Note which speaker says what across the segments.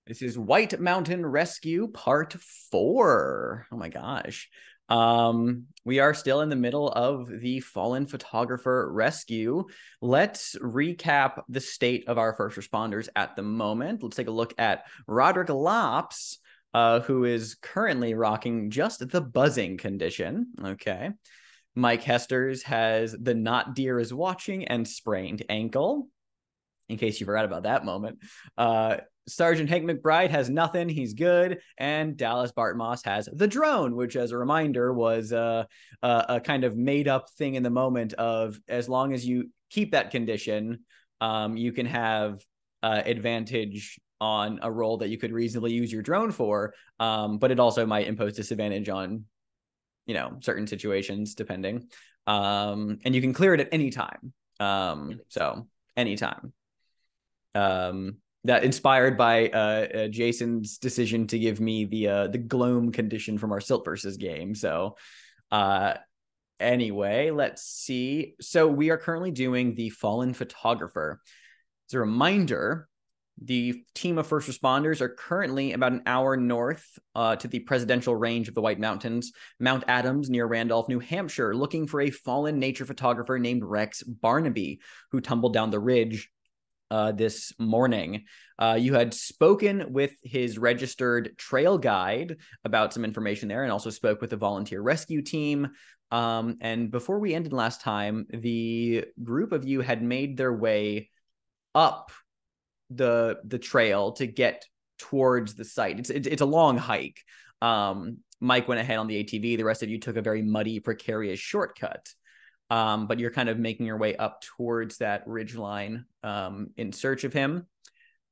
Speaker 1: This is White Mountain Rescue Part 4. Oh my gosh. We are still in the middle of the fallen photographer rescue. Let's recap the state of our first responders at the moment. Let's take a look at Rodrick Lopps, who is currently rocking just the buzzing condition. Okay. Mike Hestors has the not deer is watching and sprained ankle, in case you forgot about that moment. Sergeant Hank McBride has nothing. He's good. And Dallas Bartmoss has the drone, which, as a reminder, was a kind of made up thing in the moment of, as long as you keep that condition, you can have advantage on a role that you could reasonably use your drone for. But it also might impose disadvantage on, certain situations, depending. And you can clear it at any time. So anytime. That inspired by Jason's decision to give me the gloam condition from our Silt versus game. So anyway, let's see. So we are currently doing the Fallen Photographer. As a reminder, the team of first responders are currently about an hour north to the presidential range of the White Mountains, Mount Adams near Randolph, New Hampshire, looking for a fallen nature photographer named Rex Barnaby, who tumbled down the ridge this morning. You had spoken with his registered trail guide about some information there, and also spoke with the volunteer rescue team. And before we ended last time, the group of you had made their way up the trail to get towards the site. It's a long hike. Mike went ahead on the ATV. The rest of you took a very muddy, precarious shortcut. But you're kind of making your way up towards that ridgeline in search of him.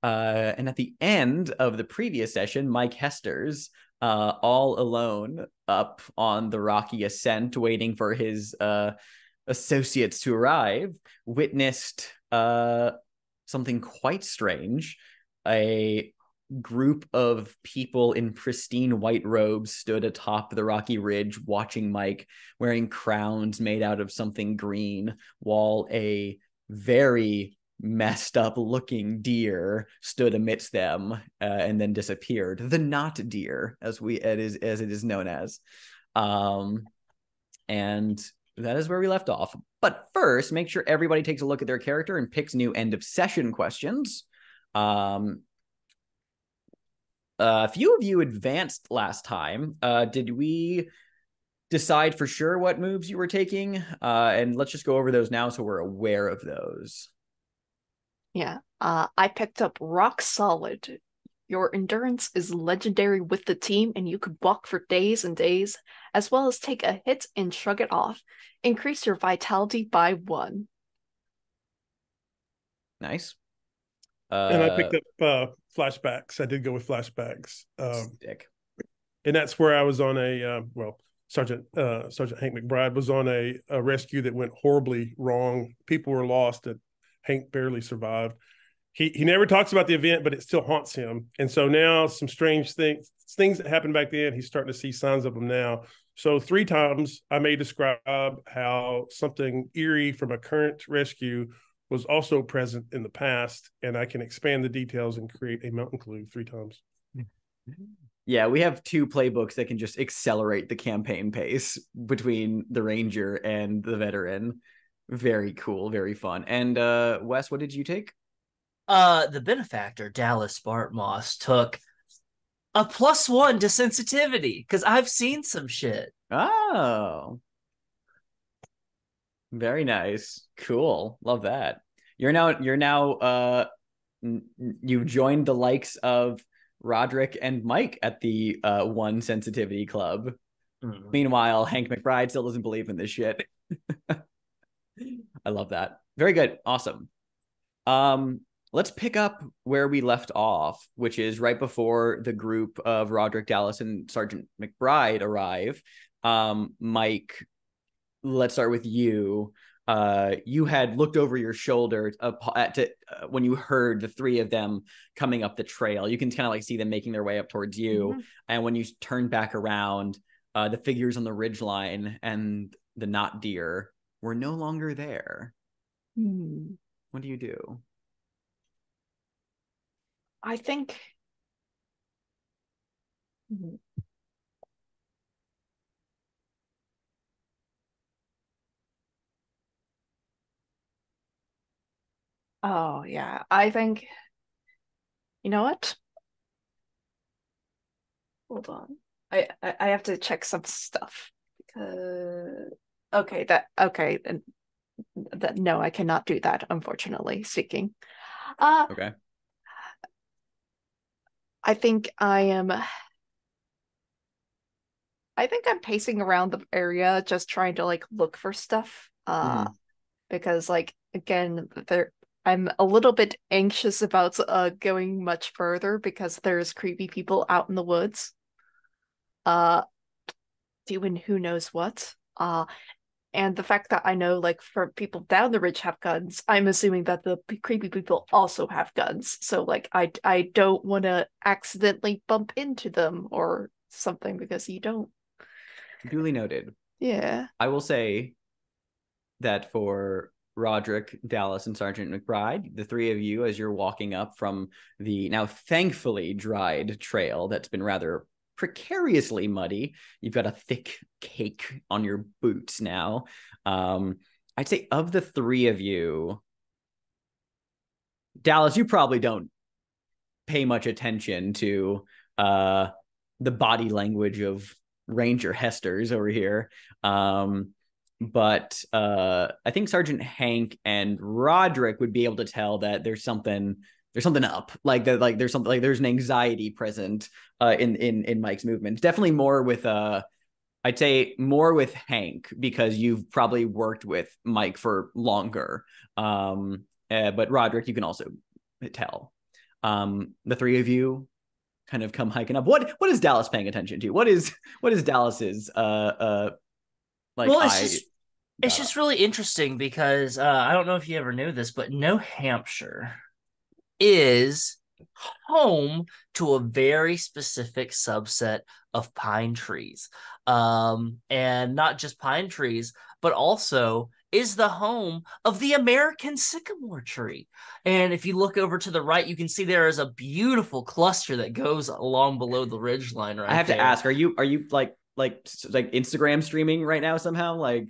Speaker 1: And at the end of the previous session, Mike Hestors, all alone up on the rocky ascent, waiting for his associates to arrive, witnessed something quite strange. A group of people in pristine white robes stood atop the rocky ridge watching Mike, wearing crowns made out of something green, while a very messed up looking deer stood amidst them and then disappeared. The not deer, as it is known as. And that is where we left off. But first, make sure everybody takes a look at their character and picks new end of session questions. A few of you advanced last time. Did we decide for sure what moves you were taking? And let's just go over those now so we're aware of those.
Speaker 2: Yeah, I picked up Rock Solid. Your endurance is legendary with the team, and you could walk for days and days, as well as take a hit and shrug it off. Increase your vitality by 1.
Speaker 1: Nice.
Speaker 3: And I picked up flashbacks. I did go with flashbacks.
Speaker 1: Stick.
Speaker 3: And that's where I was on Sergeant Hank McBride was on a rescue that went horribly wrong. People were lost, and Hank barely survived. He never talks about the event, but it still haunts him. And so now some strange things that happened back then, he's starting to see signs of them now. So 3 times I may describe how something eerie from a current rescue was also present in the past, and I can expand the details and create a mountain clue 3 times.
Speaker 1: Yeah, we have 2 playbooks that can just accelerate the campaign pace between the ranger and the veteran. Very cool, very fun. And Wes, what did you take?
Speaker 4: The benefactor, Dallas Bartmoss, took a +1 to sensitivity because I've seen some shit.
Speaker 1: Oh, very nice. Cool. Love that. You've joined the likes of Rodrick and Mike at the 1 sensitivity club. Meanwhile, Hank McBride still doesn't believe in this shit. I love that. Very good. Awesome. Let's pick up where we left off, which is right before the group of Rodrick, Dallas, and Sergeant McBride arrive. Mike, let's start with you. You had looked over your shoulder when you heard the 3 of them coming up the trail. You can kind of like see them making their way up towards you. Mm-hmm. And when you turned back around, the figures on the ridgeline and the not deer were no longer there. What do you do?
Speaker 2: I think Mhm. Oh yeah, I think you know what? Hold on. I have to check some stuff because okay, and that no, I cannot do that, unfortunately speaking. Uh
Speaker 1: Okay.
Speaker 2: I think I think I'm pacing around the area just trying to like look for stuff.
Speaker 1: Mhm.
Speaker 2: Because like again, there I'm a little bit anxious about going much further because there's creepy people out in the woods. Uh doing who knows what. And the fact that I know, like, for people down the ridge have guns, I'm assuming that the creepy people also have guns. So, like, I don't want to accidentally bump into them or something because you don't.
Speaker 1: Duly noted.
Speaker 2: Yeah.
Speaker 1: I will say that for Rodrick, Dallas, and Sergeant McBride, the three of you, as you're walking up from the now thankfully dried trail that's been rather precariously muddy, you've got a thick cake on your boots now. I'd say of the three of you, Dallas, you probably don't pay much attention to the body language of Ranger Hestors over here. But I think Sergeant Hank and Rodrick would be able to tell that there's something up, like that, like there's something, like there's an anxiety present in Mike's movements. Definitely more with I'd say more with Hank because you've probably worked with Mike for longer. But Rodrick, you can also tell. The three of you kind of come hiking up. What is Dallas paying attention to? What is Dallas's like
Speaker 4: Well,
Speaker 1: eye
Speaker 4: it's
Speaker 1: got
Speaker 4: just
Speaker 1: up?
Speaker 4: really interesting because I don't know if you ever knew this, but New Hampshire is home to a very specific subset of pine trees. And not just pine trees, but also is the home of the American sycamore tree. And if you look over to the right, you can see there is a beautiful cluster that goes along below the ridge line
Speaker 1: I
Speaker 4: right
Speaker 1: have to
Speaker 4: there.
Speaker 1: ask, are you like Instagram streaming right now somehow? Like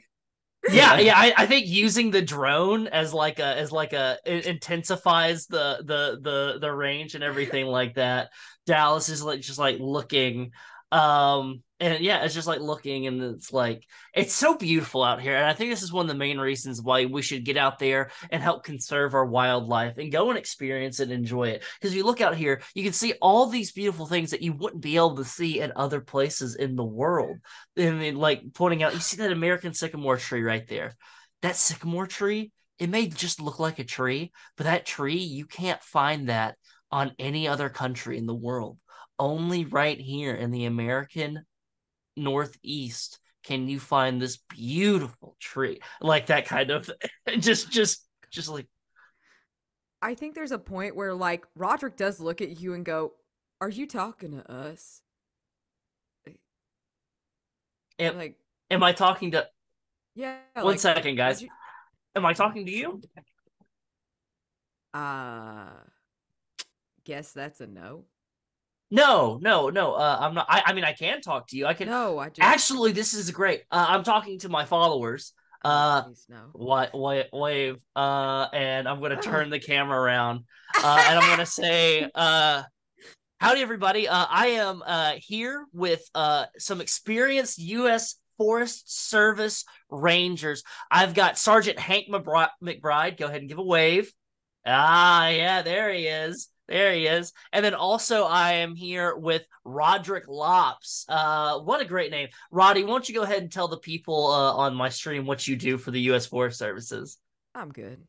Speaker 4: Yeah, I think using the drone as like a it intensifies the range and everything like that. Dallas is like just like looking, and yeah, it's just like looking, and it's like it's so beautiful out here. And I think this is one of the main reasons why we should get out there and help conserve our wildlife and go and experience it and enjoy it. Because if you look out here, you can see all these beautiful things that you wouldn't be able to see in other places in the world. And then, like pointing out, you see that American sycamore tree right there. That sycamore tree, it may just look like a tree, but that tree, you can't find that on any other country in the world. Only right here in the American Northeast can you find this beautiful tree. Like that kind of just like
Speaker 5: I think there's a point where like Roderick does look at you and go, "Are you talking to us?"
Speaker 4: am,
Speaker 5: Like,
Speaker 4: am I talking to
Speaker 5: yeah,
Speaker 4: one
Speaker 5: like
Speaker 4: second,
Speaker 5: would
Speaker 4: guys?
Speaker 5: you
Speaker 4: Am I talking to you?
Speaker 5: uh guess that's a no.
Speaker 4: No. I'm not. I mean, I can talk to you. I can.
Speaker 5: No, I just
Speaker 4: Actually, this is great. I'm talking to my followers.
Speaker 5: oh please no.
Speaker 4: Wave. And I'm gonna
Speaker 5: Ugh.
Speaker 4: turn the camera around. And I'm gonna say, howdy, everybody. I am here with some experienced U.S. Forest Service Rangers. I've got Sergeant Hank McBride. Go ahead and give a wave. Ah, yeah, there he is. There he is. And then also I am here with Rodrick Lopps. What a great name. Roddy, why don't you go ahead and tell the people on my stream what you do for the U.S. Forest Services?
Speaker 5: I'm good.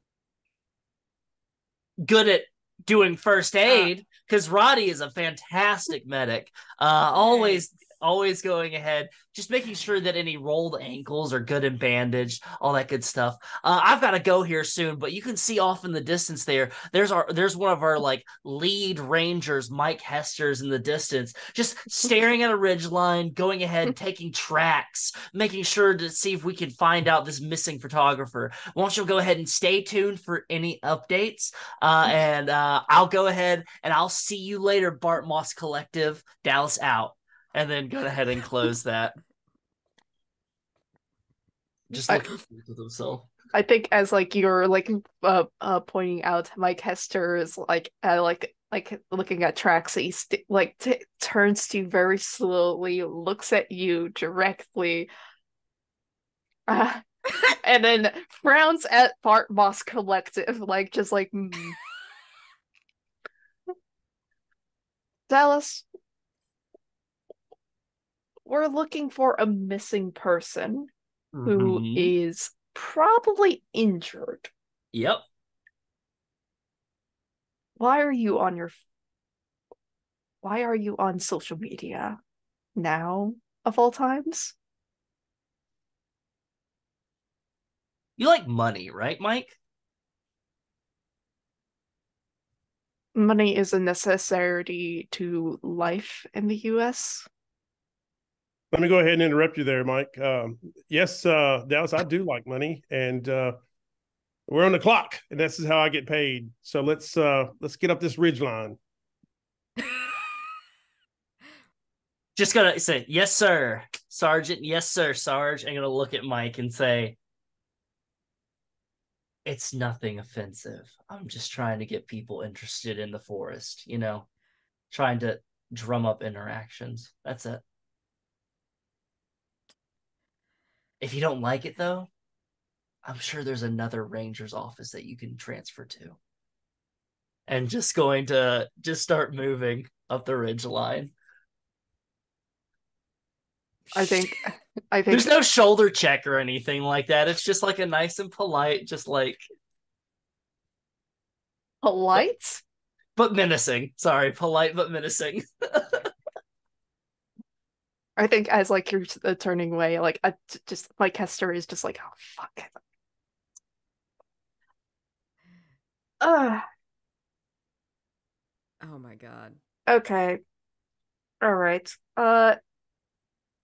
Speaker 4: Good at doing first
Speaker 5: Uh
Speaker 4: aid, because Roddy is a fantastic medic.
Speaker 5: thanks.
Speaker 4: Always going ahead, just making sure that any rolled ankles are good and bandaged, all that good stuff. I've got to go here soon, but you can see off in the distance there's one of our like lead rangers, Mike Hestors, in the distance, just staring at a ridge line, going ahead, taking tracks, making sure to see if we can find out this missing photographer. Why don't you go ahead and stay tuned for any updates? And I'll go ahead and I'll see you later, Bartmoss Collective. Dallas out. and then go ahead and close that. Just looking to himself.
Speaker 2: I think as like you're like pointing out, Mike Hester is like looking at Traxy, turns to you very slowly, looks at you directly, and then frowns at Bartmoss Collective, like just like. Dallas, we're looking for a missing person who is probably injured.
Speaker 4: Yep.
Speaker 2: Why are you on social media now of all times?
Speaker 4: You like money, right, Mike?
Speaker 2: Money is a necessity to life in the US.
Speaker 3: Let me go ahead and interrupt you there, Mike. Yes, Dallas, I do like money, and we're on the clock, and this is how I get paid. So let's get up this ridge line.
Speaker 4: Just gonna say, yes, sir, Sergeant. Yes, sir, Sarge. I'm gonna look at Mike and say, it's nothing offensive. I'm just trying to get people interested in the forest, trying to drum up interactions. That's it. If you don't like it, though, I'm sure there's another ranger's office that you can transfer to. And just going to just start moving up the ridge line.
Speaker 2: I think
Speaker 4: there's no shoulder check or anything like that. It's just like a nice and polite, just like
Speaker 2: polite
Speaker 4: but menacing. Sorry, polite but menacing.
Speaker 2: I think as like you're turning away, like just Mike Hester is just like, oh fuck.
Speaker 5: Oh my god.
Speaker 2: Okay. All right.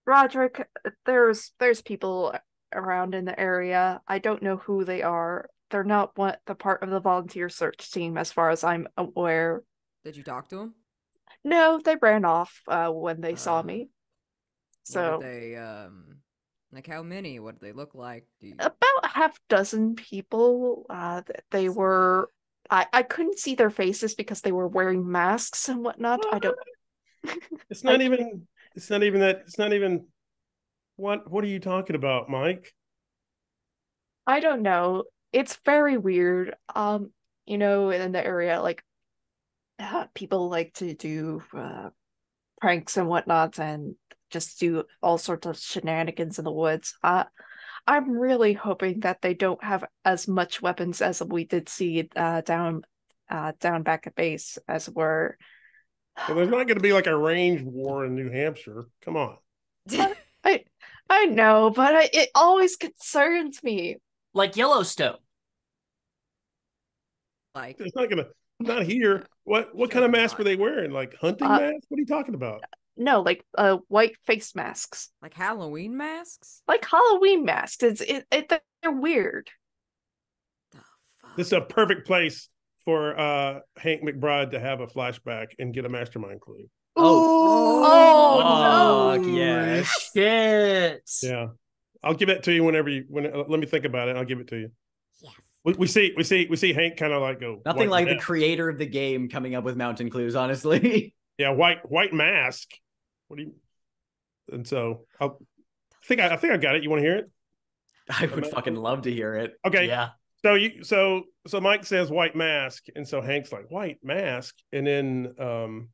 Speaker 2: Rodrick, there's people around in the area. I don't know who they are. They're not the part of the volunteer search team, as far as I'm aware.
Speaker 5: Did you talk to them?
Speaker 2: No, they ran off when they saw me. So
Speaker 5: what did they like how many? What did they look like?
Speaker 2: About half dozen people. They were. I couldn't see their faces because they were wearing masks and whatnot. I don't.
Speaker 3: It's not even. It's not even that. It's not even. What are you talking about, Mike?
Speaker 2: I don't know. It's very weird. In the area, like people like to do pranks and whatnot, and just do all sorts of shenanigans in the woods. I'm really hoping that they don't have as much weapons as we did see down back at base as were.
Speaker 3: Well, there's not going to be like a range war in New Hampshire. Come on.
Speaker 2: I know, but it always concerns me.
Speaker 4: Like Yellowstone.
Speaker 5: Like
Speaker 3: it's not here. What kind of mask were they wearing? Like hunting masks? What are you talking about?
Speaker 2: No, like white face masks.
Speaker 5: Like Halloween masks?
Speaker 2: Like Halloween masks. They're weird.
Speaker 5: The fuck?
Speaker 3: This is a perfect place for Hank McBride to have a flashback and get a mastermind clue.
Speaker 2: Oh no!
Speaker 1: Yes.
Speaker 4: Shit.
Speaker 3: Yeah, I'll give it to you whenever let me think about it. I'll give it to you.
Speaker 5: Yes.
Speaker 3: We see Hank kind of like go.
Speaker 1: Nothing like the creator of the game coming up with mountain clues, honestly.
Speaker 3: Yeah, white mask. What do you? And so I think I got it. You want to hear it?
Speaker 1: I would fucking love to hear it.
Speaker 3: Okay.
Speaker 4: Yeah.
Speaker 3: So Mike says white mask, and so Hank's like white mask, and then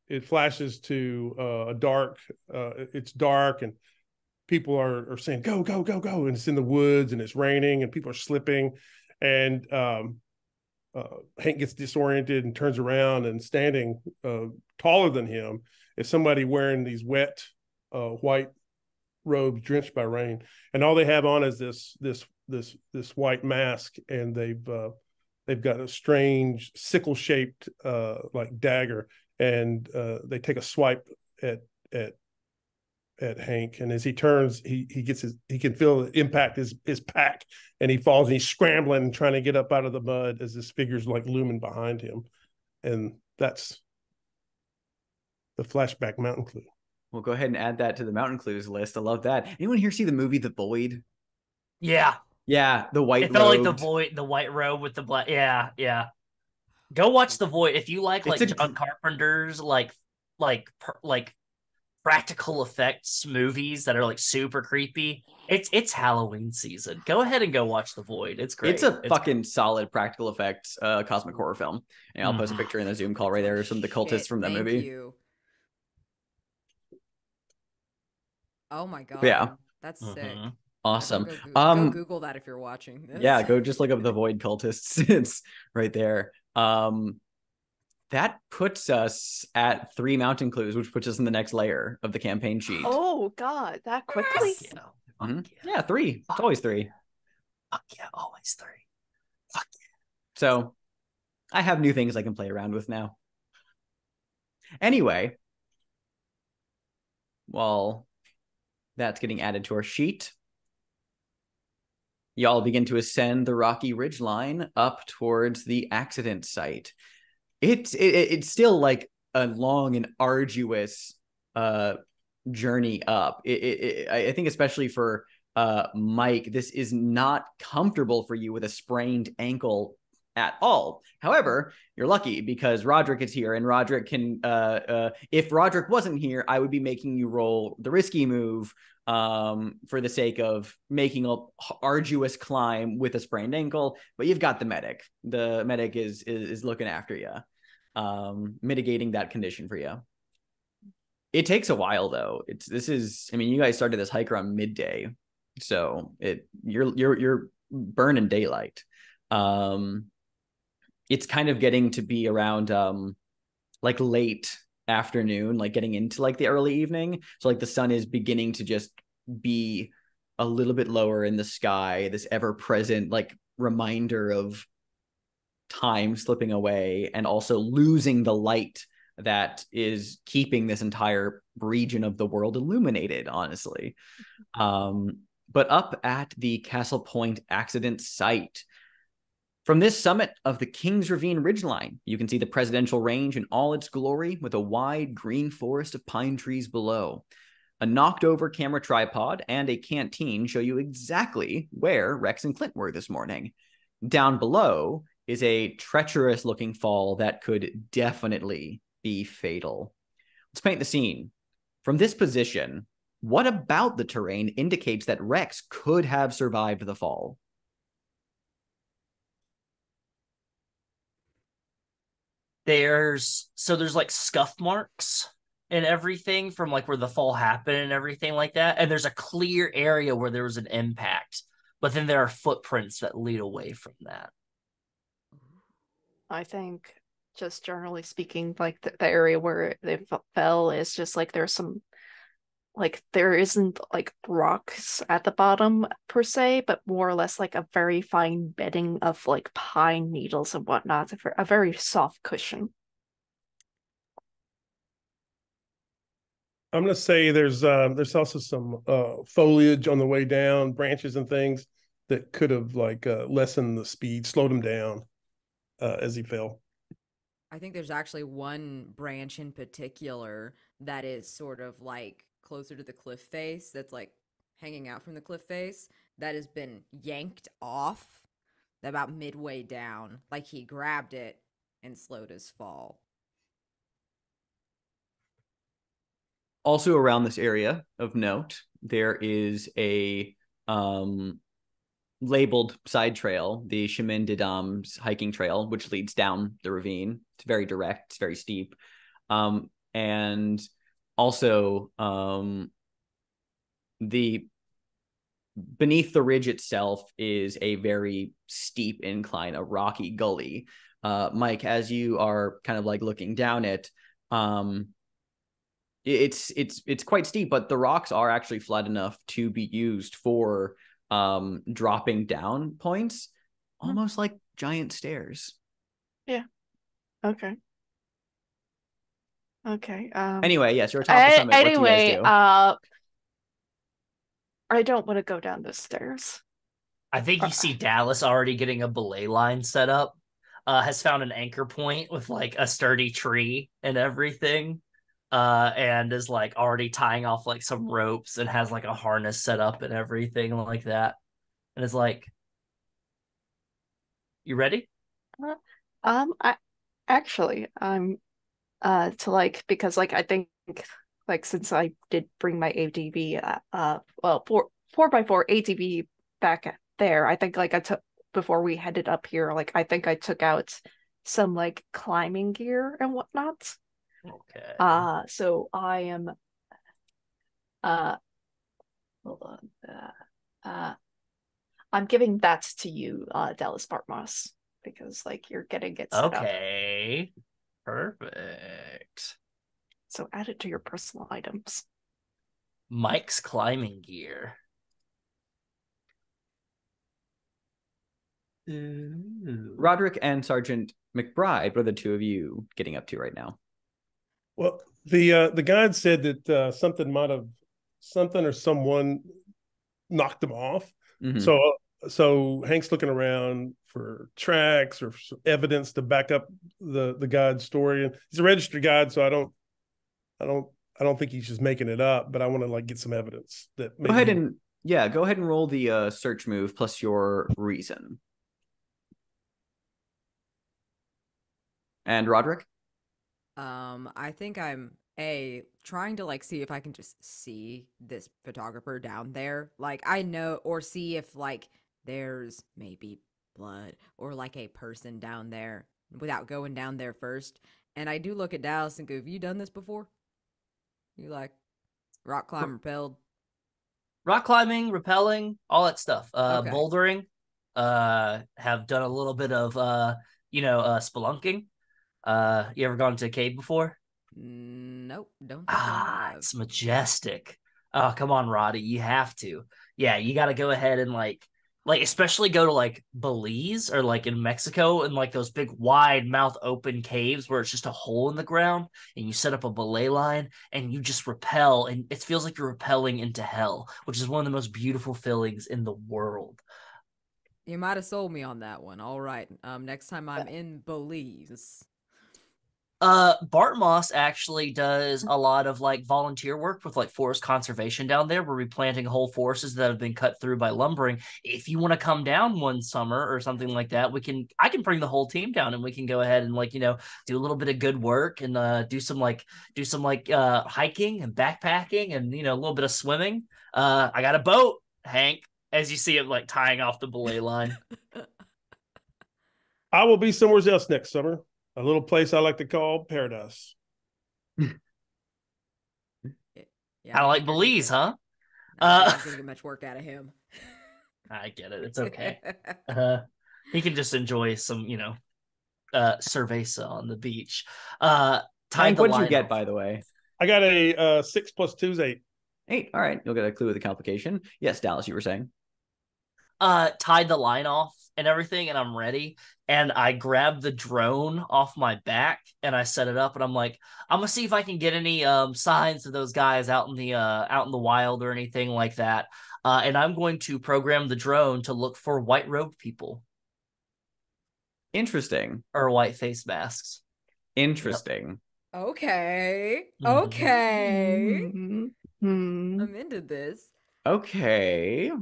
Speaker 3: it flashes to a dark. It's dark, and people are saying go, and it's in the woods, and it's raining, and people are slipping, and Hank gets disoriented and turns around, and standing taller than him is somebody wearing these wet white robes drenched by rain, and all they have on is this white mask, and they've got a strange sickle-shaped like dagger, and they take a swipe at Hank, and as he turns, he can feel it impact his pack, and he falls, and he's scrambling and trying to get up out of the mud as this figure's like looming behind him, and that's the flashback mountain clue.
Speaker 1: We'll go ahead and add that to the mountain clues list. I love that. Anyone here see the movie The Void?
Speaker 4: Yeah.
Speaker 1: Yeah, the white
Speaker 4: It felt like
Speaker 1: robed.
Speaker 4: the white robe with the black. Yeah, yeah. Go watch The Void if you like
Speaker 1: It's a
Speaker 4: John Carpenter's like practical effects movies that are like super creepy. It's Halloween season. Go ahead and go watch The Void. It's great.
Speaker 1: It's a fucking solid practical effects cosmic horror film. And I'll post a picture in the Zoom call right there of some of the cultists from that movie.
Speaker 5: You. Oh my god.
Speaker 1: Yeah.
Speaker 5: That's sick.
Speaker 1: Awesome.
Speaker 5: Go Google that if you're watching this.
Speaker 1: Yeah, go just look up the Void cultists. It's right there. That puts us at 3 mountain clues, which puts us in the next layer of the campaign sheet.
Speaker 2: Oh god, that quickly?
Speaker 1: Yeah, 3. It's always 3.
Speaker 4: Fuck yeah, always 3. Fuck yeah.
Speaker 1: So I have new things I can play around with now. Anyway, while that's getting added to our sheet, y'all begin to ascend the rocky ridgeline up towards the accident site. It's still like a long and arduous journey up. I think especially for Mike, this is not comfortable for you with a sprained ankle at all. However, you're lucky because Rodrick is here, and Rodrick can if Rodrick wasn't here, I would be making you roll the risky move for the sake of making a arduous climb with a sprained ankle, but you've got the medic. The medic is looking after you, mitigating that condition for you. It takes a while though. I mean, you guys started this hike around midday, so you're burning daylight. It's kind of getting to be around like late afternoon, like getting into like the early evening. So like the sun is beginning to just be a little bit lower in the sky, this ever-present like reminder of time slipping away and also losing the light that is keeping this entire region of the world illuminated, honestly. But up at the Castle Point accident site, from this summit of the King's Ravine Ridgeline, you can see the presidential range in all its glory with a wide green forest of pine trees below. A knocked-over camera tripod and a canteen show you exactly where Rex and Clint were this morning. Down below is a treacherous-looking fall that could definitely be fatal. Let's paint the scene. From this position, what about the terrain indicates that Rex could have survived the fall?
Speaker 4: There's like scuff marks and everything from like where the fall happened and everything like that. And there's a clear area where there was an impact, but then there are footprints that lead away from that.
Speaker 2: I think, just generally speaking, like the area where they fell is just like there's some, like there isn't like rocks at the bottom per se, but more or less like a very fine bedding of like pine needles and whatnot, a very soft cushion.
Speaker 3: I'm going to say there's also some foliage on the way down, branches and things that could have like lessened the speed, slowed him down as he fell.
Speaker 5: I think there's actually one branch in particular that is sort of like closer to the cliff face, that's like hanging out from the cliff face, that has been yanked off about midway down, like he grabbed it and slowed his fall.
Speaker 1: Also around this area of note, there is a labeled side trail, the Chemin des Dames hiking trail, which leads down the ravine. It's very direct, it's very steep. And also the beneath the ridge itself is a very steep incline, a rocky gully. Mike, as you are kind of like looking down it, it's quite steep, but the rocks are actually flat enough to be used for dropping down points, almost like giant stairs.
Speaker 2: Yeah. Okay.
Speaker 1: Anyway, yes, you're atop the summit. What do you guys do?
Speaker 2: I don't want to go down the stairs.
Speaker 4: I think you see Dallas already getting a belay line set up. Has found an anchor point with like a sturdy tree and everything. and is like already tying off like some ropes and has like a harness set up and everything like that. And is like, "You ready?"
Speaker 2: I actually, I'm to like because like I think like since I did bring my ATV well 4x4 ATV back there, I think like I took before we headed up here, like I think I took out some like climbing gear and whatnot.
Speaker 4: Okay.
Speaker 2: So I am uh hold on. Uh I'm giving that to you, Dallas Bartmoss, because like you're getting it set up.
Speaker 4: Okay. Perfect.
Speaker 2: So add it to your personal items.
Speaker 4: Mike's climbing gear. Ooh.
Speaker 1: Rodrick and Sergeant McBride, what are the two of you getting up to right now?
Speaker 3: Well, the guide said that something or someone knocked them off.
Speaker 1: Mhm.
Speaker 3: So Hank's looking around for tracks or evidence to back up the guide's story. And he's a registered guide, so I don't think he's just making it up. But I want to like get some evidence that maybe
Speaker 1: go ahead and roll the search move plus your reason. And Rodrick?
Speaker 5: I think I'm trying to like see if I can just see this photographer down there. Like I know or see if like there's maybe blood or like a person down there without going down there first. And I do look at Dallas and go, "Have you done this before? You like rock climb repelled?"
Speaker 4: Rock climbing, rappelling, all that stuff.
Speaker 5: Okay.
Speaker 4: Bouldering. Have done a little bit of spelunking. You ever gone to a cave before?
Speaker 5: Nope, don't think I have.
Speaker 4: It's majestic. Oh, come on, Roddy, you have to. Yeah, you got to go ahead and like especially go to like Belize or like in Mexico and like those big wide mouth open caves where it's just a hole in the ground and you set up a belay line and you just rappel and it feels like you're rappelling into hell, which is one of the most beautiful feelings in the world.
Speaker 5: You might have sold me on that one. All right. Next time I'm in Belize.
Speaker 4: Bartmoss actually does a lot of like volunteer work with like forest conservation down there. We're replanting whole forests that have been cut through by lumbering. If you want to come down one summer or something like that, I can bring the whole team down and we can go ahead and like, do a little bit of good work and do some hiking and backpacking and a little bit of swimming. I got a boat, Hank, as you see it like tying off the belay line.
Speaker 3: I will be somewhere else next summer. A little place I like to call paradise.
Speaker 5: Yeah,
Speaker 4: Kind of like Belize, huh?
Speaker 5: I'm not gonna get much work out of him.
Speaker 4: I get it. It's okay. He can just enjoy some, cerveza on the beach.
Speaker 1: Hank, what'd you get, by the way?
Speaker 3: I got a 6 + 2 is 8.
Speaker 1: 8. All right. You'll get a clue of the complication. Yes, Dallas, you were saying.
Speaker 4: Tied the line off and everything, and I'm ready. And I grabbed the drone off my back and I set it up, and I'm like, I'm gonna see if I can get any signs of those guys out in the wild or anything like that. And I'm going to program the drone to look for white robed people
Speaker 1: Interesting.
Speaker 4: or white face masks.
Speaker 1: Interesting.
Speaker 5: Yep. Okay.
Speaker 4: Mhm.
Speaker 5: Okay.
Speaker 2: Mm-hmm.
Speaker 5: I'm into this.
Speaker 1: Okay.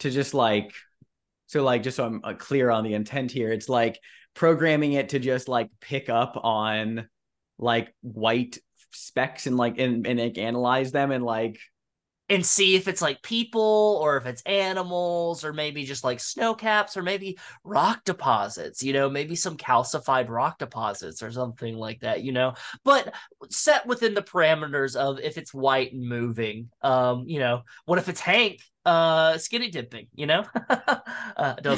Speaker 1: To just like, just so I'm clear on the intent here, it's like programming it to just like pick up on like white specks and like and like analyze them and like
Speaker 4: and see if it's like people or if it's animals or maybe just like snow caps or maybe rock deposits, maybe some calcified rock deposits or something like that, but set within the parameters of if it's white and moving. What if it's Hank skinny dipping, don't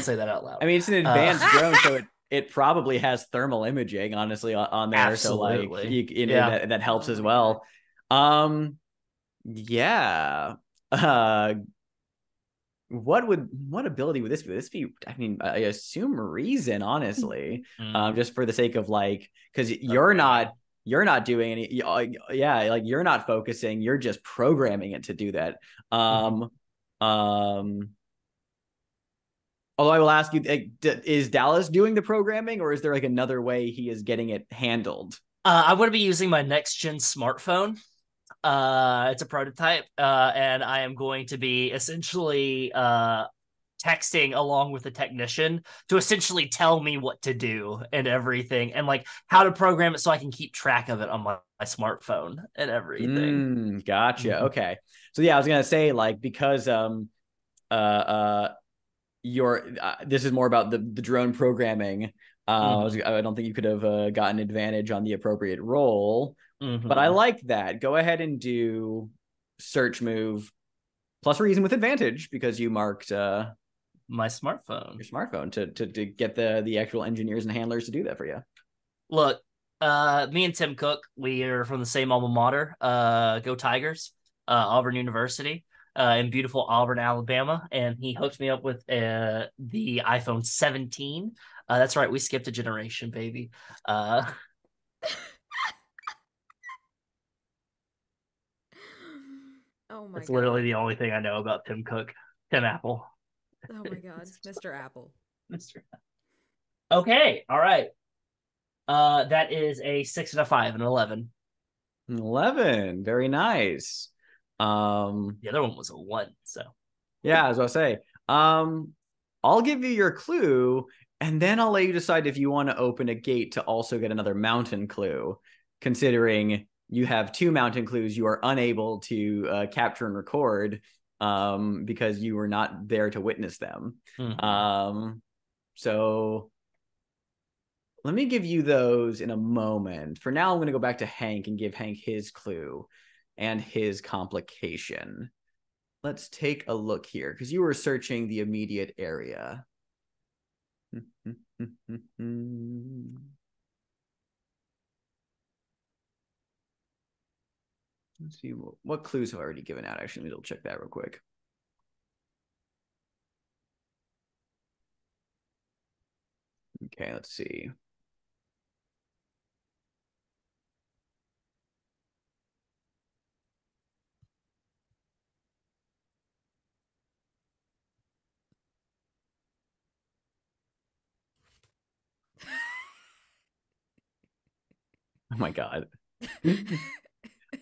Speaker 4: say that out loud.
Speaker 1: I mean, it's an advanced drone, so it probably has thermal imaging, honestly, on there.
Speaker 4: Absolutely.
Speaker 1: So like that helps as well. Yeah. What ability would this be? Would this be, I mean, I assume reason, honestly. Just for the sake of like, because you're not doing any, like you're not focusing, you're just programming it to do that. Although I will ask you, is Dallas doing the programming, or is there like another way he is getting it handled?
Speaker 4: I'm going to be using my next gen smartphone. It's a prototype, and I am going to be essentially texting along with the technician to essentially tell me what to do and everything, and like how to program it so I can keep track of it on my smartphone and everything.
Speaker 1: Gotcha.
Speaker 3: Mhm.
Speaker 1: Okay. So yeah, I was gonna say like because your this is more about the drone programming. I don't think you could have gotten advantage on the appropriate roll, but I like that. Go ahead and do search move plus reason with advantage because you marked
Speaker 4: My smartphone.
Speaker 1: your smartphone to get the actual engineers and handlers to do that for you.
Speaker 4: Look, me and Tim Cook, we are from the same alma mater. Go Tigers, Auburn University, in beautiful Auburn, Alabama, and he hooked me up with the iPhone 17. That's right, we skipped a generation, baby.
Speaker 5: Oh my
Speaker 4: That's
Speaker 5: god.
Speaker 4: literally the only thing I know about Tim Cook. Tim Apple.
Speaker 5: Oh my god. Mr. Apple.
Speaker 4: Mr. Okay, all right. That is a 6 and a 5 and an 11.
Speaker 1: 11. Very nice.
Speaker 4: The other one was a 1, so
Speaker 1: Yeah, as I say, I'll give you your clue, and then I'll let you decide if you want to open a gate to also get another mountain clue. Considering you have 2 mountain clues, you are unable to capture and record because you were not there to witness them. So let me give you those in a moment. For now, I'm going to go back to Hank and give Hank his clue and his complication. Let's take a look here because you were searching the immediate area. Let's see what clues have I already given out. Actually, maybe I'll check that real quick. Okay, let's see. Oh my god.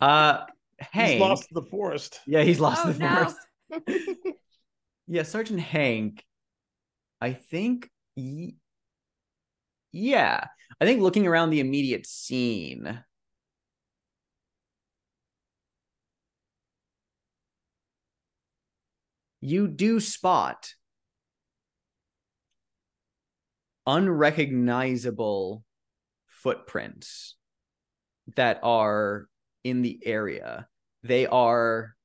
Speaker 1: Hank.
Speaker 3: He's lost the forest.
Speaker 1: Yeah, he's lost
Speaker 5: Oh,
Speaker 1: the
Speaker 5: no.
Speaker 1: forest. Yeah, Sergeant Hank. I think. Yeah, I think looking around the immediate scene. You do spot unrecognizable footprints that are in the area. They are.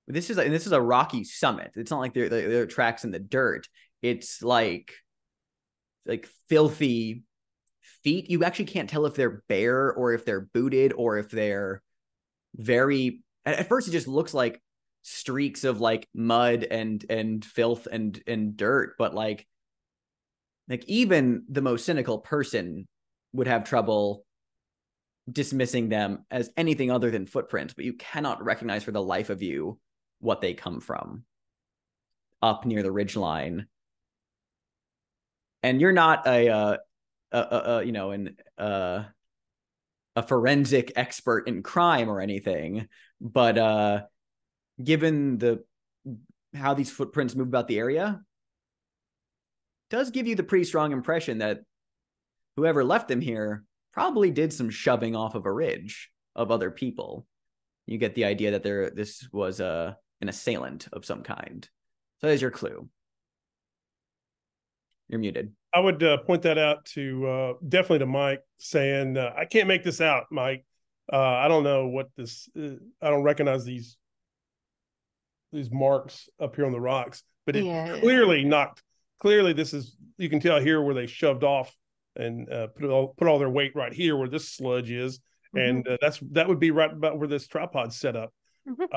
Speaker 1: This is a rocky summit. It's not like they're tracks in the dirt. It's like filthy feet. You actually can't tell if they're bare or if they're booted or if they're very. At first, it just looks like streaks of like mud and filth and dirt, but like even the most cynical person would have trouble dismissing them as anything other than footprints, but you cannot recognize for the life of you what they come from up near the ridgeline. And you're not a forensic expert in crime or anything, but given how these footprints move about the area, does give you the pretty strong impression that whoever left them here probably did some shoving off of a ridge of other people. You get the idea that this was an assailant of some kind. So there's your clue. You're muted.
Speaker 3: I would point that out to definitely to Mike, saying, I can't make this out, Mike. I don't know what this, I don't recognize these marks up here on the rocks, but it clearly this is, you can tell here where they shoved off and put all their weight right here where this sludge is. And that would be right about where this tripod's set up. So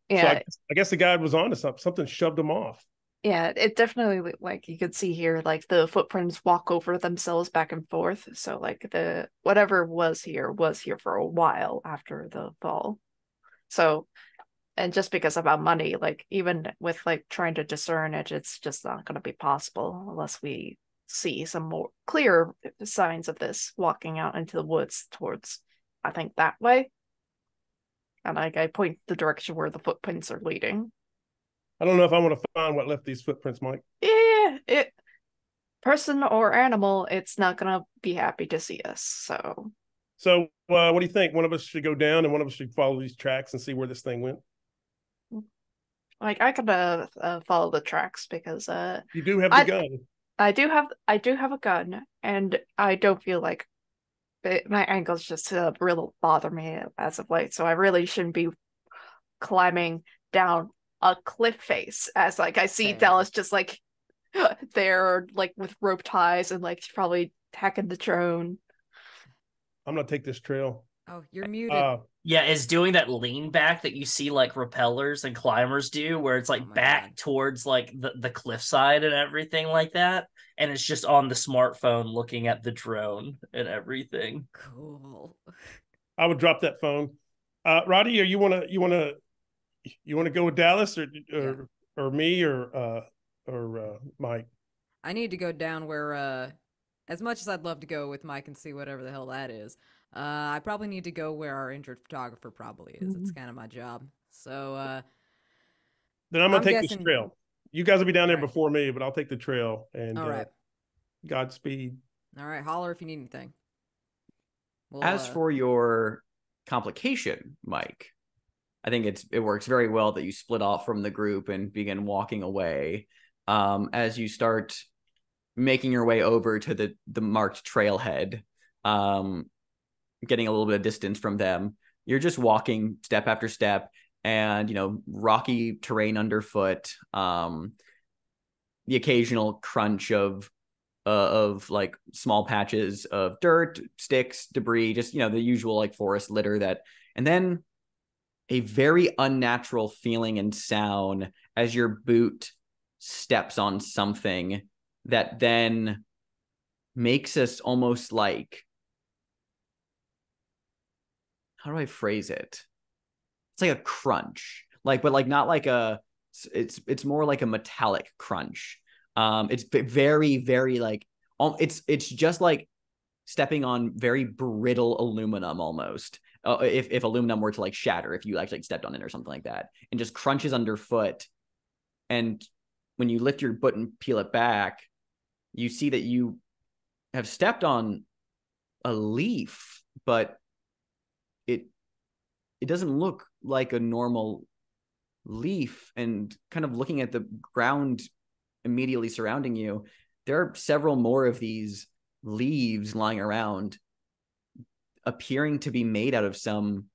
Speaker 3: I guess the guy was on to something. Something shoved him off.
Speaker 2: Yeah, it definitely, like, you could see here, like, the footprints walk over themselves back and forth. So, like, the whatever was here for a while after the fall. So, and just because about money, like, even with, like, trying to discern it, it's just not going to be possible unless we see some more clear signs of this walking out into the woods towards, I think, that way. And I point the direction where the footprints are leading.
Speaker 3: I don't know if I want to find what left these footprints, Mike.
Speaker 2: Yeah, person or animal, it's not gonna be happy to see us.
Speaker 3: So what do you think? One of us should go down and one of us should follow these tracks and see where this thing went.
Speaker 2: Like, I could follow the tracks because
Speaker 3: you do have the gun.
Speaker 2: I do have a gun, and I don't feel like my ankles just really bother me as of late, so I really shouldn't be climbing down a cliff face as like I see Dallas just like there like with rope ties and like probably hacking the drone.
Speaker 3: I'm gonna take this trail.
Speaker 5: Oh, you're muted.
Speaker 4: Yeah, is doing that lean back that you see like rappellers and climbers do, where it's like back towards like the cliffside and everything like that, and it's just on the smartphone looking at the drone and everything.
Speaker 5: Cool.
Speaker 3: I would drop that phone. Roddy, or you wanna go with Dallas or me or Mike?
Speaker 5: I need to go down where as much as I'd love to go with Mike and see whatever the hell that is. I probably need to go where our injured photographer probably is. It's kind of my job. So
Speaker 3: then I'm gonna take this trail. You guys will be down there before me, but I'll take the trail. And
Speaker 5: all right.
Speaker 3: Godspeed.
Speaker 5: All right, holler if you need anything. Well,
Speaker 1: as for your complication, Mike, I think it works very well that you split off from the group and begin walking away. As you start making your way over to the marked trailhead, getting a little bit of distance from them, you're just walking step after step, and rocky terrain underfoot, the occasional crunch of like small patches of dirt, sticks, debris, just the usual like forest litter and then a very unnatural feeling and sound as your boot steps on something that then makes us almost like, how do I phrase it? It's like a crunch, but not like it's more like a metallic crunch. It's very, very like, it's just like stepping on very brittle aluminum almost. If aluminum were to like shatter, if you actually stepped on it or something like that, and just crunches underfoot. And when you lift your foot and peel it back, you see that you have stepped on a leaf, but it doesn't look like a normal leaf. And kind of looking at the ground immediately surrounding you, there are several more of these leaves lying around, appearing to be made out of some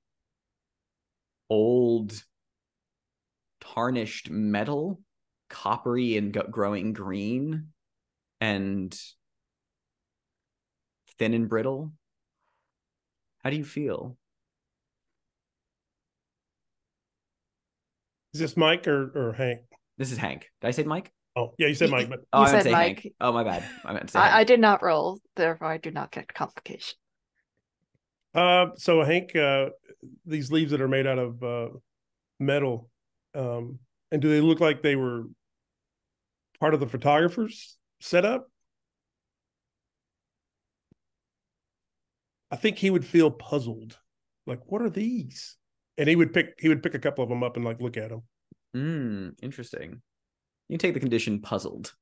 Speaker 1: old tarnished metal, coppery and growing green and thin and brittle. How do you feel?
Speaker 3: Is this Mike or Hank?
Speaker 1: This is Hank. Did I say Mike?
Speaker 3: Oh, yeah, you said Mike. But
Speaker 1: I
Speaker 2: said
Speaker 1: say
Speaker 2: Mike.
Speaker 1: Hank. Oh, my bad. I meant to say Hank.
Speaker 2: I did not roll, therefore I do not get complication.
Speaker 3: So Hank, these leaves that are made out of metal, and do they look like they were part of the photographer's setup? I think he would feel puzzled. Like, what are these? And he would pick a couple of them up and like look at them.
Speaker 1: Interesting. You can take the condition puzzled.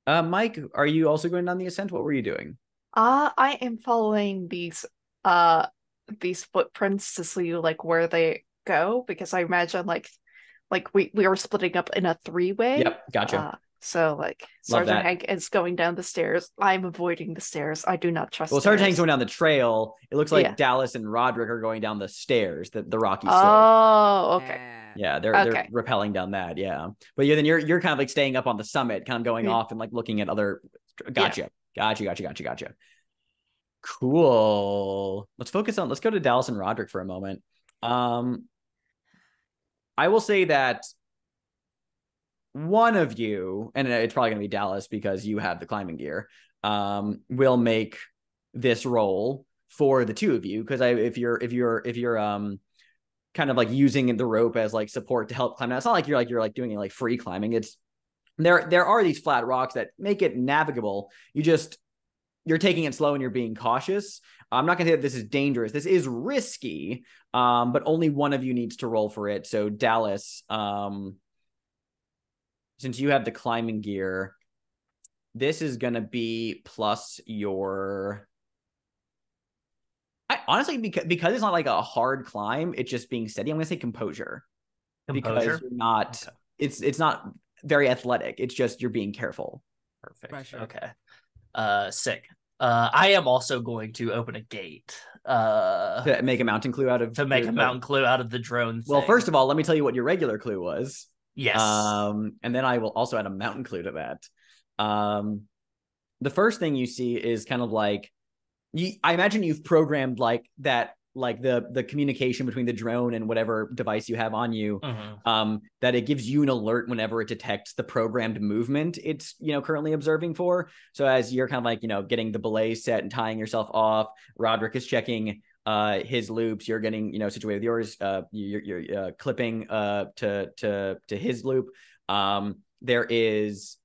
Speaker 1: Mike, are you also going down the ascent? What were you doing?
Speaker 2: I am following these footprints to see like where they go, because I imagine like we are splitting up in a three-way.
Speaker 1: Yep, gotcha.
Speaker 2: So like Sergeant Hank is going down the stairs. I'm avoiding the stairs. I do not trust.
Speaker 1: Well, Sergeant Hank's going down the trail. It looks like Dallas and Rodrick are going down the stairs, the rocky slope.
Speaker 2: Oh, okay.
Speaker 1: Yeah, they're rappelling down that. Yeah, but then you're kind of like staying up on the summit, kind of going off and like looking at other. Gotcha. Cool. Let's go to Dallas and Rodrick for a moment. I will say that one of you, and it's probably going to be Dallas because you have the climbing gear, will make this roll for the two of you. Because if you're kind of like using the rope as like support to help climb down. It's not like you're doing it like free climbing. It's there are these flat rocks that make it navigable. You're taking it slow and you're being cautious. I'm not gonna say that this is dangerous. This is risky, but only one of you needs to roll for it. So Dallas, since you have the climbing gear, this is gonna be plus your. Honestly, because it's not like a hard climb, it's just being steady. I'm gonna say composure. Because you're not. Okay. It's not very athletic. It's just you're being careful.
Speaker 4: Perfect. Pressure. Okay. Sick. I am also going to open a gate.
Speaker 1: To make a mountain clue out of
Speaker 4: the drone.
Speaker 1: Well, first of all, let me tell you what your regular clue was.
Speaker 4: Yes.
Speaker 1: And then I will also add a mountain clue to that. The first thing you see is kind of like I imagine you've programmed like that, like the communication between the drone and whatever device you have on you, that it gives you an alert whenever it detects the programmed movement it's currently observing for. So as you're kind of like getting the belay set and tying yourself off, Rodrick is checking his loops. You're getting situated with yours. You're clipping to his loop. There is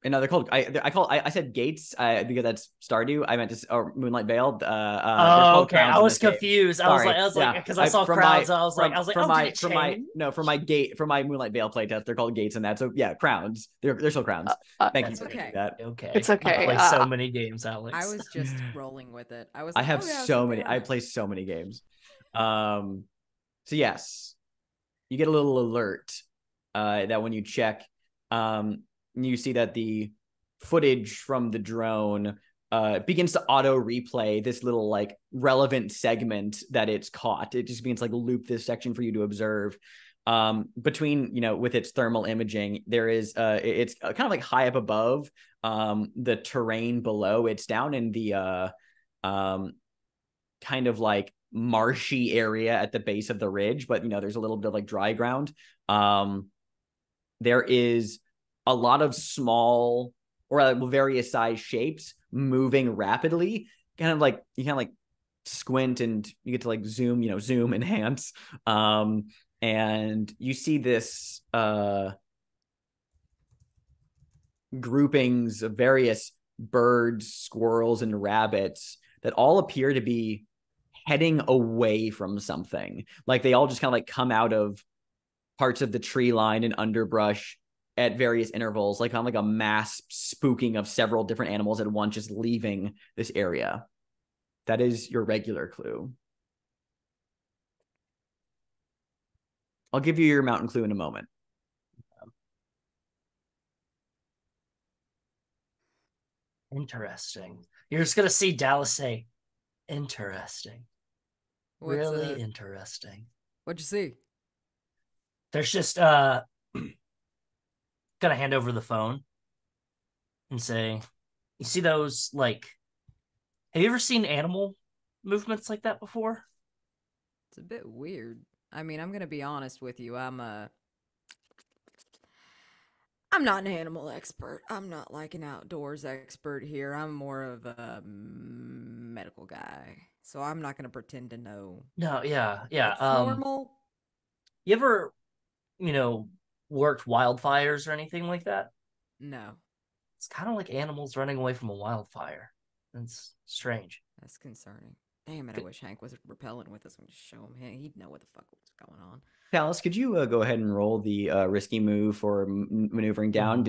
Speaker 1: they're called. I said gates because that's Stardew. I meant to or Moonlight Veil.
Speaker 4: Okay. I was confused. I was like, because I saw crowns. I was like, from
Speaker 1: my Moonlight Veil playtest, they're called gates, and that. So yeah, crowns. They're still crowns. Thank you for that.
Speaker 4: Okay,
Speaker 2: it's okay.
Speaker 4: I play so many games, Alex.
Speaker 5: I was just rolling with it.
Speaker 1: I have so many. I play so many games. So yes, you get a little alert that when you check. You see that the footage from the drone begins to auto replay this little like relevant segment that it's caught. It just begins to like loop this section for you to observe. Between with its thermal imaging, there is it's kind of like high up above the terrain below. It's down in the kind of like marshy area at the base of the ridge, but there's a little bit of like dry ground. There is a lot of small or various size shapes moving rapidly. You kind of like squint and you get to like zoom enhance. And you see this groupings of various birds, squirrels, and rabbits that all appear to be heading away from something. Like they all just kind of like come out of parts of the tree line and underbrush at various intervals, like kind of like a mass spooking of several different animals at once, just leaving this area. That is your regular clue. I'll give you your mountain clue in a moment.
Speaker 4: Interesting. You're just gonna see Dallas say, "Interesting." Really interesting.
Speaker 5: What'd you see?
Speaker 4: There's just gonna hand over the phone and say, you see those, like, have you ever seen animal movements like that before?
Speaker 5: It's a bit weird. I mean, I'm gonna be honest with you. I'm not an animal expert. I'm not like an outdoors expert here. I'm more of a medical guy. So I'm not gonna pretend to know.
Speaker 4: No, yeah.
Speaker 5: It's normal.
Speaker 4: You ever, worked wildfires or anything like that?
Speaker 5: No.
Speaker 4: It's kind of like animals running away from a wildfire. It's strange.
Speaker 5: That's concerning. Damn it, I wish Hank was repellent with us and just show him. Hey, he'd know what the fuck was going on.
Speaker 1: Dallas, could you go ahead and roll the risky move for maneuvering down?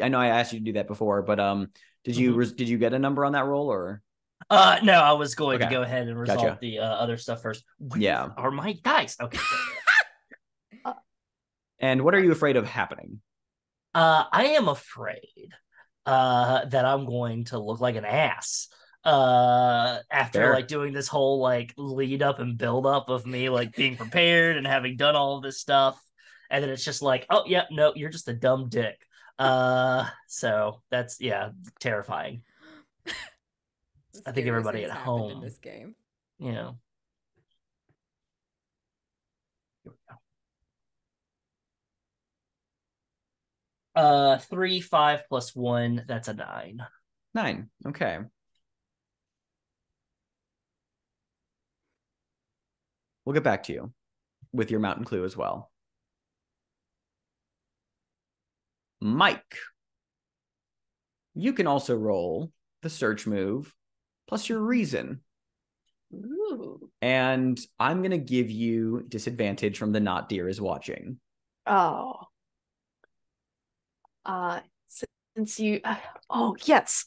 Speaker 1: I know I asked you to do that before, but did you get a number on that roll or?
Speaker 4: No, I was going to go ahead and resolve the other stuff first.
Speaker 1: Where
Speaker 4: are my dice? Okay.
Speaker 1: And what are you afraid of happening?
Speaker 4: I am afraid that I'm going to look like an ass after like doing this whole like lead up and build up of me like being prepared and having done all of this stuff, and then it's just like, oh yeah, no, you're just a dumb dick. So that's terrifying. I think everybody at home
Speaker 5: in this game.
Speaker 4: Here we go. 3, 5 plus 1, that's a 9.
Speaker 1: 9. Okay. We'll get back to you with your mountain clue as well. Mike, you can also roll the search move plus your reason.
Speaker 2: Ooh.
Speaker 1: And I'm going to give you disadvantage from the not deer is watching.
Speaker 2: Oh. Since you oh yes.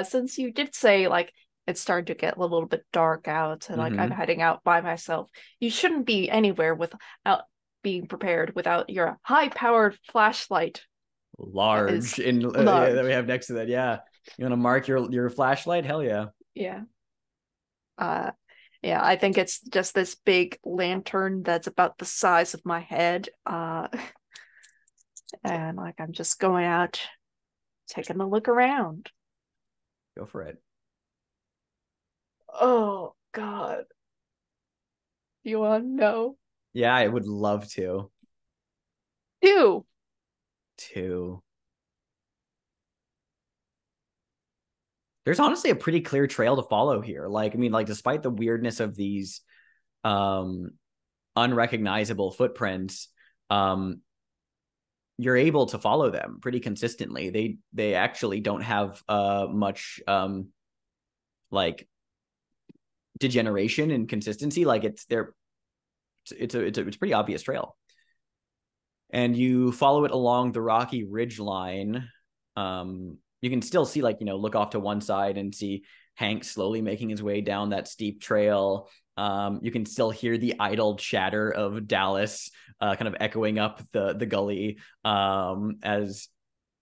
Speaker 2: Since you did say like it's starting to get a little bit dark out and like I'm heading out by myself, you shouldn't be anywhere without being prepared without your high-powered flashlight.
Speaker 1: Large in
Speaker 2: large.
Speaker 1: that we have next to that. Yeah. You want to mark your flashlight? Hell yeah.
Speaker 2: Yeah. Yeah, I think it's just this big lantern that's about the size of my head. And like I'm just going out, taking a look around.
Speaker 1: Go for it.
Speaker 2: Oh God. You want to know?
Speaker 1: Yeah, I would love to. Two. There's honestly a pretty clear trail to follow here. Like, I mean, like, despite the weirdness of these unrecognizable footprints, you're able to follow them pretty consistently. They actually don't have much like degeneration and consistency. Like it's a pretty obvious trail. And you follow it along the rocky ridge line. You can still see, like, look off to one side and see Hank slowly making his way down that steep trail. You can still hear the idle chatter of Dallas kind of echoing up the gully as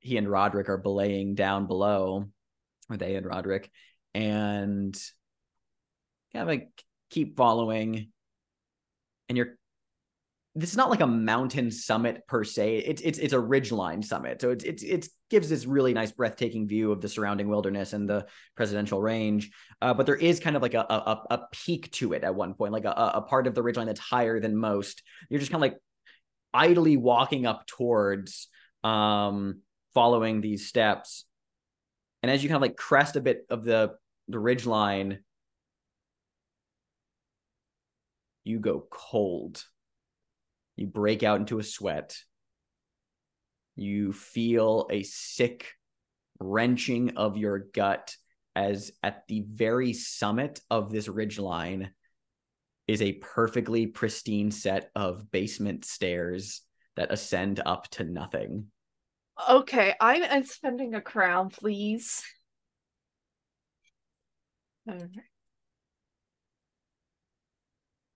Speaker 1: he and Rodrick are belaying down below, or they and Rodrick, and kind of keep following. And this is not like a mountain summit per se. It's a ridgeline summit. So it gives this really nice breathtaking view of the surrounding wilderness and the presidential range. But there is kind of like a peak to it at one point, like a part of the ridgeline that's higher than most. You're just kind of like idly walking up towards, following these steps. And as you kind of like crest a bit of the ridgeline, you go cold. You break out into a sweat. You feel a sick wrenching of your gut as at the very summit of this ridgeline is a perfectly pristine set of basement stairs that ascend up to nothing.
Speaker 2: Okay, I'm spending a crown, please. Okay.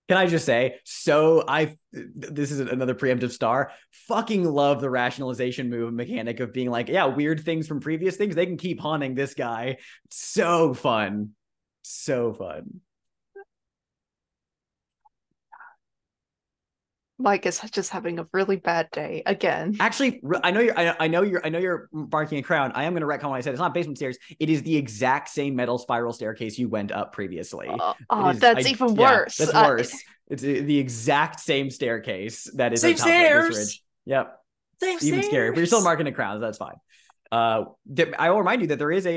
Speaker 1: Can I just say, this is another preemptive star, fucking love the rationalization move mechanic of being like, yeah, weird things from previous things, they can keep haunting this guy. So fun. So fun.
Speaker 2: Mike is just having a really bad day again.
Speaker 1: Actually, I know you're barking a crown. I am going to retcon what I said. It's not basement stairs. It is the exact same metal spiral staircase you went up previously.
Speaker 2: That's even worse.
Speaker 1: Yeah, that's worse. It's the exact same staircase that is
Speaker 4: same
Speaker 1: on top
Speaker 4: stairs.
Speaker 1: of this ridge. Yep.
Speaker 4: Same
Speaker 1: Even
Speaker 4: stairs.
Speaker 1: scarier. But you're still marking a crown. So that's fine. I will remind you that there is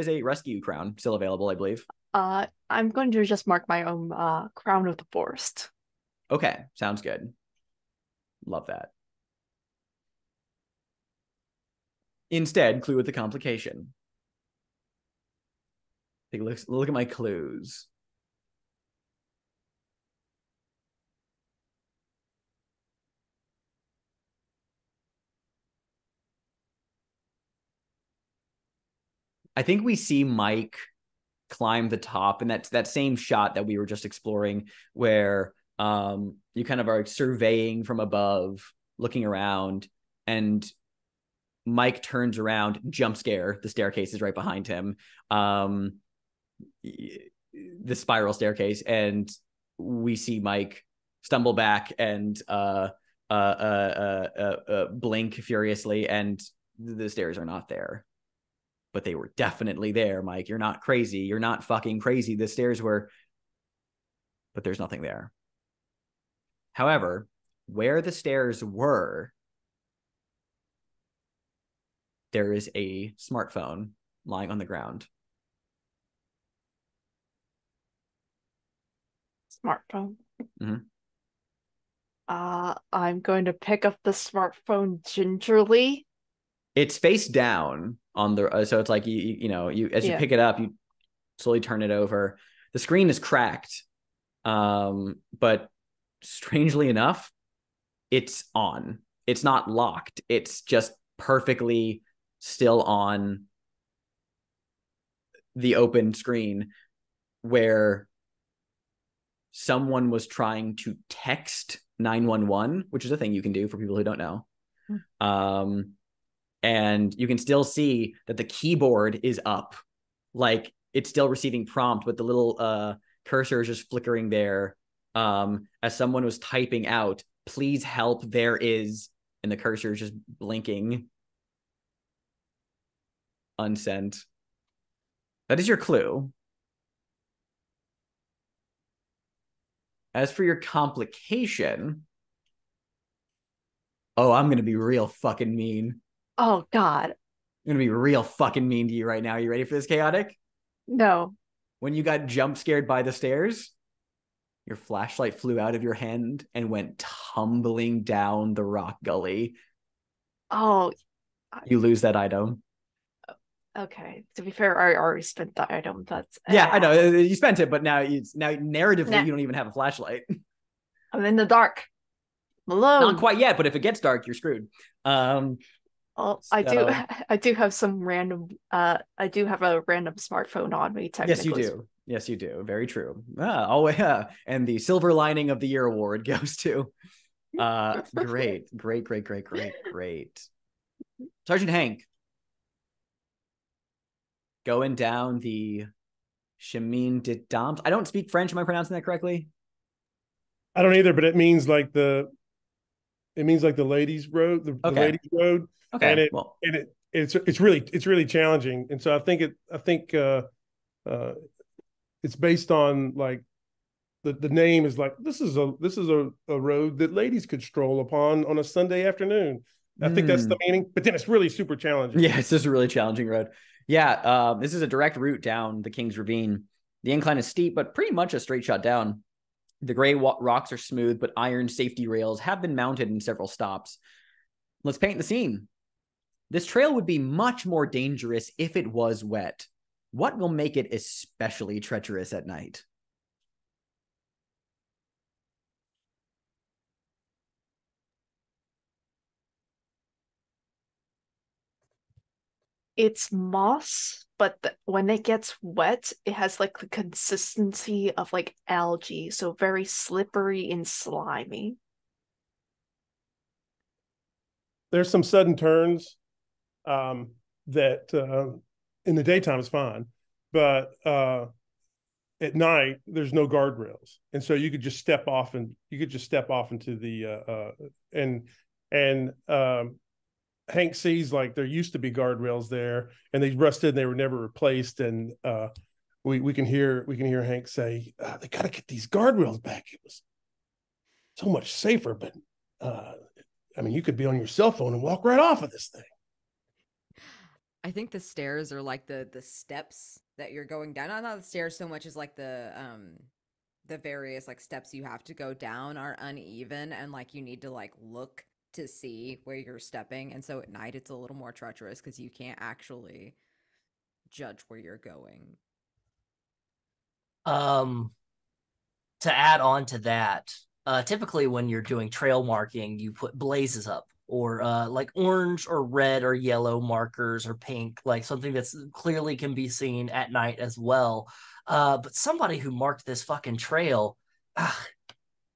Speaker 1: a rescue crown still available, I believe.
Speaker 2: I'm going to just mark my own crown of the forest.
Speaker 1: Okay, sounds good. Love that. Instead, clue with the complication. Take a look at my clues. I think we see Mike climb the top, and that's that same shot that we were just exploring where you kind of are surveying from above, looking around, and Mike turns around, jump scare. The staircase is right behind him. The spiral staircase, and we see Mike stumble back and blink furiously, and the stairs are not there. But they were definitely there, Mike. You're not crazy. You're not fucking crazy. The stairs were, but there's nothing there. However, where the stairs were, there is a smartphone lying on the ground.
Speaker 2: Smartphone.
Speaker 1: Mm-hmm.
Speaker 2: I'm going to pick up the smartphone gingerly.
Speaker 1: It's face down on the so it's like you as you
Speaker 2: Yeah.
Speaker 1: pick it up, you slowly turn it over. The screen is cracked, but strangely enough, it's on. It's not locked. It's just perfectly still on the open screen where someone was trying to text 911, which is a thing you can do for people who don't know. And you can still see that the keyboard is up. Like it's still receiving prompt, but the little cursor is just flickering there as someone was typing out, please help, there is, and the cursor is just blinking. Unsent. That is your clue. As for your complication, I'm going to be real fucking mean.
Speaker 2: Oh, God.
Speaker 1: I'm going to be real fucking mean to you right now. You ready for this, Chaotic?
Speaker 2: No.
Speaker 1: When you got jump scared by the stairs, your flashlight flew out of your hand and went tumbling down the rock gully.
Speaker 2: Oh,
Speaker 1: You lose that item.
Speaker 2: okay. To be fair, I already spent the item. That's
Speaker 1: Yeah, I know. You spent it, but now narratively,
Speaker 2: Nah.
Speaker 1: you don't even have a flashlight.
Speaker 2: I'm in the dark. I'm alone.
Speaker 1: Not quite yet, but if it gets dark, you're screwed.
Speaker 2: Well, I do have some random I do have a random smartphone on me technically.
Speaker 1: Yes, you do. Very true. And the silver lining of the year award goes to great. Sergeant Hank. Going down the chemin de dames. I don't speak French. Am I pronouncing that correctly?
Speaker 3: I don't either, but it means like the ladies' road, the ladies' road.
Speaker 1: Okay.
Speaker 3: And it's really challenging. And so I think it's based on like the name is like this is a road that ladies could stroll upon on a Sunday afternoon. I think that's the meaning, but then it's really super challenging.
Speaker 1: Yeah, it's just a really challenging road. Yeah, this is a direct route down the King's Ravine. The incline is steep, but pretty much a straight shot down. The gray rocks are smooth, but iron safety rails have been mounted in several stops. Let's paint the scene. This trail would be much more dangerous if it was wet. What will make it especially treacherous at night?
Speaker 2: It's moss, but when it gets wet, it has like the consistency of like algae, so very slippery and slimy.
Speaker 3: There's some sudden turns that in the daytime is fine, but at night there's no guardrails, and so you could just step off into the Hank sees like there used to be guardrails there, and they rusted and they were never replaced, and we can hear Hank say, "They got to get these guardrails back. It was so much safer, but I mean, you could be on your cell phone and walk right off of this thing."
Speaker 5: I think the stairs are like the steps that you're going down. Not the stairs so much as like the various like steps you have to go down are uneven, and like you need to like look to see where you're stepping. And so at night it's a little more treacherous because you can't actually judge where you're going.
Speaker 4: To add on to that, typically when you're doing trail marking, you put blazes up or like orange or red or yellow markers or pink, like something that's clearly can be seen at night as well. But somebody who marked this fucking trail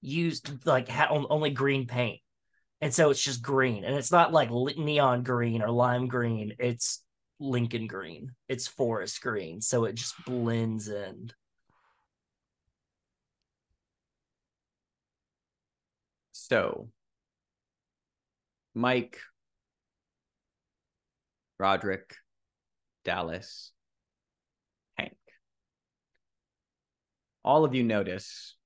Speaker 4: used like had only green paint. And so it's just green, and it's not like neon green or lime green. It's Lincoln green. It's forest green. So it just blends in.
Speaker 1: So, Mike, Rodrick, Dallas, Hank. All of you notice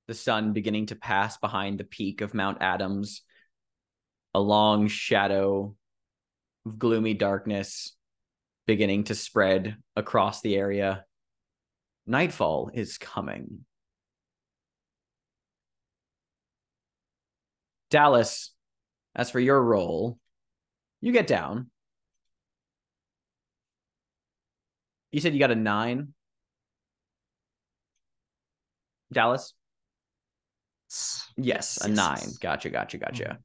Speaker 1: the sun beginning to pass behind the peak of Mount Adams, a long shadow of gloomy darkness beginning to spread across the area. Nightfall is coming. Dallas, as for your roll, you get down. You said you got a 9. Dallas? Yes, a 9.
Speaker 4: Yes.
Speaker 1: Gotcha.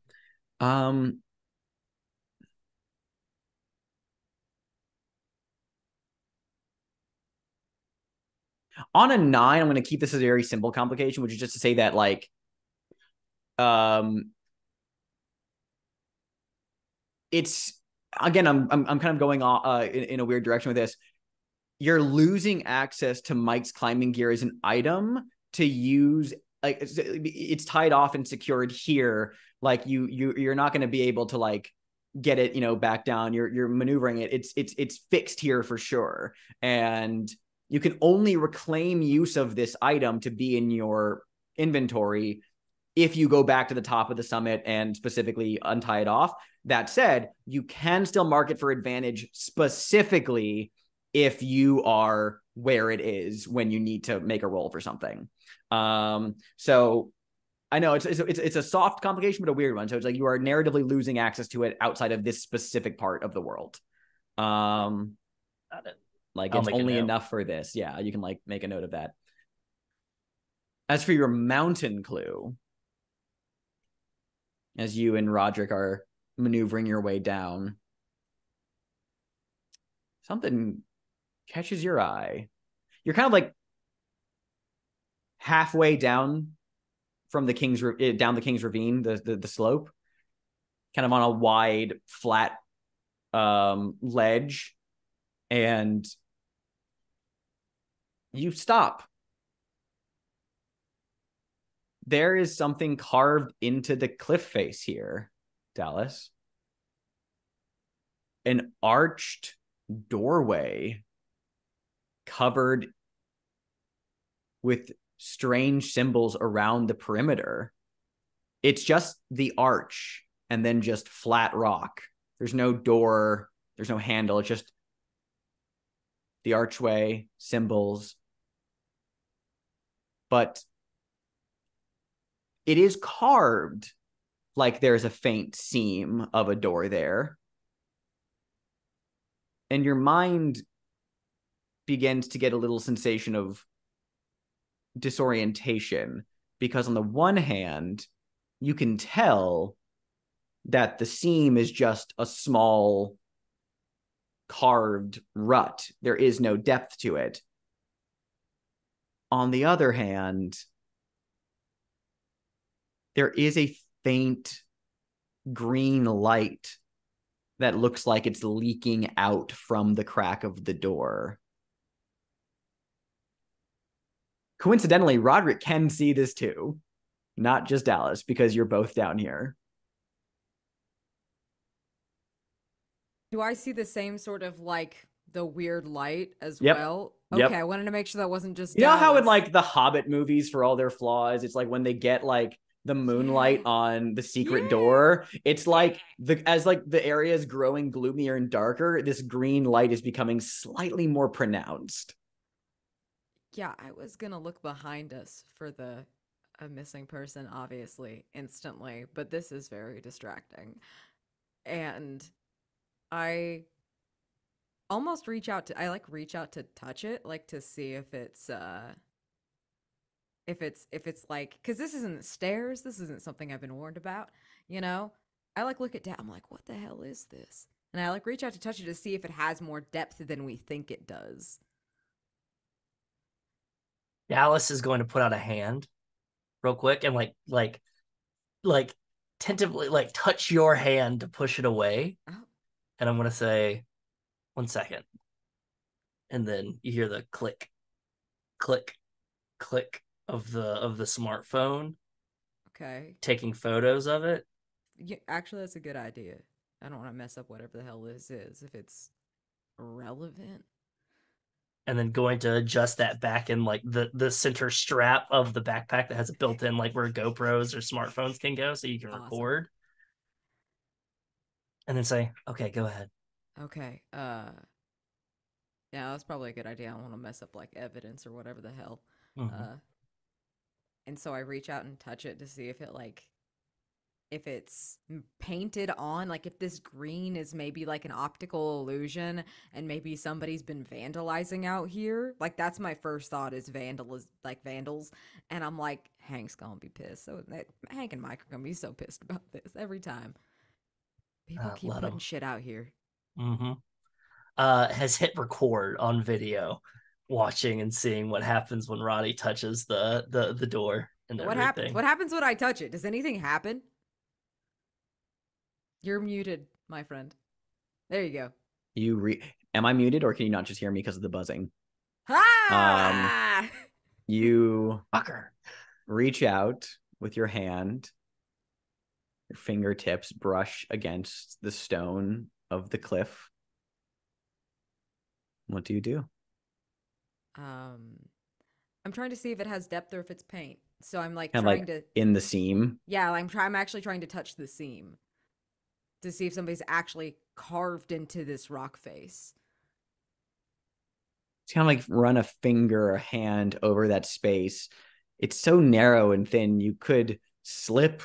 Speaker 1: On a 9, I'm going to keep this as a very simple complication, which is just to say that, like, it's, again, I'm kind of going in a weird direction with this. You're losing access to Mike's climbing gear as an item to use. Like, it's tied off and secured here. Like, you're not going to be able to, like, get it, back down. You're maneuvering it. It's fixed here for sure. And you can only reclaim use of this item to be in your inventory if you go back to the top of the summit and specifically untie it off. That said, you can still mark it for advantage specifically if you are where it is when you need to make a roll for something. So I know it's a soft complication, but a weird one. So it's like you are narratively losing access to it outside of this specific part of the world.
Speaker 4: Got it.
Speaker 1: Like, it's only enough for this. Yeah, you can, like, make a note of that. As for your mountain clue, as you and Rodrick are maneuvering your way down, something catches your eye. You're kind of, like, halfway down from the King's Ravine, the slope, kind of on a wide, flat ledge, and you stop. There is something carved into the cliff face here, Dallas. An arched doorway covered with strange symbols around the perimeter. It's just the arch and then just flat rock. There's no door, there's no handle. It's just the archway, symbols. But it is carved like there's a faint seam of a door there. And your mind begins to get a little sensation of disorientation, because on the one hand, you can tell that the seam is just a small carved rut. There is no depth to it. On the other hand, there is a faint green light that looks like it's leaking out from the crack of the door. Coincidentally, Rodrick can see this too, not just Dallas, because you're both down here.
Speaker 5: Do I see the same sort of, like, the weird light as
Speaker 1: Yep.
Speaker 5: well?
Speaker 1: Yep.
Speaker 5: Okay, I wanted to make sure that wasn't just
Speaker 1: You know how in,
Speaker 5: Dallas.
Speaker 1: like, the Hobbit movies, for all their flaws, it's like when they get, like, the moonlight on the secret door, it's like as the area is growing gloomier and darker, this green light is becoming slightly more pronounced.
Speaker 5: Yeah, I was gonna look behind us for a missing person, obviously, instantly, but this is very distracting. And I almost reach out to touch it, like, to see if it's like, because this isn't stairs, this isn't something I've been warned about, you know? I, like, look it down, I'm like, what the hell is this? And I, like, reach out to touch it to see if it has more depth than we think it does.
Speaker 4: Dallas is going to put out a hand real quick and like tentatively, like, touch your hand to push it away.
Speaker 5: Oh.
Speaker 4: And I'm going to say, 1 second. And then you hear the click, click, click of the smartphone.
Speaker 5: Okay.
Speaker 4: Taking photos of it.
Speaker 5: Yeah, actually, that's a good idea. I don't want to mess up whatever the hell this is if it's relevant.
Speaker 4: And then going to adjust that back in, like, the center strap of the backpack that has a built-in, like, where GoPros or smartphones can go, so you can record. And then say, okay, go ahead.
Speaker 5: Okay. Yeah, that's probably a good idea. I don't want to mess up, like, evidence or whatever the hell.
Speaker 4: Mm-hmm.
Speaker 5: And so I reach out and touch it to see if it, like, if it's painted on, like if this green is maybe like an optical illusion and maybe somebody's been vandalizing out here. Like that's my first thought is vandals. And I'm like, Hank's gonna be pissed. So Hank and Mike are gonna be so pissed about this every time. People keep putting shit out here.
Speaker 4: Mm-hmm. Has hit record on video, watching and seeing what happens when Roddy touches the door and
Speaker 5: what happens? What happens when I touch it? Does anything happen? You're muted, my friend. There you go.
Speaker 1: Am I muted, or can you not just hear me because of the buzzing?
Speaker 5: Ah!
Speaker 1: You reach out with your hand. Your fingertips brush against the stone of the cliff. What do you do?
Speaker 5: I'm trying to see if it has depth or if it's paint. So I'm like
Speaker 1: kind
Speaker 5: trying
Speaker 1: of
Speaker 5: to
Speaker 1: in the seam.
Speaker 5: Yeah, I'm actually trying to touch the seam to see if somebody's actually carved into this rock face.
Speaker 1: It's kind of like run a finger or hand over that space. It's so narrow and thin, you could slip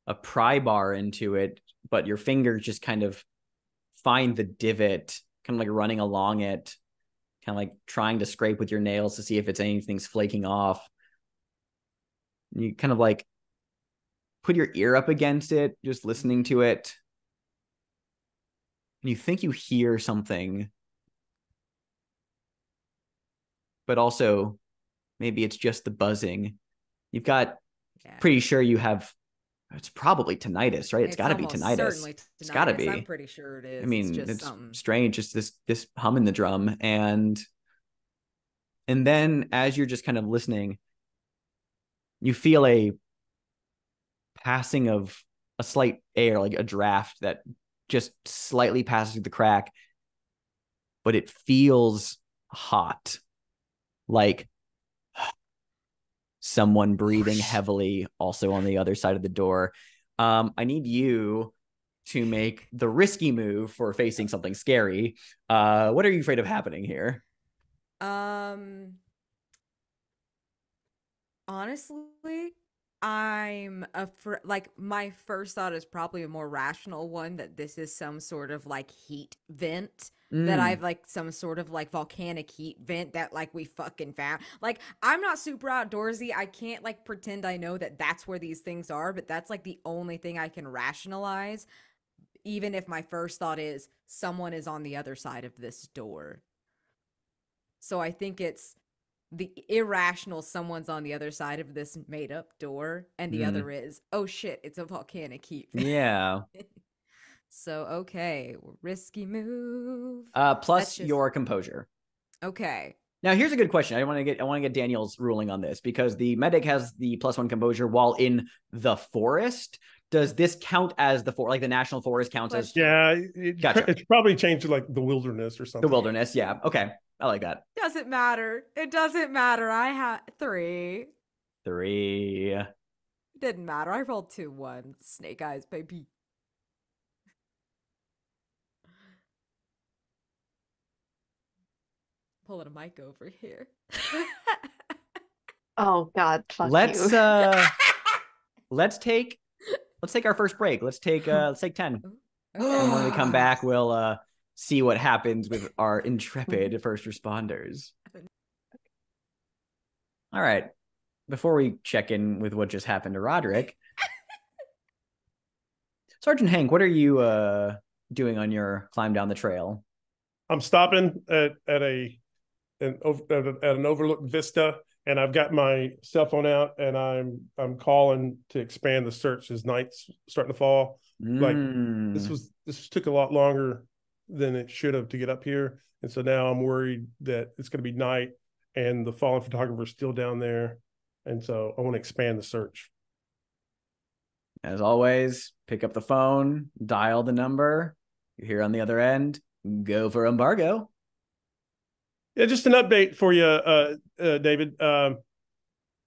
Speaker 1: a pry bar into it, but your fingers just kind of find the divot, kind of like running along it, kind of like trying to scrape with your nails to see if it's anything's flaking off. You kind of like put your ear up against it, just listening to it. And you think you hear something, but also maybe it's just the buzzing. You've got, pretty sure you have, it's probably tinnitus, right? It's got to be tinnitus. It's got to be.
Speaker 5: I'm pretty sure it is.
Speaker 1: I mean, it's strange, just this hum in the drum. And then as you're just kind of listening, you feel a passing of a slight air, like a draft that just slightly passes through the crack, but it feels hot, like someone breathing heavily also on the other side of the door. I need you to make the risky move for facing something scary. What are you afraid of happening here?
Speaker 5: Honestly, I'm afraid, like, my first thought is probably a more rational one, that this is some sort of like heat vent, that I've like some sort of like volcanic heat vent that like we fucking found. Like, I'm not super outdoorsy. I can't like pretend I know that that's where these things are, but that's like the only thing I can rationalize, even if my first thought is someone is on the other side of this door. So I think it's the irrational someone's on the other side of this made up door, and the other is, oh shit, it's a volcanic heat.
Speaker 1: Yeah.
Speaker 5: So okay, risky move.
Speaker 1: Plus your composure.
Speaker 5: Okay.
Speaker 1: Now here's a good question. I want to get Daniel's ruling on this, because the medic has the +1 composure while in the forest. Does this count as like the national forest counts as?
Speaker 3: Yeah,
Speaker 1: Gotcha.
Speaker 3: It's probably changed to like the wilderness or something.
Speaker 1: The wilderness, yeah. Okay, I like that.
Speaker 5: Doesn't matter. It doesn't matter. I had 3.
Speaker 1: 3.
Speaker 5: Didn't matter. I rolled 2 1s. Snake eyes, baby. Pulling a mic over here.
Speaker 2: Oh God, fuck
Speaker 1: let's
Speaker 2: you.
Speaker 1: let's take our first break. Let's take 10.
Speaker 5: Okay.
Speaker 1: And when we come back, we'll see what happens with our intrepid first responders. All right. Before we check in with what just happened to Rodrick, Sergeant Hank, what are you doing on your climb down the trail?
Speaker 3: I'm stopping at an overlooked vista, and I've got my cell phone out, and I'm calling to expand the search as night's starting to fall. Like this took a lot longer than it should have to get up here, and so now I'm worried that it's going to be night and the fallen photographer is still down there, and so I want to expand the search.
Speaker 1: As always, pick up the phone, dial the number. You're here on the other end. Go for embargo.
Speaker 3: Yeah, just an update for you, David.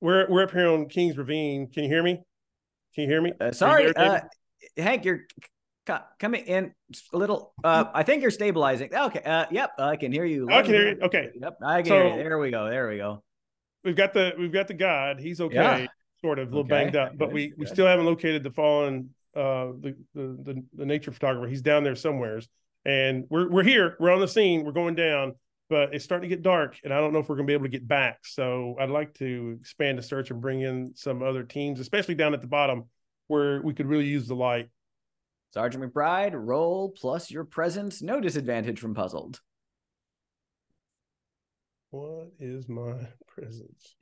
Speaker 3: We're up here on Kings Ravine. Can you hear me?
Speaker 1: Sorry, Hank, you're coming in a little. I think you're stabilizing. Okay. Yep, I can hear you.
Speaker 3: I can hear you. Okay.
Speaker 1: Yep, I can hear you. There we go.
Speaker 3: We've got the guide. He's okay. sort of a little banged up, but we still haven't located the fallen the nature photographer. He's down there somewheres, and we're here. We're on the scene. We're going down, but it's starting to get dark, and I don't know if we're going to be able to get back. So I'd like to expand the search and bring in some other teams, especially down at the bottom where we could really use the light.
Speaker 1: Sergeant McBride, roll plus your presence. No disadvantage from puzzled.
Speaker 3: What is my presence?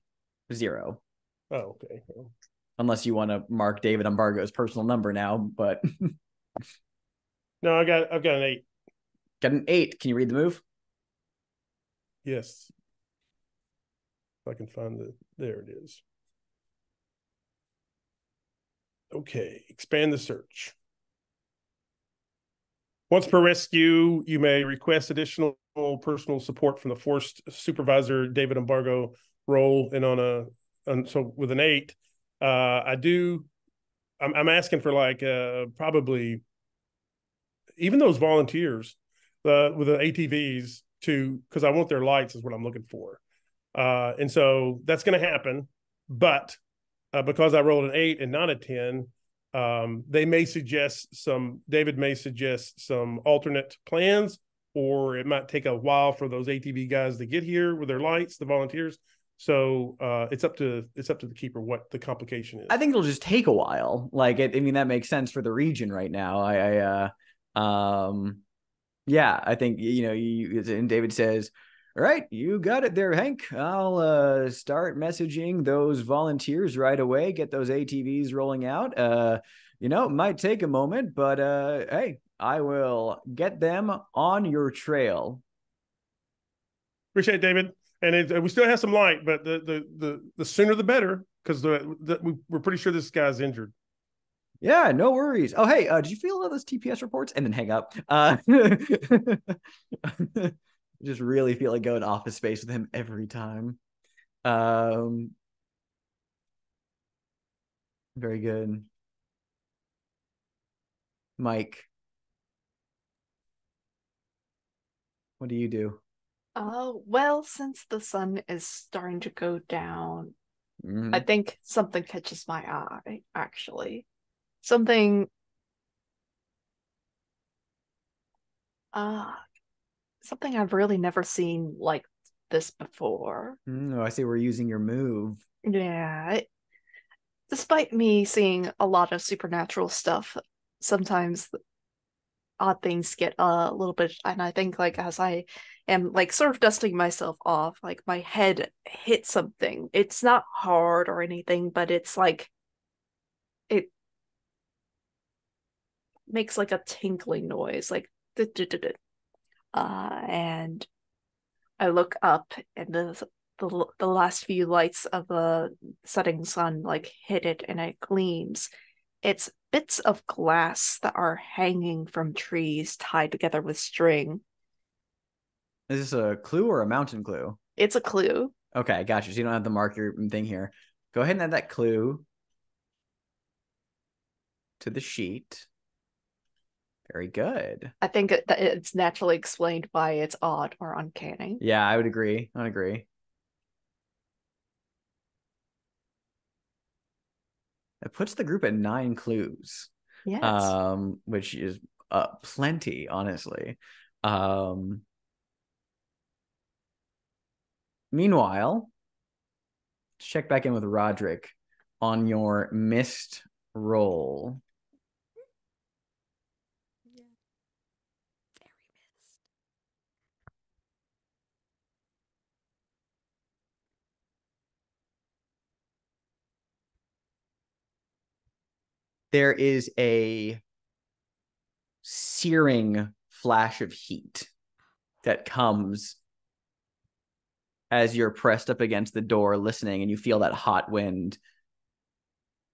Speaker 1: 0.
Speaker 3: Oh, okay. Well,
Speaker 1: unless you want to mark David Umbargo's personal number now, but
Speaker 3: no, I've got an 8.
Speaker 1: Got an 8. Can you read the move?
Speaker 3: Yes. If I can find there it is. Okay, expand the search. Once per rescue, you may request additional personal support from the forced supervisor, David Umbargo. Roll, and so with an 8, I'm asking for like probably even those volunteers with the ATVs because I want their lights is what I'm looking for, and so that's going to happen. But because I rolled an 8 and not a 10, David may suggest some alternate plans, or it might take a while for those ATV guys to get here with their lights, the volunteers. So it's up to the keeper what the complication is. I
Speaker 1: think it'll just take a while. Like I mean, that makes sense for the region right now. Yeah, I think and David says, "All right, you got it there, Hank. I'll start messaging those volunteers right away. Get those ATVs rolling out. It might take a moment, but hey, I will get them on your trail."
Speaker 3: Appreciate it, David. And we still have some light, but the sooner the better, because we're pretty sure this guy's injured.
Speaker 1: Yeah, no worries. Oh, hey, did you feel all those TPS reports? And then hang up. Just really feel like going Office Space with him every time. Very good. Mike, what do you do?
Speaker 2: Well, since the sun is starting to go down, I think something catches my eye, actually. Something I've really never seen like this before.
Speaker 1: Oh, I see we're using your move.
Speaker 2: Yeah. Despite me seeing a lot of supernatural stuff, sometimes odd things get a little bit, and I think like as I am like sort of dusting myself off, like my head hit something. It's not hard or anything, but it's like it makes like a tinkling noise, like and I look up, and the last few lights of the setting sun like hit it, and it gleams. It's bits of glass that are hanging from trees tied together with string.
Speaker 1: Is this a clue or a mountain clue?
Speaker 2: It's a clue.
Speaker 1: Okay, gotcha. So you don't have to mark your thing here. Go ahead and add that clue to the sheet. Very good.
Speaker 2: I think it's naturally explained why it's odd or uncanny.
Speaker 1: Yeah, I would agree. It puts the group at 9 clues.
Speaker 2: Yes.
Speaker 1: Which is plenty, honestly. Meanwhile, check back in with Rodrick on your missed roll.
Speaker 5: Yeah. Very missed.
Speaker 1: There is a searing flash of heat that comes as you're pressed up against the door listening, and you feel that hot wind,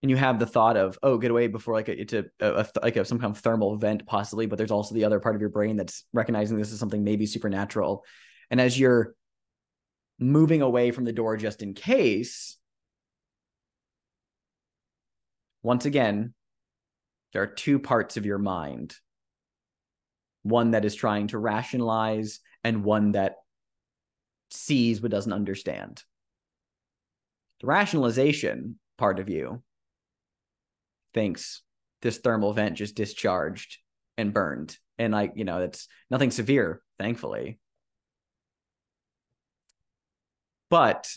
Speaker 1: and you have the thought of, oh, get away before like some kind of thermal vent possibly, but there's also the other part of your brain that's recognizing this is something maybe supernatural. And as you're moving away from the door just in case, once again, there are 2 parts of your mind. One that is trying to rationalize, and one that sees but doesn't understand. The rationalization part of you thinks this thermal vent just discharged and burned. And like, it's nothing severe, thankfully. But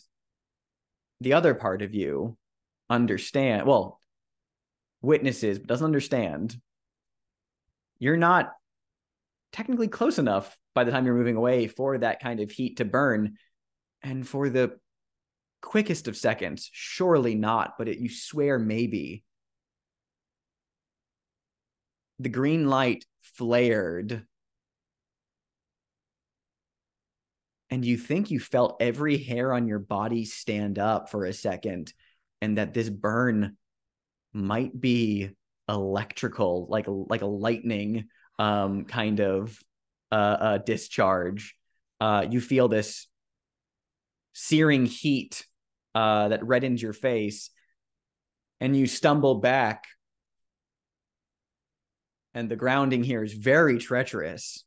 Speaker 1: the other part of you witnesses, but doesn't understand. You're not technically close enough by the time you're moving away for that kind of heat to burn. And for the quickest of seconds, surely not, but you swear maybe, the green light flared. And you think you felt every hair on your body stand up for a second, and that this burn might be electrical, like a lightning kind of discharge. You feel this searing heat that reddens your face, and you stumble back. And the grounding here is very treacherous,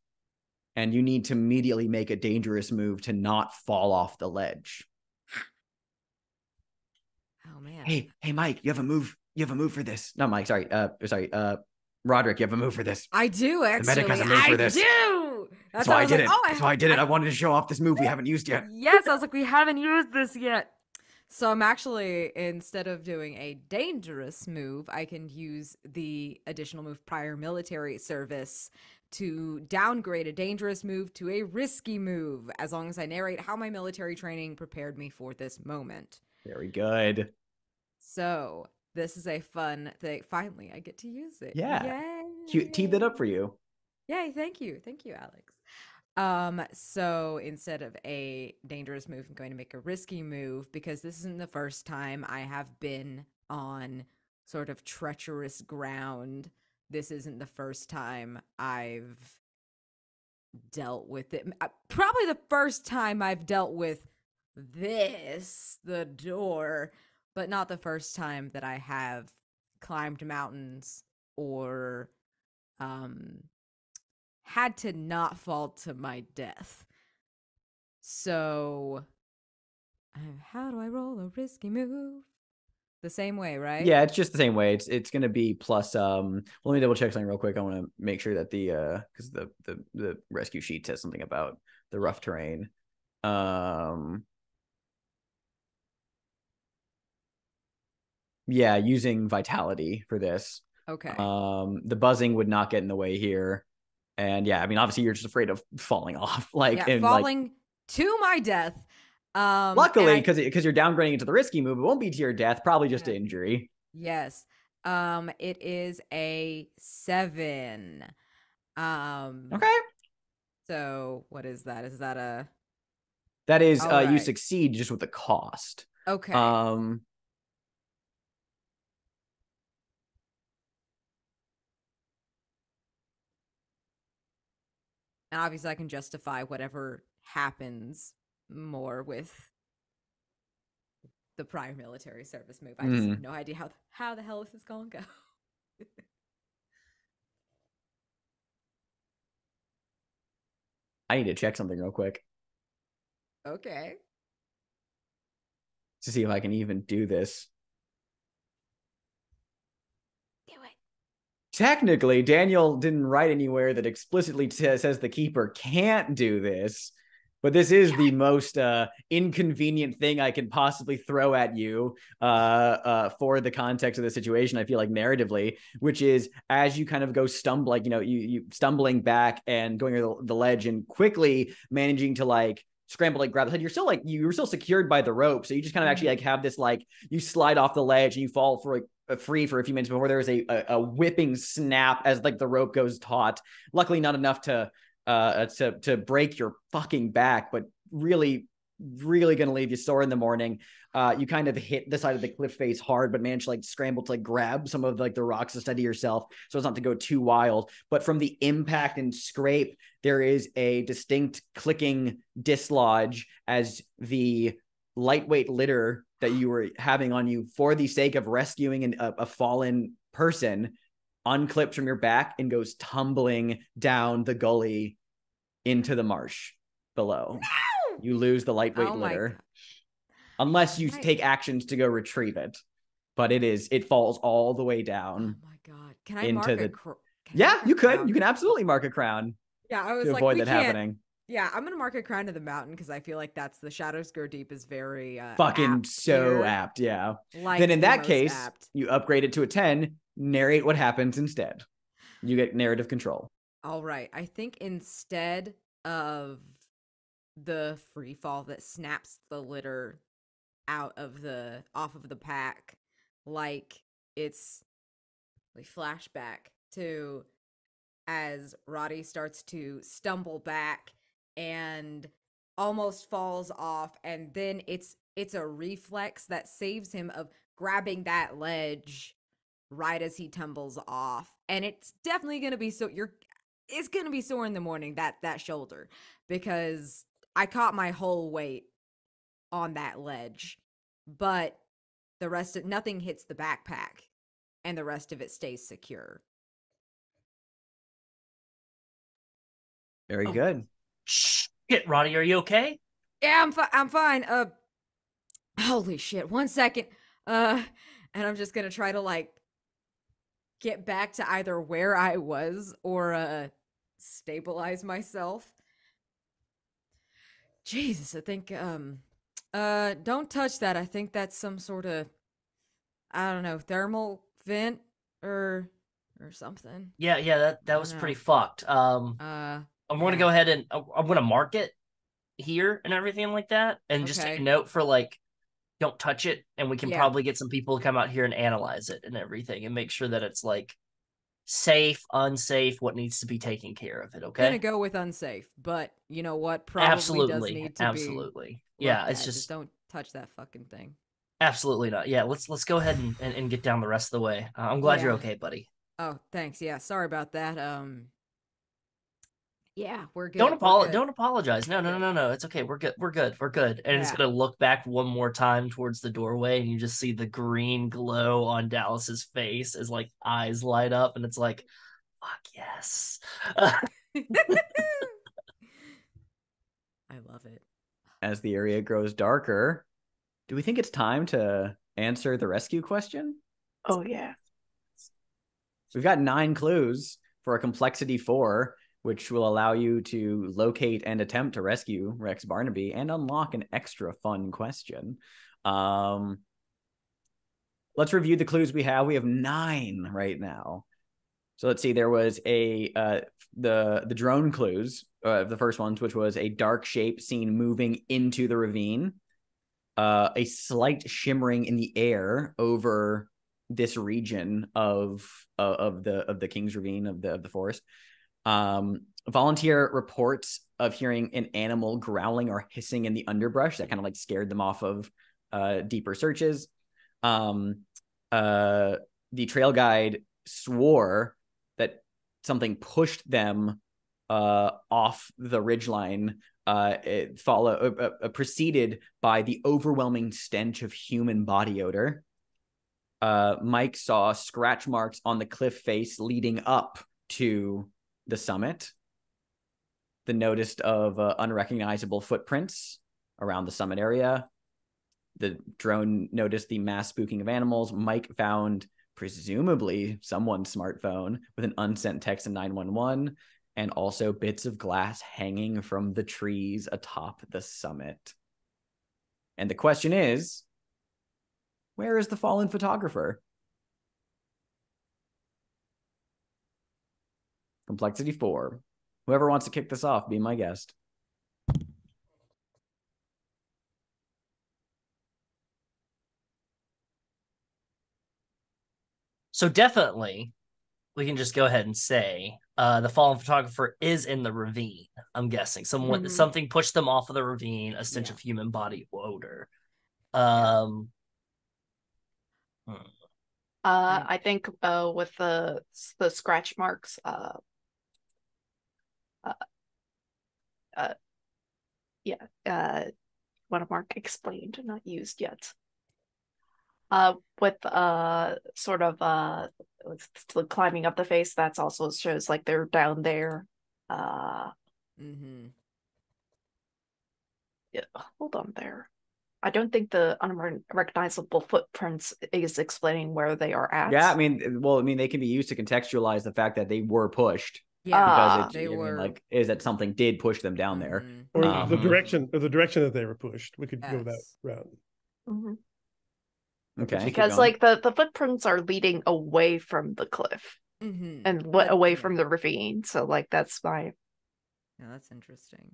Speaker 1: and you need to immediately make a dangerous move to not fall off the ledge.
Speaker 5: Oh man.
Speaker 1: Hey, Mike, you have a move. You have a move for this. No, Mike, sorry. Rodrick, you have a move for this.
Speaker 5: I do, actually.
Speaker 1: The medic has a move for this.
Speaker 5: I do.
Speaker 1: That's why I did it. That's why I did it. I wanted to show off this move we haven't used yet.
Speaker 5: Yes, I was like, we haven't used this yet. So I'm actually, instead of doing a dangerous move, I can use the additional move prior military service to downgrade a dangerous move to a risky move, as long as I narrate how my military training prepared me for this moment.
Speaker 1: Very good.
Speaker 5: So this is a fun thing. Finally, I get to use it.
Speaker 1: Yeah.
Speaker 5: Yay.
Speaker 1: Teed that up for you.
Speaker 5: Yay, thank you. Thank you, Alex. So instead of a dangerous move, I'm going to make a risky move, because this isn't the first time I have been on sort of treacherous ground. This isn't the first time I've dealt with it. Probably the first time I've dealt with the door, but not the first time that I have climbed mountains or had to not fall to my death. So how do I roll a risky move? The same way, right?
Speaker 1: Yeah, it's just the same way. It's gonna be plus let me double check something real quick. I want to make sure that because the rescue sheet says something about the rough terrain. Yeah, using vitality for this.
Speaker 5: Okay.
Speaker 1: The buzzing would not get in the way here. And yeah, I mean, obviously you're just afraid of falling off,
Speaker 5: falling to my death.
Speaker 1: Luckily, because you're downgrading into the risky move, it won't be to your death, probably just to injury.
Speaker 5: Yes. It is a 7.
Speaker 1: Okay.
Speaker 5: So what is that? Is that a?
Speaker 1: That is,
Speaker 5: right.
Speaker 1: You succeed just with the cost.
Speaker 5: Okay. And obviously I can justify whatever happens more with the prior military service move. I just have no idea how the hell this is going to go.
Speaker 1: I need to check something real quick.
Speaker 5: Okay.
Speaker 1: To see if I can even do this. Technically, Daniel didn't write anywhere that explicitly says the keeper can't do this, but this is the most inconvenient thing I can possibly throw at you for the context of the situation. I feel like narratively, which is as you kind of go you stumbling back and going to the ledge and quickly managing to scramble, grab the head. You were still secured by the rope, so you just kind of actually have this you slide off the ledge and you fall for free for a few minutes before there is a whipping snap as the rope goes taut. Luckily, not enough to break your fucking back, but really gonna leave you sore in the morning. You kind of hit the side of the cliff face hard, but manage to scramble to grab some of the rocks to steady yourself so as not to go too wild. But from the impact and scrape, there is a distinct clicking dislodge as the lightweight litter that you were having on you for the sake of rescuing a fallen person unclips from your back and goes tumbling down the gully into the marsh below. No! You lose the lightweight litter. Unless you take actions to go retrieve it. but it falls all the way down.
Speaker 5: Oh my god! Can I mark a
Speaker 1: Yeah, you could. You can absolutely mark a crown.
Speaker 5: Yeah, I was
Speaker 1: to
Speaker 5: like,
Speaker 1: avoid that happening.
Speaker 5: Yeah, I'm gonna mark a crown to the mountain because I feel like that's the shadows go deep is very
Speaker 1: fucking
Speaker 5: apt
Speaker 1: so
Speaker 5: here.
Speaker 1: apt. Yeah.
Speaker 5: Like
Speaker 1: then in that
Speaker 5: most
Speaker 1: case,
Speaker 5: apt.
Speaker 1: you upgrade it to a 10. Narrate what happens instead. You get narrative control.
Speaker 5: All right. I think instead of the free fall that snaps the litter off of the pack, like it's we flashback to as Roddy starts to stumble back and almost falls off, and then it's a reflex that saves him of grabbing that ledge right as he tumbles off. And it's definitely going to be it's going to be sore in the morning, that shoulder, because I caught my whole weight on that ledge, but the rest of nothing hits the backpack and the rest of it stays secure.
Speaker 1: Very good.
Speaker 4: Shit, Roddy, are you okay?
Speaker 5: Yeah, I'm fine. Holy shit. 1 second. And I'm just going to try to like get back to either where I was or stabilize myself. Jesus, I think don't touch that. I think that's some sort of, I don't know, thermal vent or something.
Speaker 4: Yeah, that was pretty fucked. I'm going to go ahead and I'm going to mark it here and everything like that, and just take a note for like, don't touch it, and we can probably get some people to come out here and analyze it and everything and make sure that it's like safe, unsafe, what needs to be taken care of it. Okay,
Speaker 5: I'm gonna go with unsafe, but you know what? Probably does need to
Speaker 4: be.
Speaker 5: Yeah, it's just don't touch that fucking thing.
Speaker 4: Absolutely not. Yeah, let's go ahead and get down the rest of the way. I'm glad you're okay, buddy.
Speaker 5: Oh, thanks. Yeah, sorry about that. Yeah, we're good.
Speaker 4: Don't apologize. No. It's okay. We're good. And it's gonna look back one more time towards the doorway, and you just see the green glow on Dallas's face as like eyes light up, and it's like, fuck yes.
Speaker 5: I love it.
Speaker 1: As the area grows darker, do we think it's time to answer the rescue question?
Speaker 2: Oh yeah.
Speaker 1: We've got 9 clues for a complexity 4, which will allow you to locate and attempt to rescue Rex Barnaby and unlock an extra fun question. Let's review the clues we have. We have 9 right now. So let's see. There was the drone clues, the first ones, which was a dark shape seen moving into the ravine, a slight shimmering in the air over this region of the King's Ravine of the forest. Volunteer reports of hearing an animal growling or hissing in the underbrush that kind of like scared them off of deeper searches. The trail guide swore that something pushed them off the ridgeline, preceded by the overwhelming stench of human body odor. Mike saw scratch marks on the cliff face leading up to the summit. The noticed of unrecognizable footprints around the summit area. The drone noticed the mass spooking of animals. Mike found presumably someone's smartphone with an unsent text to 911, and also bits of glass hanging from the trees atop the summit. And the question is, where is the fallen photographer? Complexity 4. Whoever wants to kick this off, be my guest.
Speaker 4: So definitely, we can just go ahead and say the fallen photographer is in the ravine. I'm guessing something pushed them off of the ravine. A stench of human body odor.
Speaker 2: I think with the scratch marks, one mark explained, not used yet. With sort of climbing up the face, that's also shows like they're down there. Yeah, hold on there. I don't think the unrecognizable footprints is explaining where they are at.
Speaker 1: Yeah, I mean, they can be used to contextualize the fact that they were pushed.
Speaker 5: Yeah,
Speaker 1: Because
Speaker 5: they were
Speaker 1: like, is that something did push them down there,
Speaker 3: or the direction that they were pushed. We could go that route.
Speaker 1: Okay,
Speaker 2: because like the footprints are leading away from the cliff and away from the ravine. So like that's my.
Speaker 5: Yeah, that's interesting.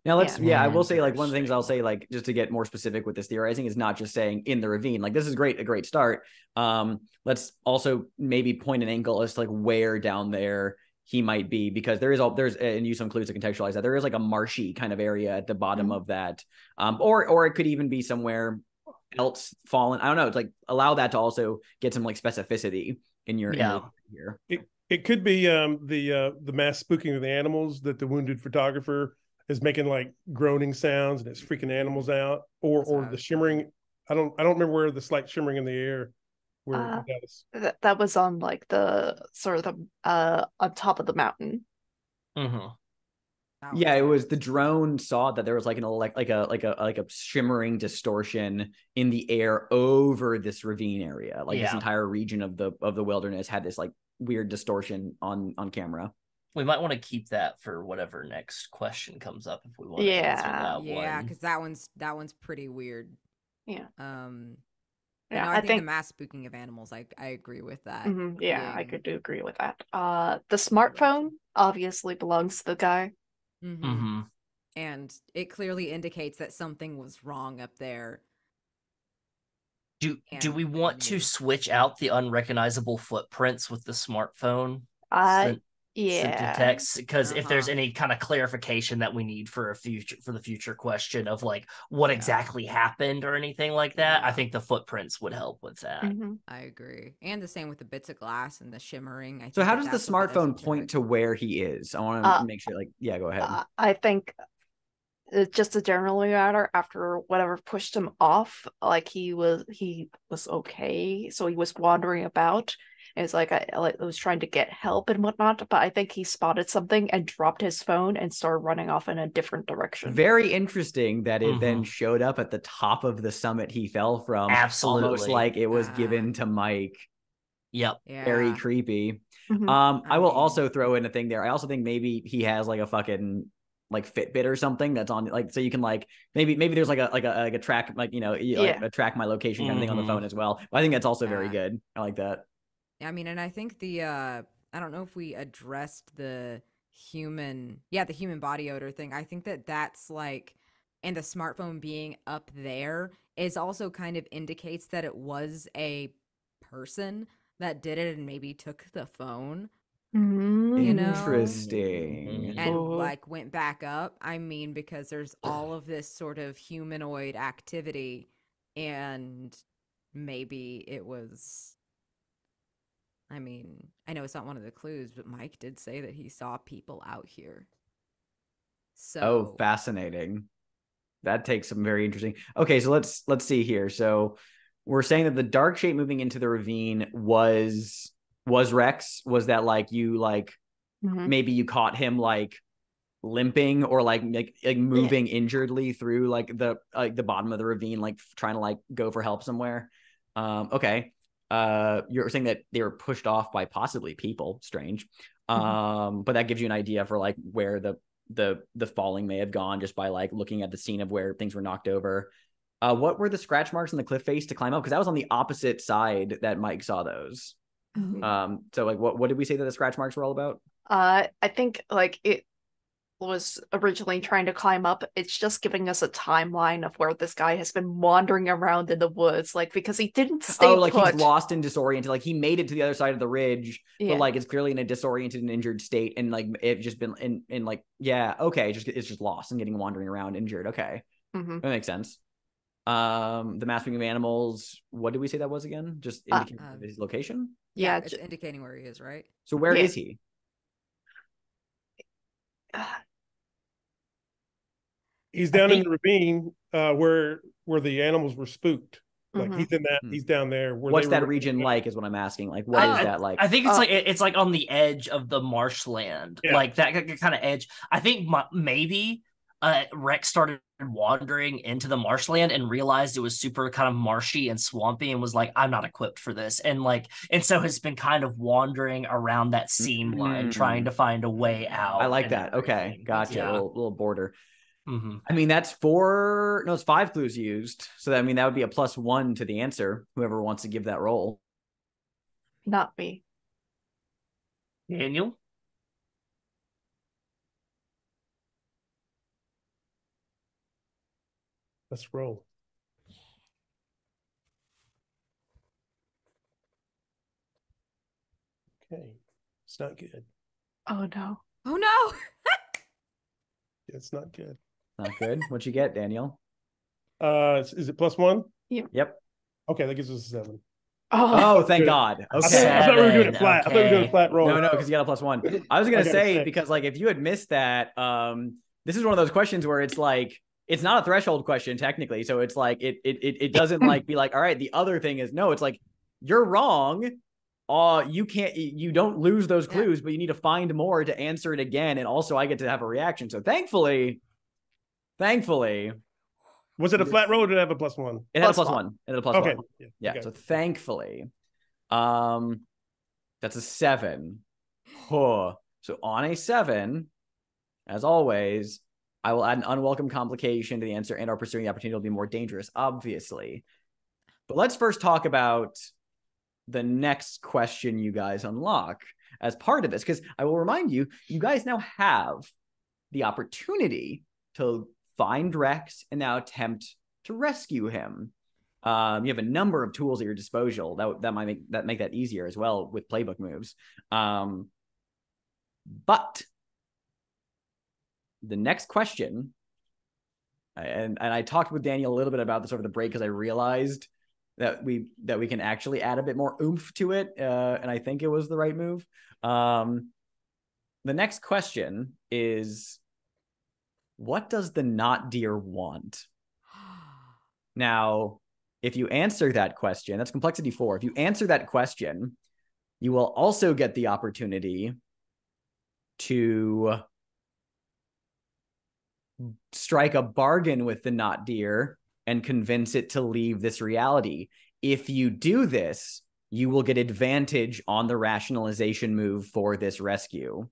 Speaker 1: Now I will say, like, one of the things I'll say, like, just to get more specific with this theorizing, is not just saying in the ravine. Like, this is a great start. Let's also maybe point an angle as to like where down there he might be, because there's and use some clues to contextualize that there is like a marshy kind of area at the bottom of that, or it could even be somewhere else fallen. I don't know. It's like, allow that to also get some like specificity in your here.
Speaker 3: It could be the mass spooking of the animals that the wounded photographer is making like groaning sounds and it's freaking animals out, or the shimmering. I don't remember where the slight shimmering in the air. Where
Speaker 2: that was on like the sort of the on top of the mountain.
Speaker 1: Yeah, it was the drone saw that there was like an like a shimmering distortion in the air over this ravine area. Like this entire region of the wilderness had this like weird distortion on camera.
Speaker 4: We might want to keep that for whatever next question comes up if we want to answer that one.
Speaker 5: Yeah, because that one's pretty weird.
Speaker 2: Yeah.
Speaker 5: Yeah, I think the mass spooking of animals, I agree with that.
Speaker 2: Yeah, I could agree with that. The smartphone obviously belongs to the guy.
Speaker 5: And it clearly indicates that something was wrong up there.
Speaker 4: Do we want to switch out the unrecognizable footprints with the smartphone? Text, because if there's any kind of clarification that we need for the future question of like what exactly happened or anything like that, I think the footprints would help with that.
Speaker 5: I agree, and the same with the bits of glass and the shimmering.
Speaker 1: So how does the smartphone point to where he is? I want to make sure, like, go ahead.
Speaker 2: I think it's just a general matter. After whatever pushed him off, like he was okay, so he was wandering about. It's like I was trying to get help and whatnot, but I think he spotted something and dropped his phone and started running off in a different direction.
Speaker 1: Very interesting that it then showed up at the top of the summit he fell from.
Speaker 4: Absolutely.
Speaker 1: Almost like it was given to Mike.
Speaker 4: Yep.
Speaker 5: Yeah.
Speaker 1: Very creepy. I will also throw in a thing there. I also think maybe he has like a fucking like Fitbit or something that's on, like, so you can like maybe there's like a track, like, like a track my location kind of thing on the phone as well. But I think that's also very good. I like that.
Speaker 5: I mean, and I think the I don't know if we addressed the human body odor thing. I think that's like, and the smartphone being up there is also kind of indicates that it was a person that did it and maybe took the phone.
Speaker 1: Interesting.
Speaker 5: And like went back up. I mean, because there's all of this sort of humanoid activity, and maybe it was. I mean, I know it's not one of the clues, but Mike did say that he saw people out here. So
Speaker 1: fascinating. That takes some very interesting. Okay, so let's see here. So we're saying that the dark shape moving into the ravine was Rex. Was that like you maybe you caught him like limping or like moving injuredly through like the bottom of the ravine, like trying to like go for help somewhere? Okay. You're saying that they were pushed off by possibly people. Strange. But that gives you an idea for like where the falling may have gone just by like looking at the scene of where things were knocked over. What were the scratch marks on the cliff face to climb up? Because that was on the opposite side that Mike saw those. So like what did we say that the scratch marks were all about?
Speaker 2: I think like it was originally trying to climb up. It's just giving us a timeline of where this guy has been wandering around in the woods, like, because he didn't stay
Speaker 1: like
Speaker 2: put.
Speaker 1: He's lost and disoriented. Like he made it to the other side of the ridge, but like it's clearly in a disoriented and injured state, and like it just been in like it's just lost and getting wandering around injured. Okay, that makes sense. The mapping of animals. What did we say that was again? Just indicating his location.
Speaker 5: Yeah, it's indicating where he is, right?
Speaker 1: So where is he?
Speaker 3: He's down in the ravine where the animals were spooked. Like he's down there.
Speaker 1: What's that region like? Is what I'm asking. Like, what is that like?
Speaker 4: I think it's like on the edge of the marshland, like that kind of edge. I think maybe Rex started wandering into the marshland and realized it was super kind of marshy and swampy and was like, I'm not equipped for this. And so has been kind of wandering around that seam line, trying to find a way out.
Speaker 1: I like that. Okay.
Speaker 4: Everything.
Speaker 1: Gotcha.
Speaker 4: Yeah.
Speaker 1: Little border.
Speaker 4: Mm-hmm.
Speaker 1: I mean, it's 5 clues used. So that would be a +1 to the answer, whoever wants to give that roll.
Speaker 2: Not me.
Speaker 4: Daniel?
Speaker 3: Let's roll. Okay. It's not good.
Speaker 2: Oh no.
Speaker 5: Oh no.
Speaker 3: It's not good.
Speaker 1: Not good. What'd you get, Daniel?
Speaker 3: Is it +1?
Speaker 1: Yep.
Speaker 3: Okay, that gives us a 7.
Speaker 1: Oh, thank
Speaker 3: good.
Speaker 1: God.
Speaker 3: I
Speaker 1: Okay.
Speaker 3: thought we were doing it flat. I thought we were doing a flat roll.
Speaker 1: No, because you got a +1. I was gonna say,
Speaker 3: 6.
Speaker 1: because like if you had missed that, this is one of those questions where it's like it's not a threshold question technically. So it's like it doesn't like be like, all right, the other thing is no, it's like you're wrong. You don't lose those clues, but you need to find more to answer it again. And also I get to have a reaction. So thankfully.
Speaker 3: Was it a flat roll or did it have a +1?
Speaker 1: It had a +1. It had a +1.
Speaker 3: Okay.
Speaker 1: Yeah.
Speaker 3: Okay.
Speaker 1: So thankfully, that's a 7. Huh. So on a 7, as always, I will add an unwelcome complication to the answer, and our pursuing the opportunity will be more dangerous, obviously. But let's first talk about the next question you guys unlock as part of this, because I will remind you, you guys now have the opportunity to find Rex and now attempt to rescue him. You have a number of tools at your disposal that might make that easier as well with playbook moves. But the next question, and I talked with Daniel a little bit about this over the break because I realized that we can actually add a bit more oomph to it, and I think it was the right move. The next question is, what does the not deer want? Now, if you answer that question, that's complexity 4. If you answer that question, you will also get the opportunity to strike a bargain with the not deer and convince it to leave this reality. If you do this, you will get advantage on the rationalization move for this rescue.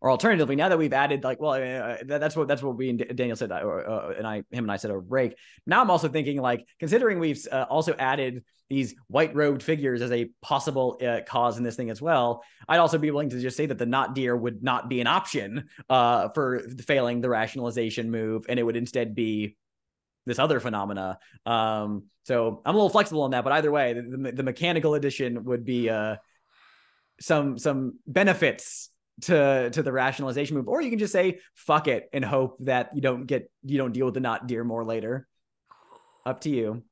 Speaker 1: Or alternatively, now that we've added, like, well, that's what we and Daniel said, him and I said over break. Now I'm also thinking, like, considering we've also added these white-robed figures as a possible cause in this thing as well, I'd also be willing to just say that the not deer would not be an option for failing the rationalization move, and it would instead be this other phenomena. So I'm a little flexible on that, but either way, the mechanical addition would be some benefits to the rationalization move, or you can just say fuck it and hope that you don't deal with the not deer more later. Up to you.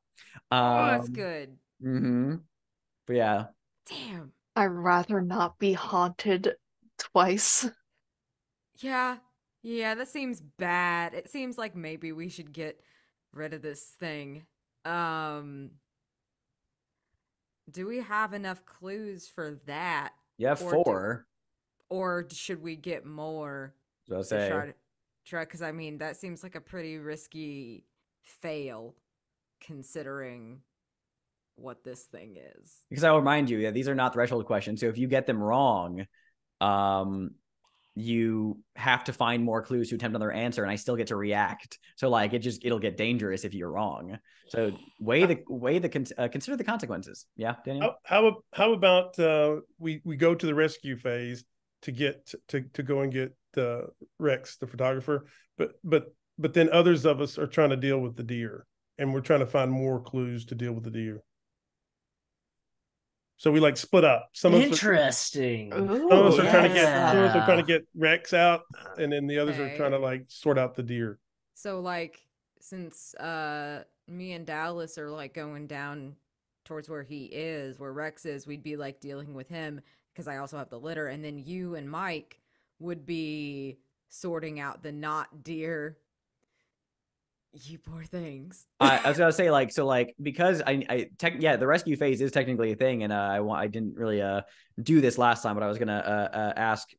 Speaker 5: That's good.
Speaker 1: But yeah.
Speaker 5: Damn.
Speaker 2: I'd rather not be haunted twice.
Speaker 5: Yeah, that seems bad. It seems like maybe we should get rid of this thing. Do we have enough clues for that?
Speaker 1: Yeah, 4.
Speaker 5: Or should we get more?
Speaker 1: So I'll say,
Speaker 5: try, because I mean that seems like a pretty risky fail, considering what this thing is.
Speaker 1: Because I will remind you, these are not threshold questions. So if you get them wrong, you have to find more clues to attempt another answer, and I still get to react. So like it'll get dangerous if you're wrong. So consider the consequences. Yeah, Daniel.
Speaker 3: How about we go to the rescue phase to get to go and get Rex, the photographer, but then others of us are trying to deal with the deer, and we're trying to find more clues to deal with the deer. So we like split up.
Speaker 4: Interesting.
Speaker 3: Some of us are trying to get Rex out, and then the others are trying to like sort out the deer.
Speaker 5: So like, since me and Dallas are like going down towards where Rex is, we'd be like dealing with him because I also have the litter, and then you and Mike would be sorting out the not deer. You poor things.
Speaker 1: I was gonna say, like, so like, because the rescue phase is technically a thing, and I didn't really do this last time, but I was gonna ask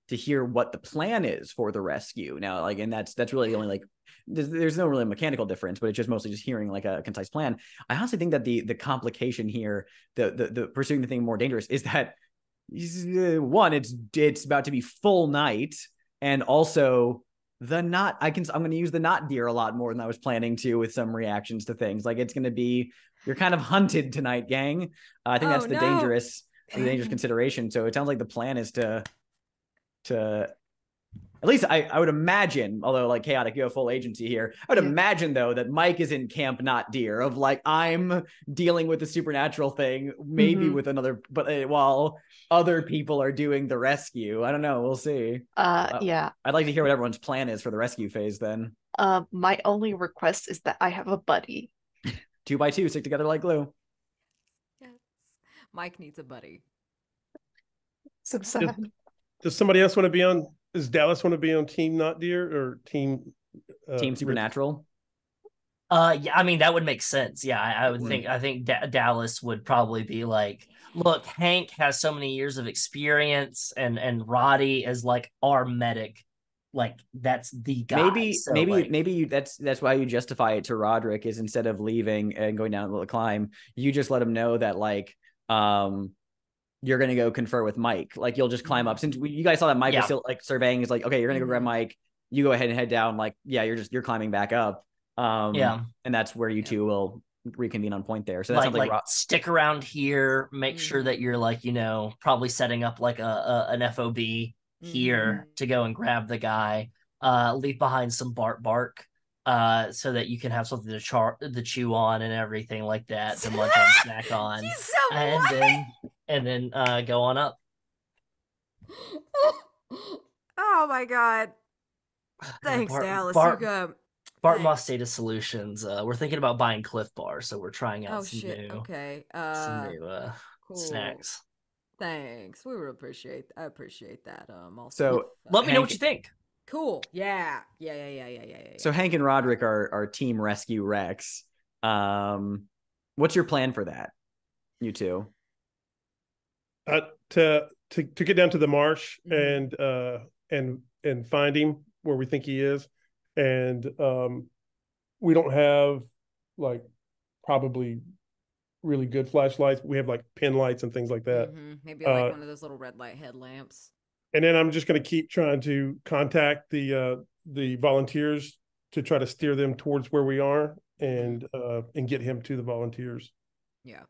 Speaker 1: to hear what the plan is for the rescue now. Like, and that's really the only like. There's no really mechanical difference, but it's just mostly just hearing like a concise plan. I honestly think that the complication here, the pursuing the thing more dangerous is that one, it's about to be full night, and also I'm going to use the not deer a lot more than I was planning to with some reactions to things. Like it's going to be, you're kind of hunted tonight, gang. I think that's the dangerous consideration. So it sounds like the plan is to at least I would imagine, although like chaotic, you have full agency here. I would imagine though that Mike is in camp not deer of like, I'm dealing with the supernatural thing, maybe with another, but while other people are doing the rescue. I don't know. We'll see.
Speaker 2: Yeah.
Speaker 1: I'd like to hear what everyone's plan is for the rescue phase then.
Speaker 2: My only request is that I have a buddy.
Speaker 1: 2x2 stick together like glue.
Speaker 5: Yes. Mike needs a buddy.
Speaker 2: So sad.
Speaker 3: Does somebody else want to be on? Does Dallas want to be on Team Not Deer or Team
Speaker 1: Supernatural?
Speaker 4: Yeah, I mean that would make sense. Yeah, I would think. I think Dallas would probably be like, look, Hank has so many years of experience, and Roddy is like our medic. Like that's the guy.
Speaker 1: Maybe that's why you justify it to Rodrick is instead of leaving and going down the climb, you just let him know that like you're gonna go confer with Mike. Like you'll just climb up. Since you guys saw that Mike was still like surveying, is like, okay, you're gonna go grab Mike. You go ahead and head down. Like, yeah, you're climbing back up. And that's where you two will reconvene on point there. So that sounds like
Speaker 4: stick around here. Make sure that you're like, probably setting up like an FOB here to go and grab the guy. Leave behind some bark. So that you can have something to chew on and everything like that, to munch on, snack on, and then go on up.
Speaker 5: Oh my god! Thanks, Dallas.
Speaker 4: Bartmoss Data Solutions. We're thinking about buying Cliff Bar, so we're trying out some new snacks.
Speaker 5: Thanks. I appreciate that. Also,
Speaker 1: so
Speaker 4: let me know what you think.
Speaker 5: Cool. Yeah.
Speaker 1: So Hank and Rodrick are Team Rescue Rex. What's your plan for that, you two?
Speaker 3: To get down to the marsh and find him where we think he is, and we don't have like probably really good flashlights. We have like pin lights and things like that.
Speaker 5: Maybe like one of those little red light headlamps.
Speaker 3: And then I'm just going to keep trying to contact the volunteers to try to steer them towards where we are and get him to the volunteers.
Speaker 5: Yeah.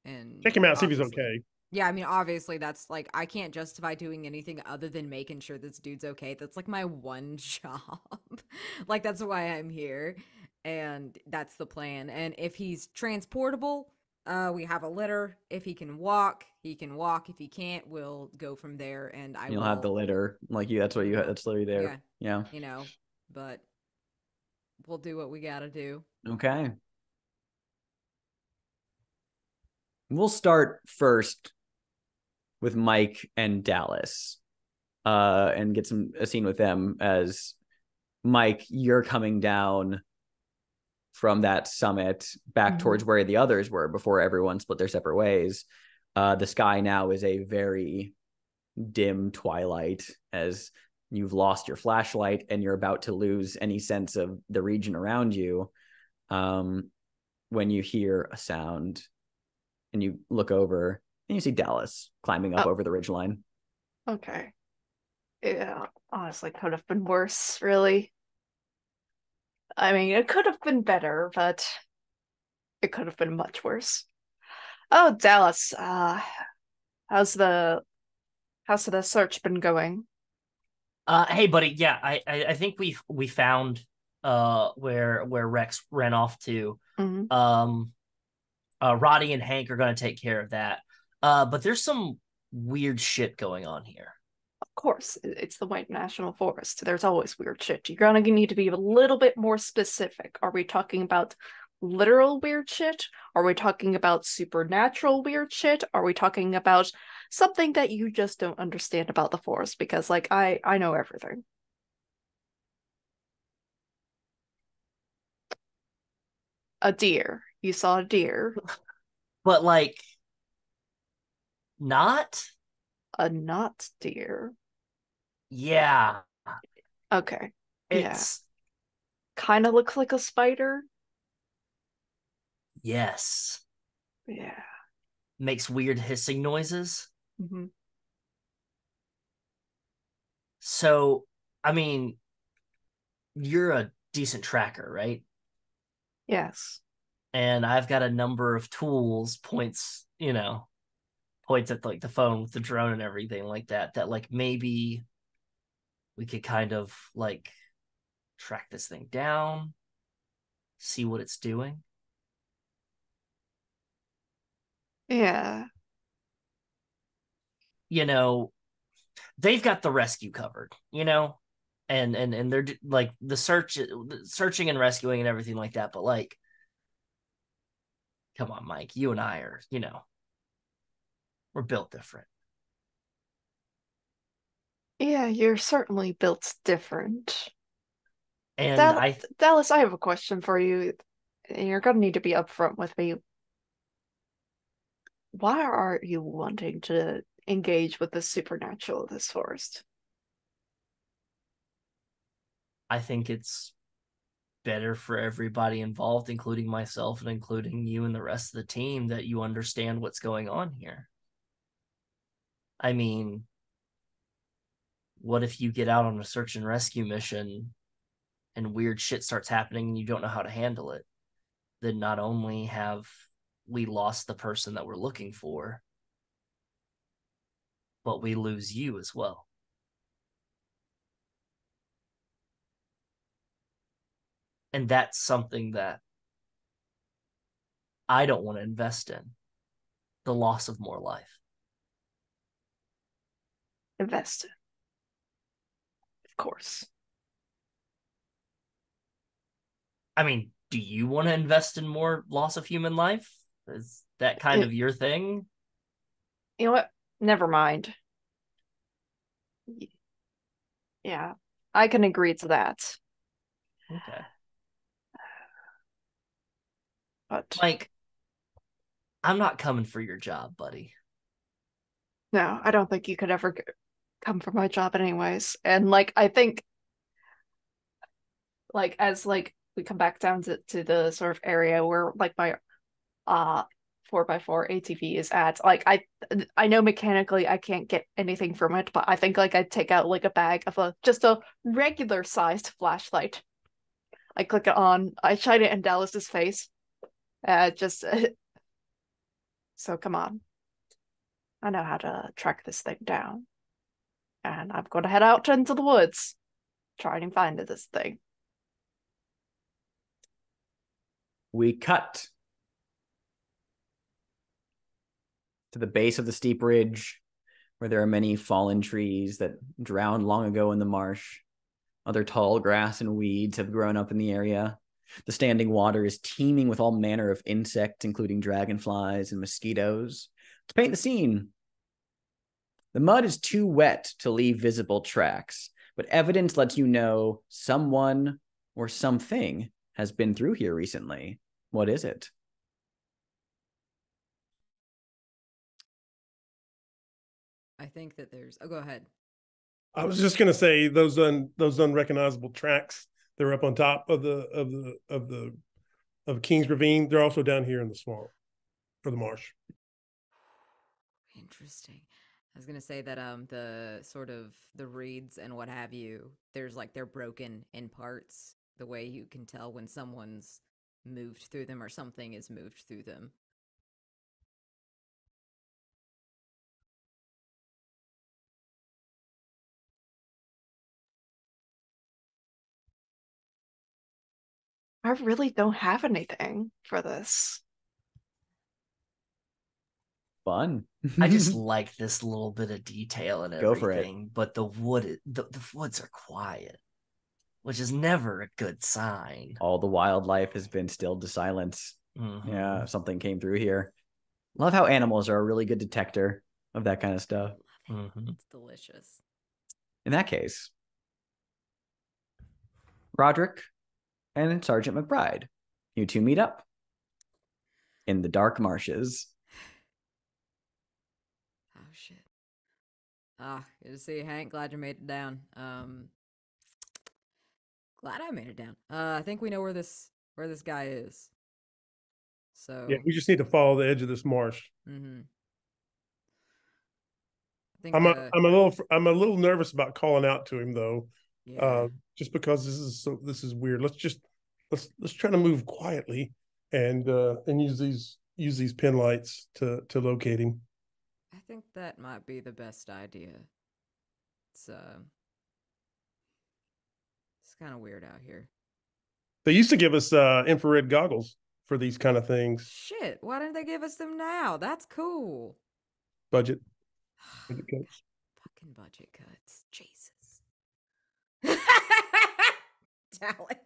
Speaker 5: And
Speaker 3: check him out, see if he's okay.
Speaker 5: Yeah, I mean, obviously that's like, I can't justify doing anything other than making sure this dude's okay. That's like my one job. Like, that's why I'm here. And that's the plan. And if he's transportable, we have a litter. If he can walk, he can walk. If he can't, we'll go from there. And
Speaker 1: you'll have the litter. Like that's literally there. Yeah.
Speaker 5: But we'll do what we gotta do.
Speaker 1: Okay. We'll start first with Mike and Dallas, and get a scene with them as Mike, you're coming down from that summit back towards where the others were before everyone split their separate ways. The sky now is a very dim twilight as you've lost your flashlight and you're about to lose any sense of the region around you. When you hear a sound and you look over and you see Dallas climbing up over the ridgeline.
Speaker 2: Okay. Yeah, honestly, could have been worse, really. I mean, it could have been better, but it could have been much worse. Oh, Dallas, how's the search been going?
Speaker 4: Hey, buddy. Yeah, I think we found where Rex ran off to. Roddy and Hank are going to take care of that. But there's some weird shit going on here.
Speaker 2: Of course, it's the White National Forest. There's always weird shit. You're gonna need to be a little bit more specific. Are we talking about literal weird shit? Are we talking about supernatural weird shit? Are we talking about something that you just don't understand about the forest? Because, like, I know everything. A deer. You saw a deer.
Speaker 4: But, like, not?
Speaker 2: a not deer.
Speaker 4: Yeah.
Speaker 2: Okay.
Speaker 4: It's
Speaker 2: Kind of looks like a spider.
Speaker 4: yes.
Speaker 2: Yeah.
Speaker 4: Makes weird hissing noises.
Speaker 2: Mm-hmm.
Speaker 4: So, I mean, you're a decent tracker, right?
Speaker 2: Yes.
Speaker 4: And I've got a number of tools, points at like the phone with the drone and everything like that like maybe we could kind of like track this thing down, see what it's doing.
Speaker 2: Yeah.
Speaker 4: They've got the rescue covered, and they're like the searching and rescuing and everything like that. But like, come on, Mike, you and I are, we're built different.
Speaker 2: Yeah, you're certainly built different.
Speaker 4: And
Speaker 2: Dallas, I have a question for you. And you're gonna need to be upfront with me. Why are you wanting to engage with the supernatural of this forest?
Speaker 4: I think it's better for everybody involved, including myself and including you and the rest of the team, that you understand what's going on here. I mean, what if you get out on a search and rescue mission and weird shit starts happening and you don't know how to handle it? Then not only have we lost the person that we're looking for, but we lose you as well. And that's something that I don't want to invest in, the loss of more life.
Speaker 2: Invest in. Of course.
Speaker 4: I mean, do you want to invest in more loss of human life? Is that kind of your thing?
Speaker 2: You know what? Never mind. Yeah, I can agree to that.
Speaker 4: Okay.
Speaker 2: But
Speaker 4: Mike, I'm not coming for your job, buddy.
Speaker 2: no, I don't think you could ever come for my job anyways. And like I think like as like we come back down to the sort of area where like my 4x4 ATV is at, like I know mechanically I can't get anything from it, but I think like I'd take out like a bag of just a regular sized flashlight. I click it on, I shine it in Dallas's face. Just so come on. I know how to track this thing down. And I'm gonna head out into the woods, trying and find this thing.
Speaker 1: We cut to the base of the steep ridge where there are many fallen trees that drowned long ago in the marsh. Other tall grass and weeds have grown up in the area. The standing water is teeming with all manner of insects, including dragonflies and mosquitoes. To paint the scene, the mud is too wet to leave visible tracks, but evidence lets you know someone or something has been through here recently. What is it?
Speaker 5: I think that there's. Oh, go ahead.
Speaker 3: I was just gonna say those unrecognizable tracks. They're up on top of the King's Ravine. They're also down here in the swamp or the marsh.
Speaker 5: Interesting. I was gonna say that the sort of the reeds and what have you, there's like they're broken in parts. The way you can tell when someone's moved through them or something is moved through them.
Speaker 2: I really don't have anything for this.
Speaker 1: Fun.
Speaker 4: I just like this little bit of detail and
Speaker 1: Go for it.
Speaker 4: everything, but the woods are quiet, which is never a good sign.
Speaker 1: All the wildlife has been stilled to silence.
Speaker 4: Mm-hmm.
Speaker 1: Yeah, something came through here. Love how animals are a really good detector of that kind of stuff.
Speaker 4: Mm-hmm.
Speaker 5: It's delicious.
Speaker 1: In that case, Rodrick and Sergeant McBride, you two meet up in the dark marshes.
Speaker 5: Oh shit. Good to see you, Hank. Glad you made it down. Glad I made it down. I think we know where this guy is. So
Speaker 3: Yeah, we just need to follow the edge of this marsh.
Speaker 5: I think
Speaker 3: I'm a little nervous about calling out to him though.
Speaker 5: yeah.
Speaker 3: Just because this is weird. Let's try to move quietly and use these pin lights to locate him.
Speaker 5: I think that might be the best idea. It's kind of weird out here.
Speaker 3: They used to give us infrared goggles for these kind of things.
Speaker 5: Shit, why didn't they give us them now? That's cool.
Speaker 3: Budget cuts.
Speaker 5: Fucking budget cuts. Jesus. Dallas.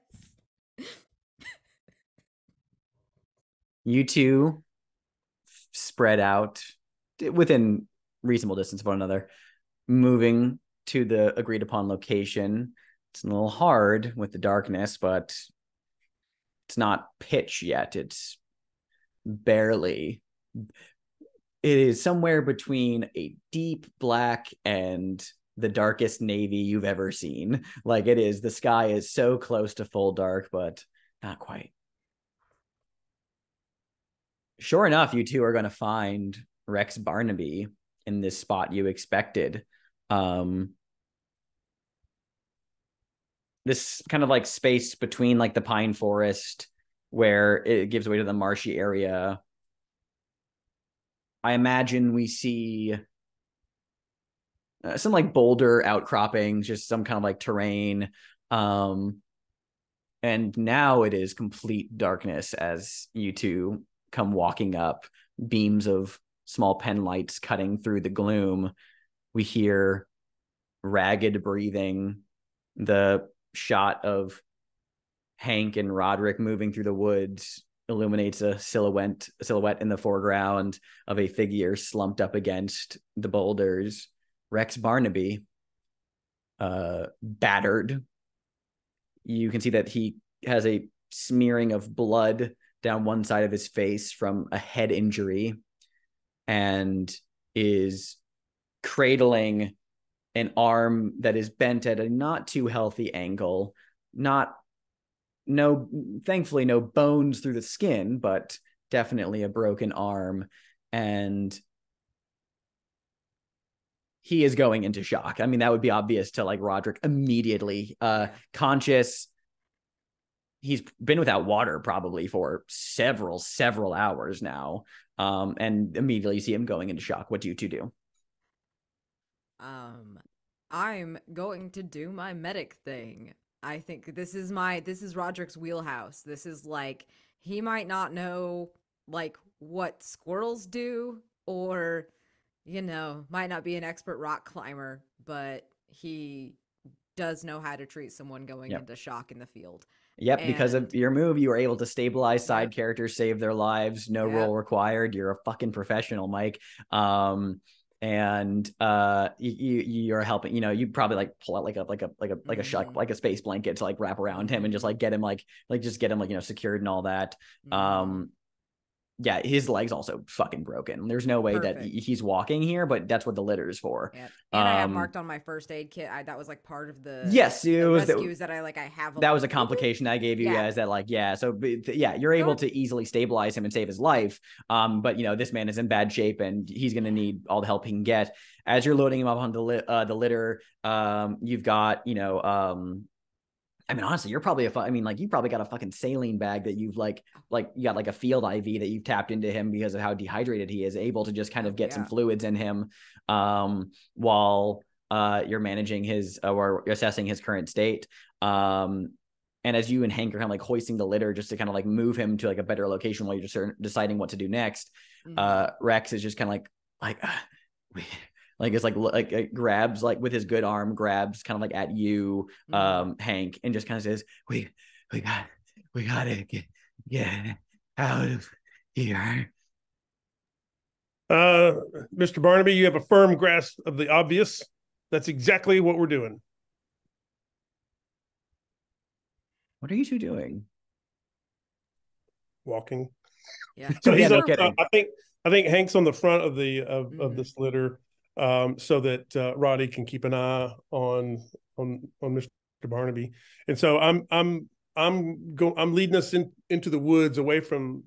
Speaker 1: You two spread out within reasonable distance of one another, moving to the agreed upon location. It's a little hard with the darkness, but it's not pitch yet. It's barely. It is somewhere between a deep black and the darkest navy you've ever seen. Like it is, the sky is so close to full dark, but not quite. Sure enough, you two are going to find Rex Barnaby in this spot you expected. This kind of like space between like the pine forest where it gives way to the marshy area. I imagine we see some like boulder outcroppings, just some kind of like terrain. And now it is complete darkness as you two come walking up, beams of small pen lights cutting through the gloom. We hear ragged breathing. The shot of Hank and Rodrick moving through the woods illuminates a silhouette in the foreground of a figure slumped up against the boulders. Rex Barnaby, battered. You can see that he has a smearing of blood down one side of his face from a head injury and is cradling an arm that is bent at a not too healthy angle. Thankfully no bones through the skin, but definitely a broken arm. And he is going into shock. I mean, that would be obvious to like Rodrick immediately. Conscious. He's been without water probably for several hours now. And immediately you see him going into shock. What do you two do?
Speaker 5: I'm going to do my medic thing. I think this is Roderick's wheelhouse. This is like, he might not know like what squirrels do, or, you know, might not be an expert rock climber, but he does know how to treat someone going into shock in the field.
Speaker 1: Yep, because of your move, you were able to stabilize side characters, save their lives, no roll required. You're a fucking professional, Mike. And you're helping. You know, you probably like pull out like a space blanket to like wrap around him and just like get him secured and all that. Yeah, his leg's also fucking broken. There's no way that he's walking here, but that's what the litter is for.
Speaker 5: Yep. And I have marked on my first aid kit. That was like part of the
Speaker 1: rescues
Speaker 5: that I have.
Speaker 1: That was a complication I gave you guys. So you're able to easily stabilize him and save his life. But you know, this man is in bad shape and he's going to need all the help he can get. As you're loading him up on the litter, you've got, you know, I mean, honestly, you're probably you probably got a fucking saline bag that you've like you got like a field IV that you've tapped into him because of how dehydrated he is, able to just kind of get some fluids in him while you're managing his or assessing his current state. And as you and Hank are kind of like hoisting the litter just to kind of like move him to like a better location while you're just deciding what to do next, Rex is just kind of grabs like with his good arm, grabs kind of like at you, Hank, and just kind of says, we gotta get out of here.
Speaker 3: Mr. Barnaby, you have a firm grasp of the obvious. That's exactly what we're doing.
Speaker 1: What are you two doing?
Speaker 3: Walking.
Speaker 5: Yeah.
Speaker 3: So he's I think Hank's on the front of the of this litter. so that Roddy can keep an eye on Mr. Barnaby. And so I'm leading us into the woods away from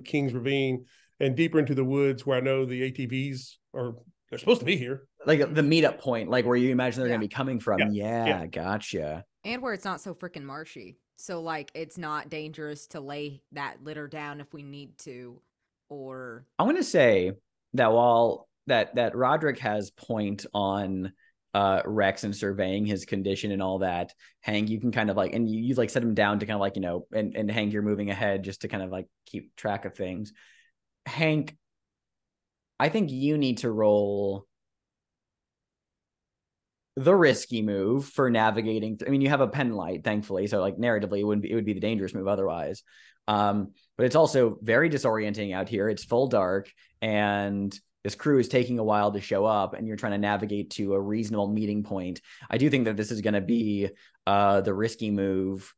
Speaker 3: King's Ravine and deeper into the woods where I know the ATVs they're supposed to be here.
Speaker 1: Like the meetup point, like where you imagine they're going to be coming from.
Speaker 3: Yeah.
Speaker 1: Gotcha.
Speaker 5: And where it's not so freaking marshy. So like it's not dangerous to lay that litter down if we need to. Or
Speaker 1: I want to say that while that Rodrick has point on Rex and surveying his condition and all that, Hank, you can kind of like, and you like set him down to kind of like, and Hank, you're moving ahead just to kind of like keep track of things. Hank, I think you need to roll the risky move for navigating. I mean, you have a pen light, thankfully, so like narratively, it would be the dangerous move otherwise. But it's also very disorienting out here. It's full dark, and this crew is taking a while to show up, and you're trying to navigate to a reasonable meeting point. I do think that this is going to be the risky move.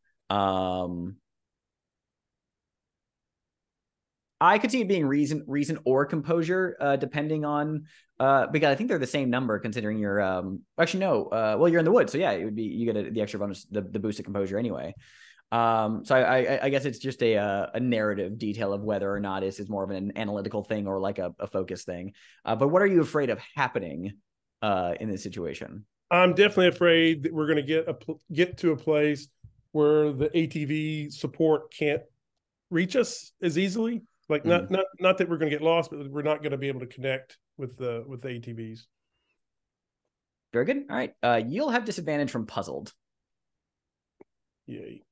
Speaker 1: I could see it being reason or composure, depending on because I think they're the same number considering you're actually no, well, you're in the woods, so yeah, it would be you get the extra bonus, the boost of composure anyway. So I guess it's just a narrative detail of whether or not this is more of an analytical thing or like a focus thing. But what are you afraid of happening in this situation?
Speaker 3: I'm definitely afraid that we're going to get to a place where the ATV support can't reach us as easily. Like not that we're going to get lost, but we're not going to be able to connect with the ATVs.
Speaker 1: Very good. All right. You'll have disadvantage from puzzled.
Speaker 3: Yay.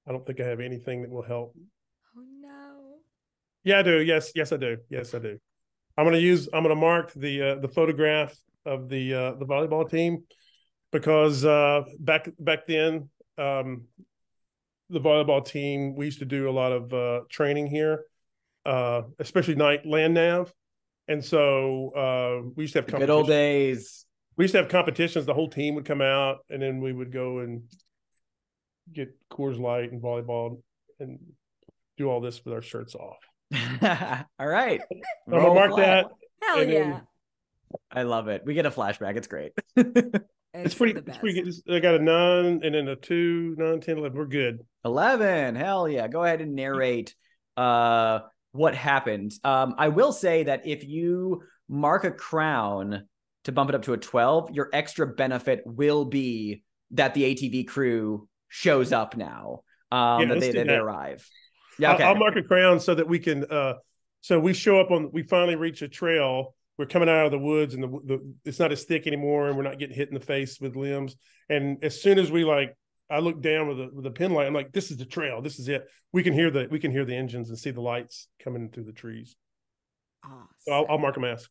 Speaker 3: I don't think I have anything that will help.
Speaker 5: oh no.
Speaker 3: Yeah, I do. Yes, I do. Yes, I do. I'm going to mark the photograph of the volleyball team because back then the volleyball team, we used to do a lot of training here, especially night land nav. And so we used to have
Speaker 1: good old days.
Speaker 3: We used to have competitions. The whole team would come out, and then we would go and get Coors Light and volleyball and do all this with our shirts off.
Speaker 1: All right.
Speaker 3: I'm going to mark that.
Speaker 5: Hell yeah.
Speaker 1: I love it. We get a flashback. It's great.
Speaker 3: It's pretty good. I got a 9 and then a 2, 9, 10, 11. We're good.
Speaker 1: 11. Hell yeah. Go ahead and narrate what happened. I will say that if you mark a crown to bump it up to a 12, your extra benefit will be that the ATV crew shows up now. That they arrive. Yeah, okay.
Speaker 3: I'll mark a crown so that we can so we show up we finally reach a trail. We're coming out of the woods and it's not as thick anymore, and we're not getting hit in the face with limbs. And as soon as I look down with the pin light, I'm like, this is the trail. This is it. We can hear the engines and see the lights coming through the trees.
Speaker 5: Awesome.
Speaker 3: So I'll mark a mask.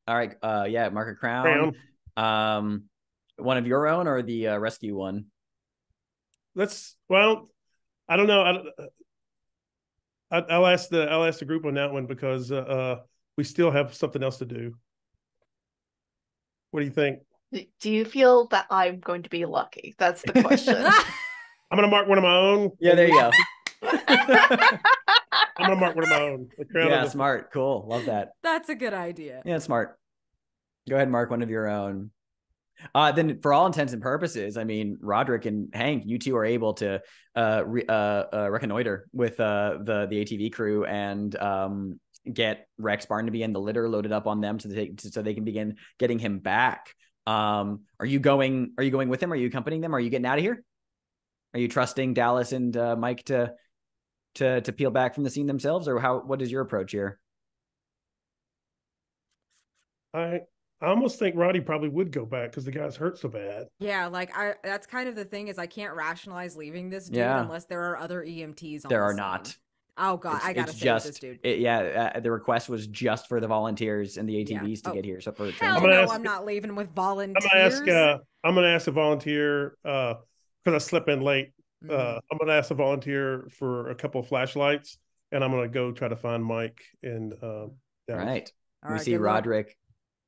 Speaker 1: All right. Yeah, mark a crown. One of your own or the rescue one?
Speaker 3: I don't know. I'll ask the group on that one because we still have something else to do. What do you think?
Speaker 2: Do you feel that I'm going to be lucky? That's the question.
Speaker 3: I'm going to mark one of my own.
Speaker 1: Yeah, there you go.
Speaker 3: I'm going to mark one of my own.
Speaker 1: Yeah, smart. Cool. Love that.
Speaker 5: That's a good idea.
Speaker 1: Yeah, smart. Go ahead and mark one of your own. Then for all intents and purposes, I mean, Rodrick and Hank, you two are able to reconnoiter with the ATV crew and get Rex Barnaby and the litter loaded up on them so they can begin getting him back. Are you going with him? Are you accompanying them? Are you getting out of here? Are you trusting Dallas and Mike to peel back from the scene themselves, or what is your approach here?
Speaker 3: I almost think Roddy probably would go back because the guy's hurt so bad.
Speaker 5: Yeah, that's kind of the thing is I can't rationalize leaving this dude unless there are other EMTs on
Speaker 1: there
Speaker 5: the
Speaker 1: are
Speaker 5: scene.
Speaker 1: Not.
Speaker 5: Oh god, I gotta say this dude.
Speaker 1: The request was just for the volunteers and the ATVs to get here. So for
Speaker 5: I'm not leaving with volunteers.
Speaker 3: I'm gonna ask a volunteer because I slept in late. I'm gonna ask a volunteer for a couple of flashlights, and I'm gonna go try to find Mike and
Speaker 1: right. We see Rodrick.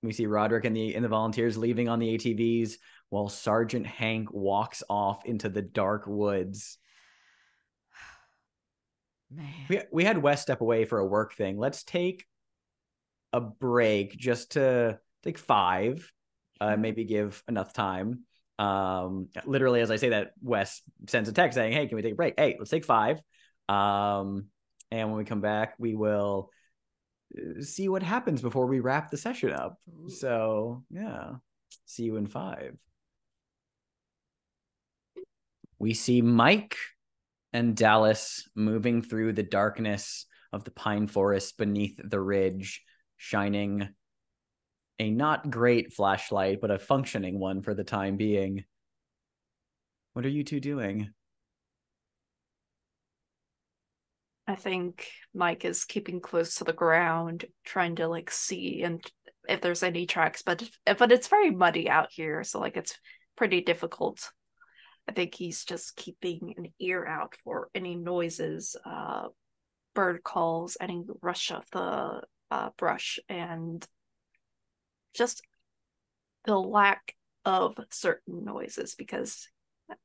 Speaker 1: We see Rodrick and the volunteers leaving on the ATVs while Sergeant Hank walks off into the dark woods.
Speaker 5: Man.
Speaker 1: We had Wes step away for a work thing. Let's take a break just to take 5, maybe give enough time. Literally, as I say that, Wes sends a text saying, hey, can we take a break? Hey, let's take 5. And when we come back, we will see what happens before we wrap the session up. So yeah, see you in 5. We see Mike and Dallas moving through the darkness of the pine forest beneath the ridge, shining a not great flashlight, but a functioning one for the time being. What are you two doing?
Speaker 2: I think Mike is keeping close to the ground, trying to like see and if there's any tracks, but it's very muddy out here, so like it's pretty difficult. I think he's just keeping an ear out for any noises, bird calls, any rush of the brush, and just the lack of certain noises, because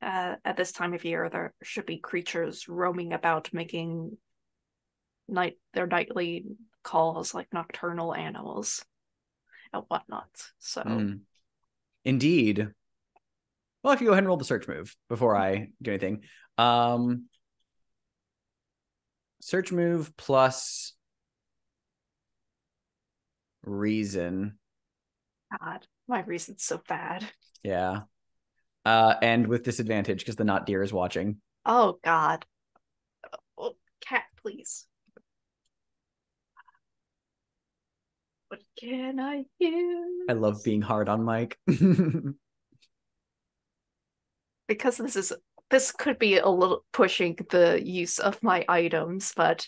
Speaker 2: at this time of year there should be creatures roaming about making their nightly calls, like nocturnal animals and whatnot. So
Speaker 1: Indeed. Well, if you go ahead and roll the search move before I do anything. Search move plus reason.
Speaker 2: God, my reason's so bad.
Speaker 1: Yeah. And with disadvantage because the not deer is watching.
Speaker 2: Oh God. Oh, cat, please. What can I use?
Speaker 1: I love being hard on Mike.
Speaker 2: Because this could be a little pushing the use of my items, but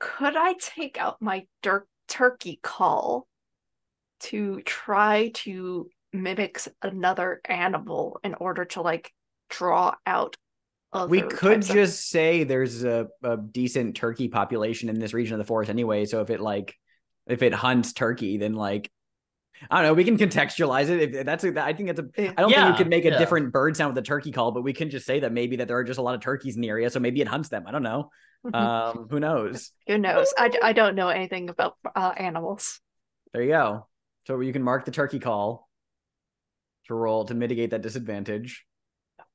Speaker 2: could I take out my turkey call to try to mimic another animal in order to like draw out other
Speaker 1: we could
Speaker 2: types
Speaker 1: just say there's a decent turkey population in this region of the forest anyway, so if it hunts turkey, then like I don't know, we can contextualize it. If that's I think it's a I don't think you could make a different bird sound with a turkey call, but we can just say that maybe that there are just a lot of turkeys in the area, so maybe it hunts them. I don't know. Who knows?
Speaker 2: Who knows? I don't know anything about animals.
Speaker 1: There you go. So you can mark the turkey call to roll to mitigate that disadvantage.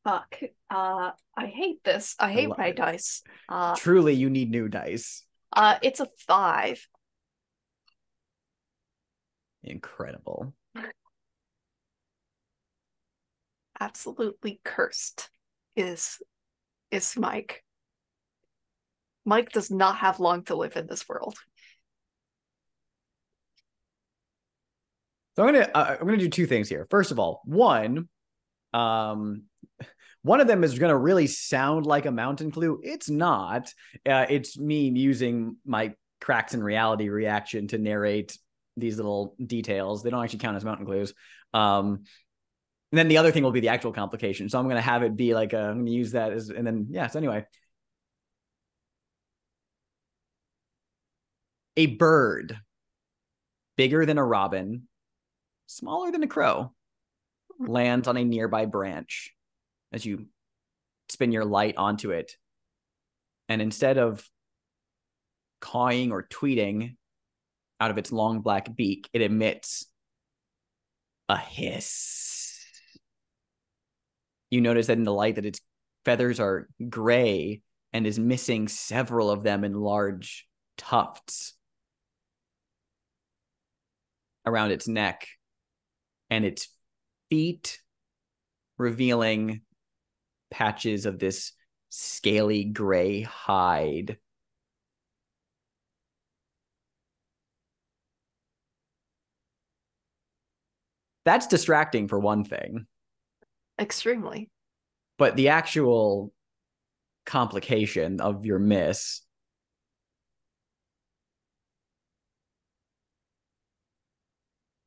Speaker 2: Fuck. I hate this. I hate my dice.
Speaker 1: Truly, you need new dice.
Speaker 2: It's a 5.
Speaker 1: Incredible.
Speaker 2: Absolutely cursed is Mike. Mike does not have long to live in this world.
Speaker 1: So I'm gonna do 2 things here. First of all, one of them is gonna really sound like a mountain clue. It's not. It's me using my cracks in reality reaction to narrate these little details. They don't actually count as mountain clues. And then the other thing will be the actual complication. So I'm gonna have it be like I'm gonna use that as, and then yeah. So anyway, a bird bigger than a robin, smaller than a crow, lands on a nearby branch as you spin your light onto it. And instead of cawing or tweeting out of its long black beak, it emits a hiss. You notice that in the light that its feathers are gray and is missing several of them in large tufts around its neck, and its feet revealing patches of this scaly gray hide. That's distracting for one thing.
Speaker 2: Extremely.
Speaker 1: But the actual complication of your miss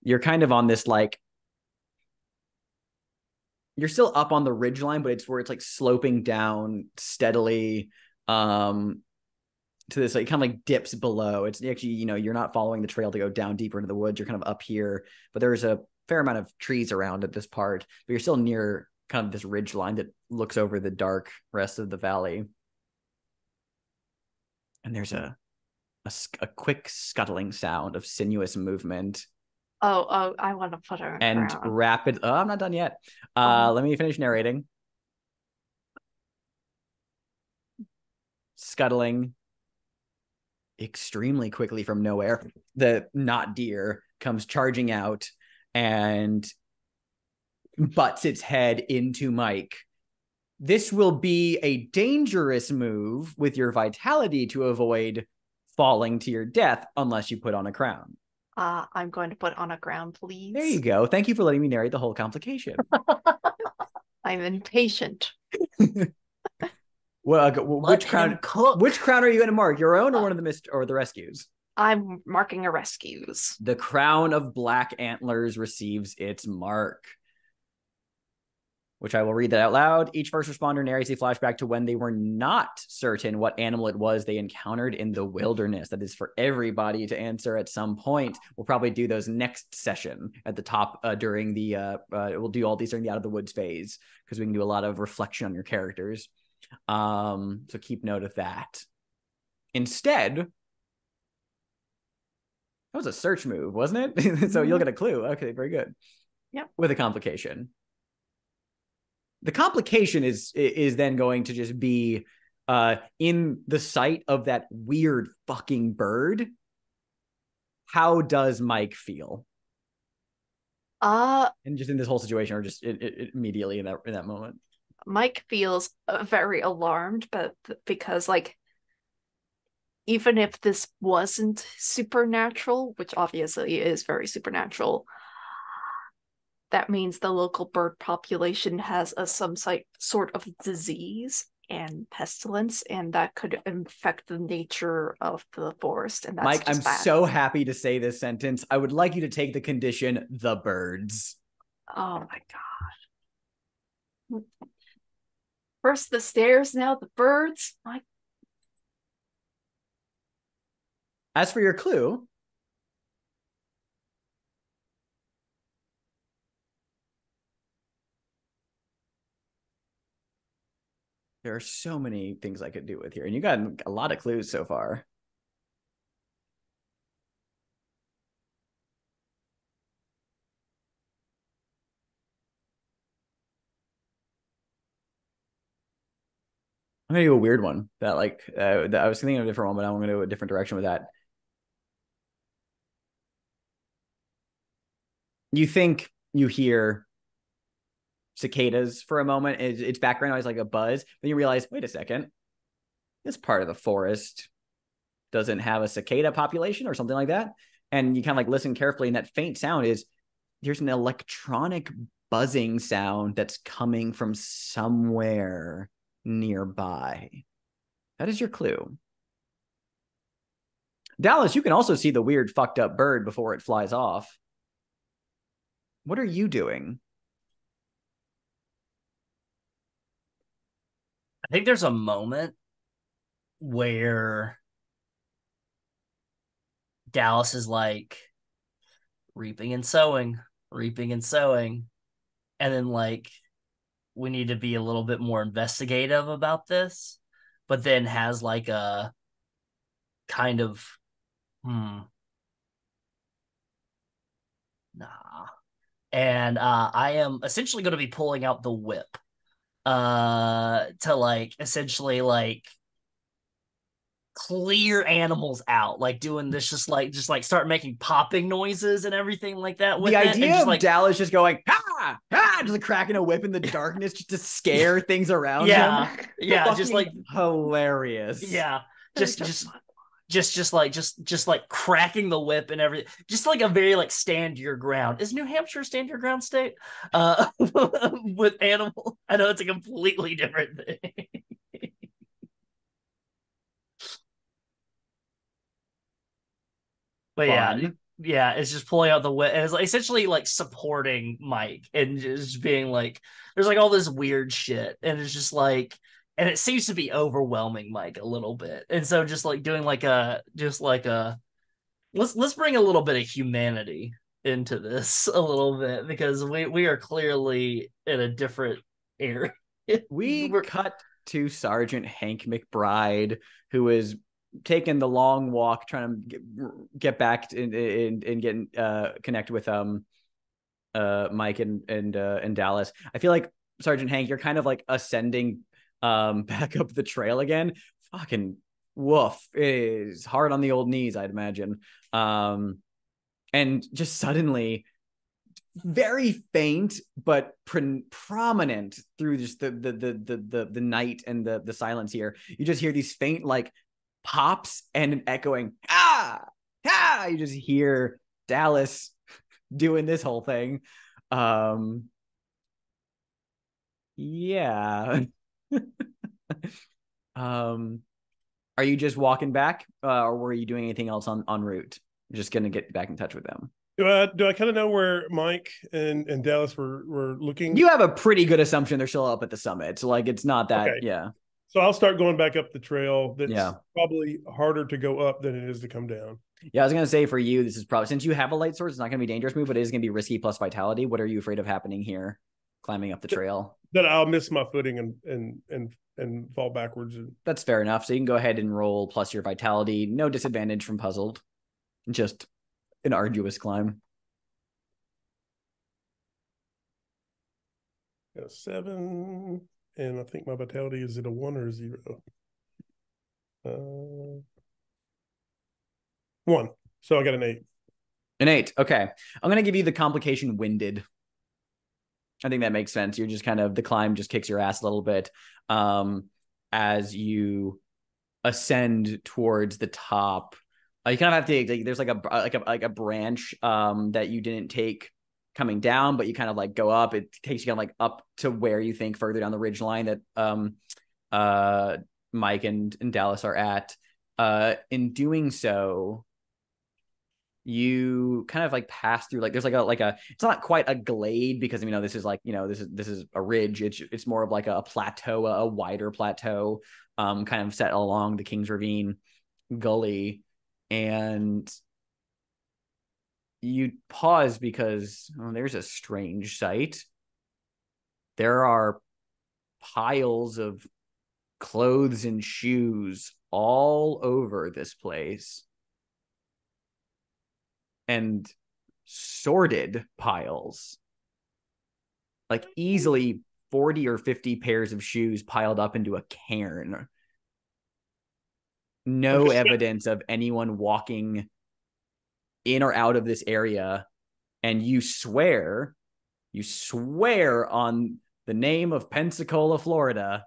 Speaker 1: you're kind of on this like you're still up on the ridgeline, but it's where it's like sloping down steadily to this like kind of like dips below. It's actually, you're not following the trail to go down deeper into the woods. You're kind of up here, but there's a fair amount of trees around at this part, but you're still near kind of this ridgeline that looks over the dark rest of the valley. And there's a a quick scuttling sound of sinuous movement.
Speaker 2: Oh, I want to put her on
Speaker 1: and
Speaker 2: ground.
Speaker 1: rapid. Oh, I'm not done yet.
Speaker 2: Oh.
Speaker 1: Let me finish narrating. Scuttling extremely quickly from nowhere, the not deer comes charging out and butts its head into Mike. This will be a dangerous move with your vitality to avoid falling to your death unless you put on a crown.
Speaker 2: I'm going to put on a ground, please.
Speaker 1: There you go. Thank you for letting me narrate the whole complication.
Speaker 2: I'm impatient.
Speaker 1: Well, which
Speaker 4: Let
Speaker 1: crown? Which crown are you going to mark? Your own or one of the rescues?
Speaker 2: I'm marking a rescues.
Speaker 1: The crown of black antlers receives its mark, which I will read that out loud. Each first responder narrates a flashback to when they were not certain what animal it was they encountered in the wilderness. That is for everybody to answer at some point. We'll probably do those next session at the top during the, we'll do all these during the Out of the Woods phase because we can do a lot of reflection on your characters. So keep note of that. Instead, that was a search move, wasn't it? So you'll get a clue. Okay, very good.
Speaker 2: Yep.
Speaker 1: With a complication. The complication is then going to just be in the sight of that weird fucking bird. How does Mike feel? And just in this whole situation, or just immediately in that moment.
Speaker 2: Mike feels very alarmed, but because like even if this wasn't supernatural, which obviously is very supernatural, that means the local bird population has some sort of disease and pestilence, and that could infect the nature of the forest. And that's
Speaker 1: Mike, I'm
Speaker 2: bad.
Speaker 1: so happy to say this sentence. I would like you to take the condition, the birds.
Speaker 2: Oh my god. First the stairs, now the birds.
Speaker 1: As for your clue, there are so many things I could do with here, and you got a lot of clues so far. I'm gonna do a weird one that that I was thinking of a different one, but I'm gonna go a different direction with that. You think you hear cicadas for a moment. It's background noise like a buzz. Then you realize, wait a second, this part of the forest doesn't have a cicada population or something like that. And you kind of like listen carefully, and that faint sound is there's an electronic buzzing sound that's coming from somewhere nearby. That is your clue. Dallas, you can also see the weird fucked up bird before it flies off. What are you doing?
Speaker 4: I think there's a moment where Dallas is like reaping and sowing. And then like we need to be a little bit more investigative about this, but then has like a kind of nah. And I am essentially going to be pulling out the whip to like essentially like clear animals out, like doing this just like start making popping noises and everything like that with
Speaker 1: the
Speaker 4: it.
Speaker 1: idea
Speaker 4: just,
Speaker 1: of
Speaker 4: like,
Speaker 1: Dallas just going just like cracking a whip in the darkness just to scare things around him.
Speaker 4: Just like
Speaker 1: hilarious.
Speaker 4: Just like cracking the whip and everything, just like a very like stand your ground. Is New Hampshire a stand your ground state with animal? I know it's a completely different thing. But
Speaker 1: Fun.
Speaker 4: yeah, it's just pulling out the whip, and it's like essentially like supporting Mike and just being like, there's like all this weird shit, and it's just like, and it seems to be overwhelming Mike a little bit, and so just like doing like a let's bring a little bit of humanity into this a little bit, because we are clearly in a different area.
Speaker 1: We cut to Sergeant Hank McBride, who is taking the long walk, trying to get back and getting connect with Mike and Dallas. I feel like Sergeant Hank, you're kind of like ascending back up the trail again. Fucking woof. It is hard on the old knees, I'd imagine. And just suddenly, very faint but prominent through just the night and the silence here, you just hear these faint like pops and an echoing you just hear Dallas doing this whole thing. Yeah. Are you just walking back, or were you doing anything else en route? Just gonna get back in touch with them.
Speaker 3: Do I kind of know where Mike and Dallas were looking?
Speaker 1: You have a pretty good assumption they're still up at the summit, so like it's not that. Okay. Yeah.
Speaker 3: So I'll start going back up the trail. That's probably harder to go up than it is to come down.
Speaker 1: Yeah, I was gonna say for you, this is probably, since you have a light source, it's not gonna be a dangerous move, but it is gonna be risky plus vitality. What are you afraid of happening here, climbing up the trail?
Speaker 3: That I'll miss my footing and fall backwards.
Speaker 1: That's fair enough. So you can go ahead and roll plus your vitality. No disadvantage from puzzled. Just an arduous climb.
Speaker 3: Got a 7, and I think my vitality is at a 1 or a 0. 1. So I got an 8.
Speaker 1: An 8. Okay. I'm going to give you the complication winded. I think that makes sense. You're just kind of, the climb just kicks your ass a little bit as you ascend towards the top. You kind of have to, there's like a branch that you didn't take coming down, but you kind of like go up. It takes you kind of like up to where you think further down the ridge line that Mike and Dallas are at. In doing so, you kind of like pass through, like there's like a it's not quite a glade, because this is like, this is a ridge. It's more of like a plateau, a wider plateau, kind of set along the King's Ravine gully. And you pause because there's a strange sight. There are piles of clothes and shoes all over this place, and sorted piles, like easily 40 or 50 pairs of shoes piled up into a cairn. No evidence of anyone walking in or out of this area. And you swear on the name of Pensacola, Florida,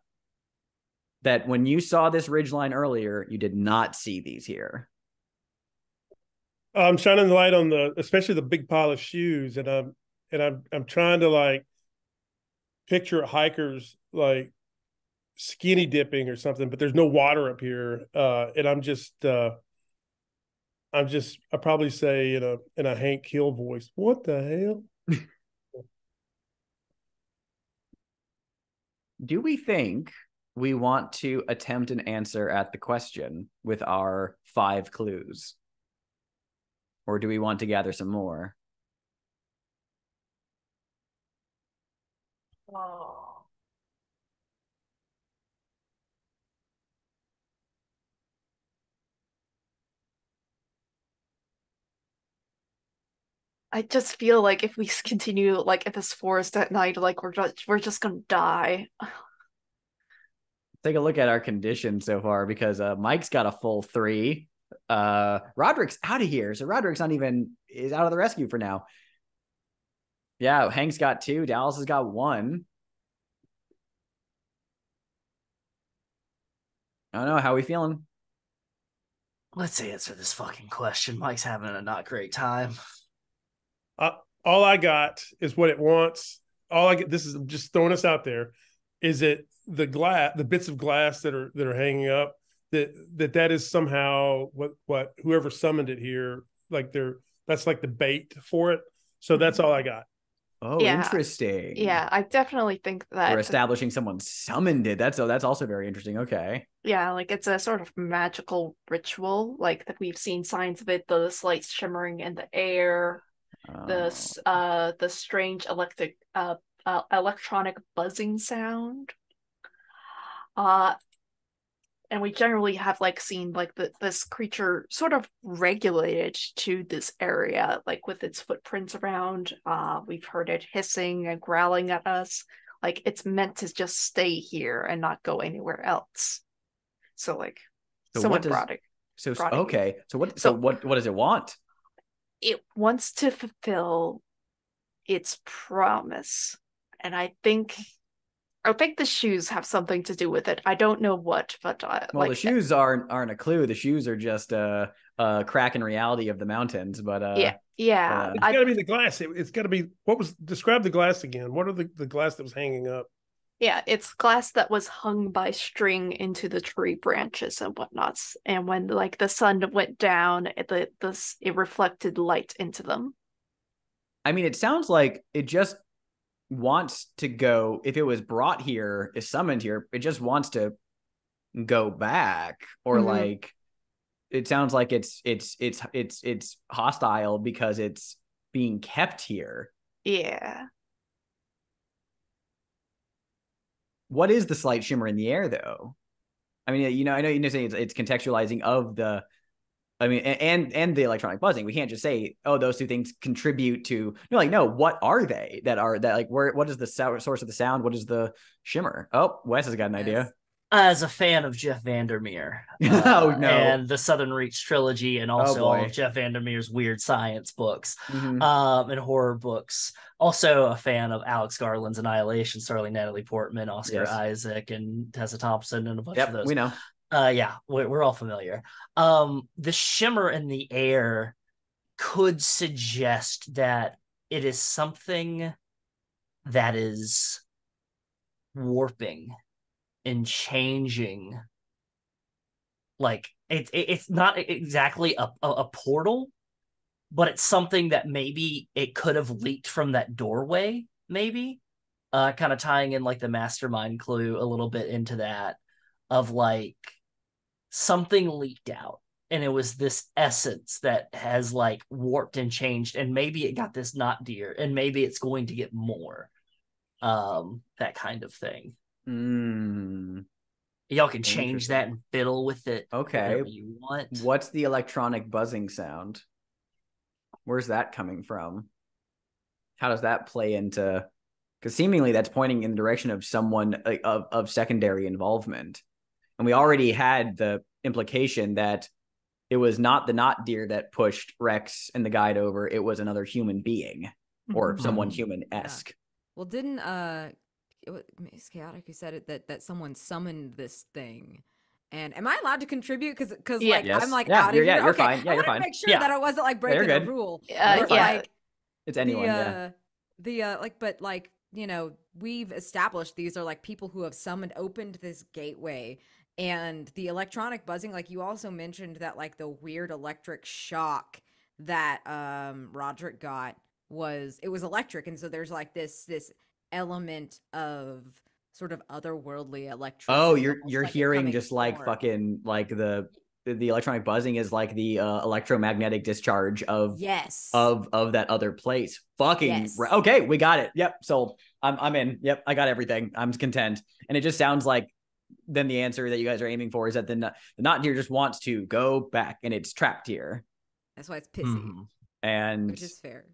Speaker 1: that when you saw this ridgeline earlier, you did not see these here.
Speaker 3: I'm shining the light on especially the big pile of shoes, and I'm trying to like picture hikers like skinny dipping or something, but there's no water up here, and I probably say in a Hank Hill voice, "What the hell?"
Speaker 1: Do we think we want to attempt an answer at the question with our 5 clues? Or do we want to gather some more?
Speaker 2: Oh. I just feel like if we continue like at this forest at night, like we're just gonna die.
Speaker 1: Take a look at our condition so far, because Mike's got a full 3. Rodrick's out of here, so Rodrick's is out of the rescue for now. Yeah, Hank's got 2. Dallas has got 1. I don't know. How are we feeling?
Speaker 4: Let's answer this fucking question. Mike's having a not great time.
Speaker 3: All I got is what it wants. All I get, this is just throwing us out there, is it the bits of glass that are hanging up, that is somehow what whoever summoned it here, like that's like the bait for it. So that's all I got.
Speaker 1: Oh, yeah. Interesting.
Speaker 2: Yeah, I definitely think that
Speaker 1: we're establishing someone summoned it. That's also very interesting. Okay.
Speaker 2: Yeah, like it's a sort of magical ritual, like that we've seen signs of it, the light shimmering in the air, the strange electronic buzzing sound. And we generally have like seen like this creature sort of regulated to this area, like with its footprints around. We've heard it hissing and growling at us. Like it's meant to just stay here and not go anywhere else. So like
Speaker 1: So
Speaker 2: someone
Speaker 1: what does
Speaker 2: brought it.
Speaker 1: so
Speaker 2: brought it here.
Speaker 1: okay. So
Speaker 2: So-
Speaker 1: what does it want?
Speaker 2: It wants to fulfill its promise. And I think the shoes have something to do with it. I don't know what, but
Speaker 1: Well,
Speaker 2: like
Speaker 1: the shoes aren't a clue. The shoes are just a crack in reality of the mountains. But
Speaker 2: yeah.
Speaker 3: It's got to be the glass. It's got to be describe the glass again. What are the glass that was hanging up?
Speaker 2: Yeah, it's glass that was hung by string into the tree branches and whatnot. And when like the sun went down, it reflected light into them.
Speaker 1: I mean, it sounds like it just wants to go. If it was brought here, is summoned here, it just wants to go back, or like it sounds like it's hostile because it's being kept here.
Speaker 2: Yeah.
Speaker 1: What is the slight shimmer in the air, though? I mean, I know you're saying it's contextualizing of the, I mean, and the electronic buzzing. We can't just say, oh, those two things contribute to. No, what are they that like what is the source of the sound? What is the shimmer? Oh, Wes has got an idea.
Speaker 4: As a fan of Jeff Vandermeer,
Speaker 1: Oh, no.
Speaker 4: and the Southern Reach trilogy, and also all
Speaker 1: boy.
Speaker 4: of Jeff Vandermeer's weird science books,
Speaker 1: Mhm.
Speaker 4: and horror books. Also a fan of Alex Garland's Annihilation, starring Natalie Portman, Oscar
Speaker 1: Yes.
Speaker 4: Isaac, and Tessa Thompson, and a bunch of those.
Speaker 1: We know.
Speaker 4: Yeah, we're all familiar. The shimmer in the air could suggest that it is something that is warping and changing. Like it's not exactly a portal, but it's something that maybe it could have leaked from that doorway, maybe. Kind of tying in like the mastermind clue a little bit into that, of like something leaked out, and it was this essence that has like warped and changed, and maybe it got this not deer, and maybe it's going to get more. That kind of thing. Y'all can change that and fiddle with it.
Speaker 1: Okay.
Speaker 4: Whatever you want.
Speaker 1: What's the electronic buzzing sound? Where's that coming from? How does that play into? Because seemingly that's pointing in the direction of someone of secondary involvement. And we already had the implication that it was not the not deer that pushed Rex and the guide over. It was another human being or someone human-esque.
Speaker 5: Yeah. Well, didn't it was Chaotic who said it that someone summoned this thing? And am I allowed to contribute? Because
Speaker 2: Yeah.
Speaker 5: like
Speaker 1: Yes.
Speaker 5: I'm like
Speaker 1: Yeah,
Speaker 5: out of
Speaker 1: you're-
Speaker 5: here.
Speaker 1: yeah, you're
Speaker 5: Okay.
Speaker 1: fine. Yeah,
Speaker 5: I
Speaker 1: you're
Speaker 5: wanted
Speaker 1: fine.
Speaker 5: to make sure
Speaker 4: Yeah.
Speaker 5: that I wasn't like
Speaker 1: you're
Speaker 5: breaking a
Speaker 1: good.
Speaker 5: rule.
Speaker 2: Yeah,
Speaker 5: But,
Speaker 2: yeah.
Speaker 5: like,
Speaker 1: It's anyone, yeah.
Speaker 5: but like, you know, we've established these are like people who have opened this gateway, and the electronic buzzing, like you also mentioned that like the weird electric shock that Rodrick got was electric, and so there's like this element of sort of otherworldly electricity.
Speaker 1: Oh, you're
Speaker 5: almost like
Speaker 1: hearing
Speaker 5: becoming
Speaker 1: just like
Speaker 5: form.
Speaker 1: fucking like the electronic buzzing is like the electromagnetic discharge of
Speaker 5: Yes.
Speaker 1: of that other place. Fucking
Speaker 5: Yes.
Speaker 1: okay, we got it. Yep, sold. I'm in. Yep, I got everything. I'm content. And it just sounds like then the answer that you guys are aiming for is that the not deer just wants to go back and it's trapped here.
Speaker 5: That's why it's pissy,
Speaker 1: And
Speaker 5: which is fair.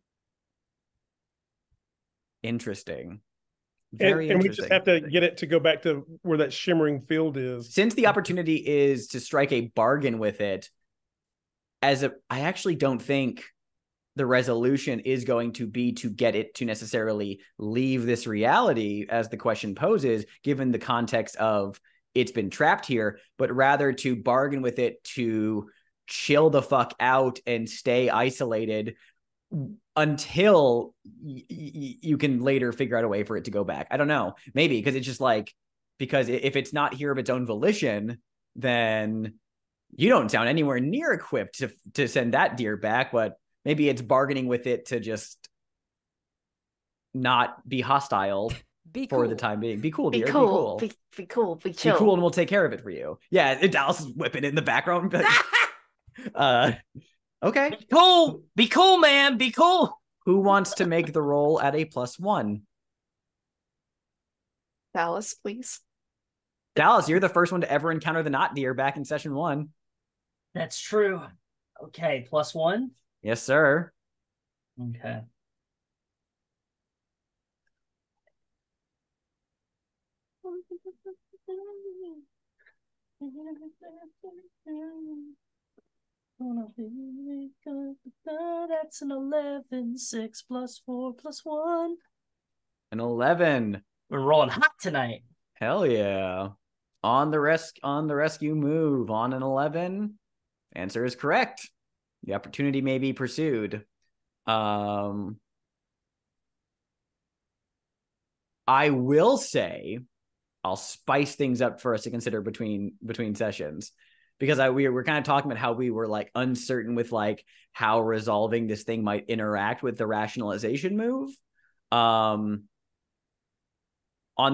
Speaker 1: Interesting.
Speaker 3: And
Speaker 1: Very
Speaker 3: we
Speaker 1: interesting.
Speaker 3: just have to get it to go back to where that shimmering field is.
Speaker 1: Since the opportunity is to strike a bargain with it, I actually don't think the resolution is going to be to get it to necessarily leave this reality, as the question poses, given the context of it's been trapped here, but rather to bargain with it to chill the fuck out and stay isolated until you can later figure out a way for it to go back. I don't know. Maybe because it's just like, because if it's not here of its own volition, then you don't sound anywhere near equipped to send that deer back, but maybe it's bargaining with it to just not be hostile
Speaker 5: Be
Speaker 1: for
Speaker 5: cool.
Speaker 1: the time being. Be cool,
Speaker 2: Be
Speaker 1: dear.
Speaker 2: cool.
Speaker 1: Be cool.
Speaker 2: Be cool. Be
Speaker 1: Be
Speaker 2: chill.
Speaker 1: cool, and we'll take care of it for you. Yeah, Dallas is whipping it in the background. Okay.
Speaker 4: Be cool. Be cool, man. Be cool.
Speaker 1: Who wants to make the roll at a +1?
Speaker 2: Dallas, please.
Speaker 1: Dallas, you're the first one to ever encounter the not deer back in session 1.
Speaker 4: That's true. Okay, +1.
Speaker 1: Yes, sir.
Speaker 4: Okay. That's an 11. 6 + 4 + 1.
Speaker 1: An 11.
Speaker 4: We're rolling hot tonight.
Speaker 1: Hell yeah. On the rescue move on an 11. Answer is correct. The opportunity may be pursued. I will say I'll spice things up for us to consider between sessions, because we're kind of talking about how we were like uncertain with like how resolving this thing might interact with the rationalization move. On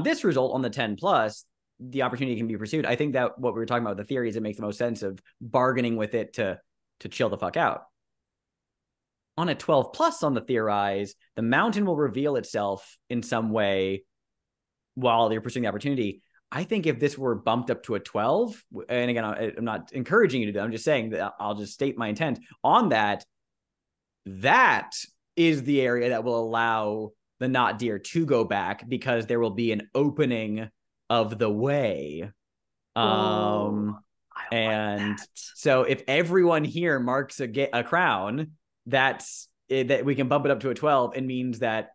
Speaker 1: this result, on the 10 plus, the opportunity can be pursued. I think that what we were talking about with the theory is it makes the most sense of bargaining with it to chill the fuck out. On a 12 plus on the theorize, the mountain will reveal itself in some way while you're pursuing the opportunity. I think if this were bumped up to a 12, and again, I'm not encouraging you to do that, I'm just saying that I'll just state my intent on that. That is the area that will allow the not deer to go back, because there will be an opening of the way. And like so if everyone here marks a crown, that's it, that we can bump it up to a 12. It means that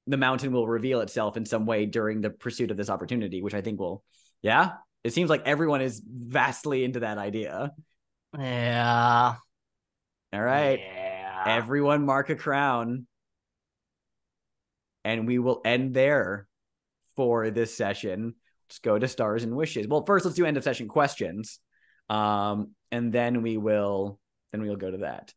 Speaker 1: the mountain will reveal itself in some way during the pursuit of this opportunity, which I think will, yeah, it seems like everyone is vastly into that idea.
Speaker 4: Yeah.
Speaker 1: All right.
Speaker 4: Yeah.
Speaker 1: Everyone mark a crown. And we will end there for this session. Let's go to stars and wishes. Well, first let's do end of session questions. And then we'll go to that.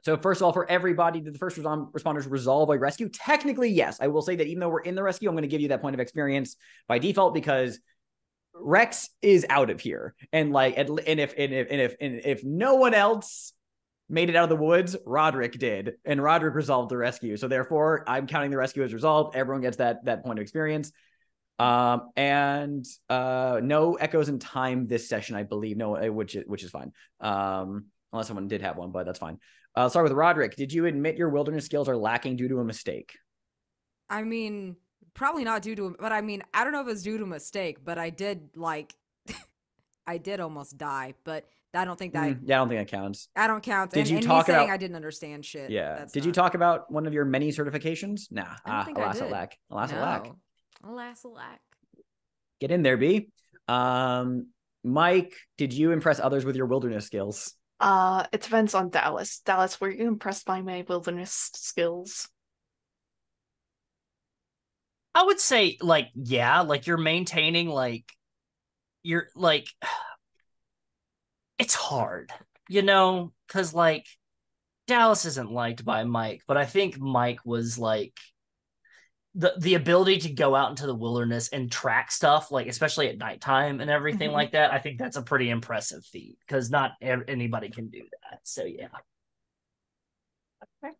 Speaker 1: So first of all, for everybody, did the first responders resolve a rescue? Technically, yes. I will say that even though we're in the rescue, I'm going to give you that point of experience by default, because Rex is out of here. And like, and if no one else made it out of the woods, Rodrick did, and Rodrick resolved the rescue. So therefore, I'm counting the rescue as resolved. Everyone gets that point of experience. And no echoes in time this session, I believe. No, which is fine. Unless someone did have one, but that's fine. I'll start with Rodrick. Did you admit your wilderness skills are lacking due to a mistake?
Speaker 5: I mean, probably not due to, but I mean, I don't know if it's due to a mistake, but I did like, I did almost die, but I don't think that.
Speaker 1: Yeah, I don't think that counts.
Speaker 5: I don't count.
Speaker 1: Did
Speaker 5: and,
Speaker 1: you
Speaker 5: and
Speaker 1: talk
Speaker 5: me saying
Speaker 1: about?
Speaker 5: I didn't understand shit.
Speaker 1: Yeah. Did you talk about one of your many certifications? Nah.
Speaker 5: I don't think I did.
Speaker 1: Alack.
Speaker 5: Alas, alack.
Speaker 1: Get in there, B. Mike, did you impress others with your wilderness skills?
Speaker 2: It depends on Dallas. Dallas, were you impressed by my wilderness skills?
Speaker 4: I would say, like, yeah, like you're maintaining, like, you're like, it's hard, you know, because like Dallas isn't liked by Mike, but I think Mike was like the ability to go out into the wilderness and track stuff, like especially at nighttime and everything like that. I think that's a pretty impressive feat, because not anybody can do that. So yeah.
Speaker 2: Okay.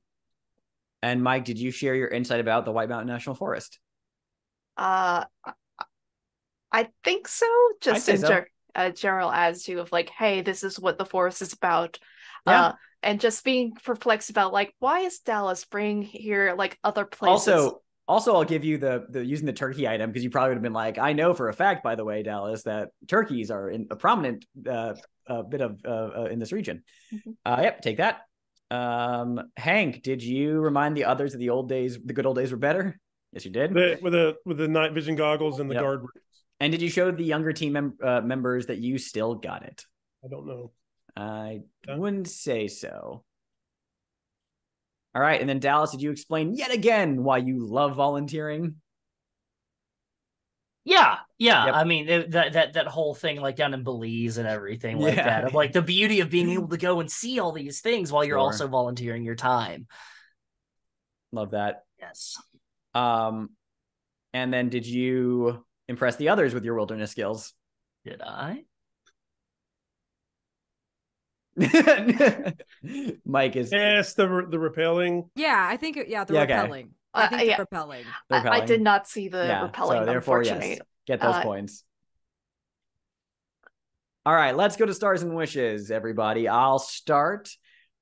Speaker 1: And Mike, did you share your insight about the White Mountain National Forest?
Speaker 2: I think so. Just in general attitude of like, hey, this is what the forest is about.
Speaker 1: Yeah.
Speaker 2: And just being perplexed about like, why is Dallas bringing here like other places?
Speaker 1: Also, I'll give you the using the turkey item, because you probably would have been like, I know for a fact, by the way, Dallas, that turkeys are in a prominent bit of in this region. Yep, take that. Hank, did you remind the others that the good old days were better? Yes, you did.
Speaker 3: With the night vision goggles and the guard rooms.
Speaker 1: And did you show the younger team members that you still got it?
Speaker 3: I don't know.
Speaker 1: I wouldn't say so. All right, and then Dallas, did you explain yet again why you love volunteering?
Speaker 4: Yeah.
Speaker 1: Yep.
Speaker 4: I mean, that whole thing, like down in Belize and everything like that, of like the beauty of being able to go and see all these things while you're also volunteering your time.
Speaker 1: Love that.
Speaker 4: Yes.
Speaker 1: And then did you impress the others with your wilderness skills?
Speaker 4: Did I?
Speaker 1: Mike is
Speaker 3: the repelling.
Speaker 5: Yeah, I think the repelling.
Speaker 2: I
Speaker 5: think the repelling.
Speaker 2: I did not see the repelling,
Speaker 1: so therefore,
Speaker 2: unfortunately.
Speaker 1: yes. get those points. All right, let's go to stars and wishes, everybody. I'll start.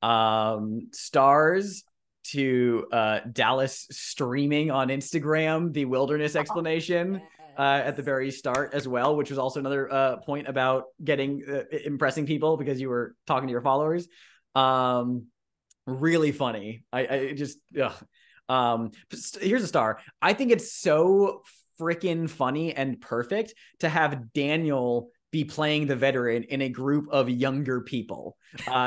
Speaker 1: Stars to Dallas streaming on Instagram the wilderness explanation at the very start as well, which was also another point about getting impressing people because you were talking to your followers. Really funny. I just here's a star. I think it's so freaking funny and perfect to have Daniel be playing the veteran in a group of younger people.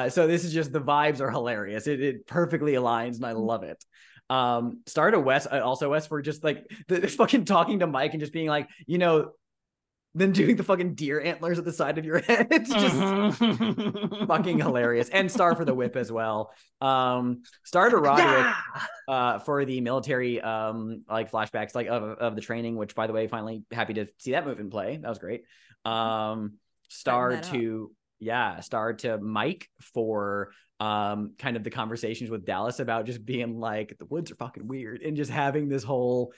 Speaker 1: So this is just, the vibes are hilarious. It perfectly aligns and I love it. Star to Wes, also Wes, for just like the fucking talking to Mike and just being like, you know, then doing the fucking deer antlers at the side of your head. It's just fucking hilarious. And star for the whip as well. Star to Rodrick for the military like flashbacks like of the training, which by the way, finally happy to see that move in play. That was great. Star to Mike for kind of the conversations with Dallas about just being like, the woods are fucking weird, and just having this whole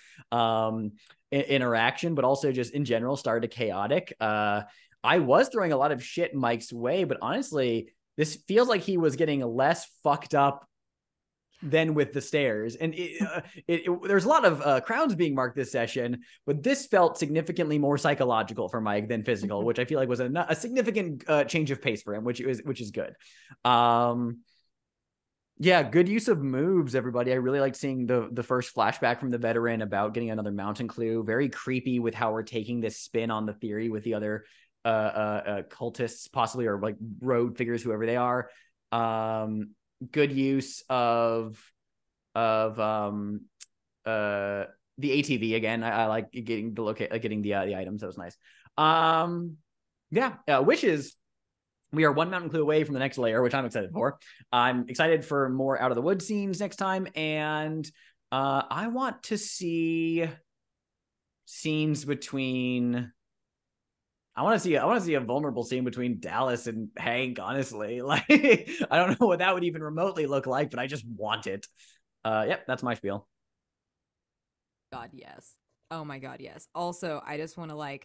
Speaker 1: interaction, but also just in general, star to Chaotic. I was throwing a lot of shit Mike's way, but honestly, this feels like he was getting less fucked up than with the stairs. And there's a lot of crowns being marked this session, but this felt significantly more psychological for Mike than physical, which I feel like was a significant change of pace for him, which is good. Yeah, good use of moves, everybody. I really liked seeing the first flashback from the veteran about getting another mountain clue. Very creepy with how we're taking this spin on the theory with the other cultists, possibly, or like road figures, whoever they are. Good use of the ATV again. I like getting the items. That was nice. Wishes. We are one mountain clue away from the next layer, which I'm excited for. I'm excited for more out of the woods scenes next time, and I want to see scenes between. I want to see a vulnerable scene between Dallas and Hank, honestly. Like, I don't know what that would even remotely look like, but I just want it. Yep, that's my spiel.
Speaker 5: God, yes. Oh my God, yes. Also, I just want to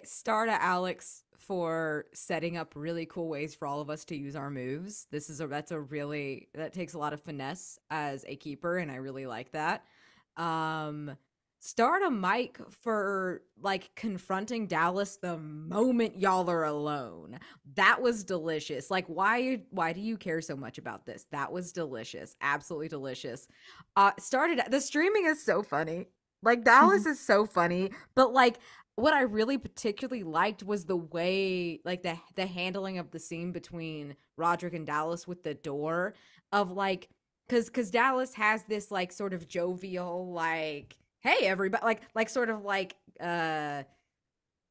Speaker 5: star to Alex for setting up really cool ways for all of us to use our moves. That takes a lot of finesse as a keeper, and I really like that. Star to Mike for like confronting Dallas the moment y'all are alone. That was delicious. Like, why do you care so much about this? That was delicious. Absolutely delicious. The streaming is so funny. Like, Dallas is so funny, but like what I really particularly liked was the way, like, the handling of the scene between Rodrick and Dallas with the door, of like, because Dallas has this like sort of jovial, like, hey everybody, like sort of like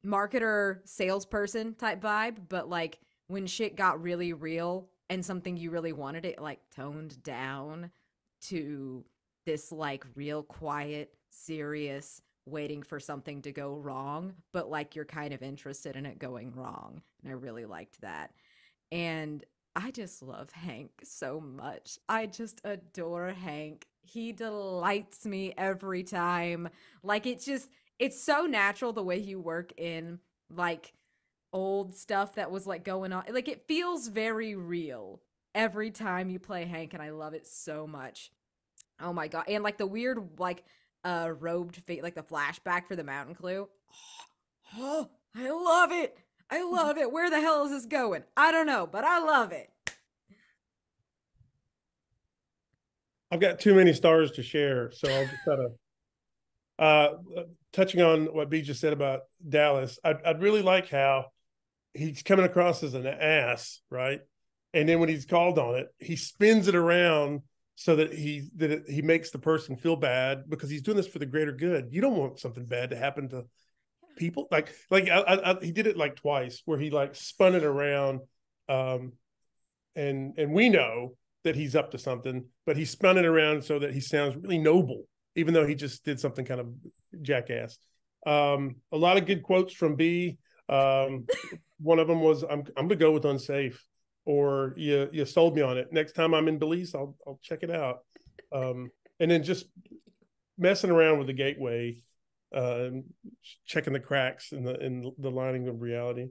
Speaker 5: marketer salesperson type vibe, but like when shit got really real and something you really wanted, it like toned down to this like real quiet, serious, waiting for something to go wrong, but like you're kind of interested in it going wrong. And I really liked that. And I just love Hank so much. I just adore Hank. He delights me every time. Like, it's so natural the way you work in like old stuff that was like going on. Like, it feels very real every time you play Hank, and I love it so much. Oh my God. And like the weird like robed fate, like the flashback for the mountain clue. Oh, I love it. I love it. Where the hell is this going? I don't know, but I love it.
Speaker 3: I've got too many stars to share, so I'll just kind of touching on what B just said about Dallas. I'd really like how he's coming across as an ass, right? And then when he's called on it, he spins it around so that he makes the person feel bad, because he's doing this for the greater good. You don't want something bad to happen to people. Like he did it like twice, where he like spun it around, and we know that he's up to something, but he spun it around so that he sounds really noble, even though he just did something kind of jackass. A lot of good quotes from B. One of them was, I'm gonna go with unsafe, or you sold me on it. Next time I'm in Belize, I'll check it out. And then just messing around with the gateway checking the cracks in the lining of reality.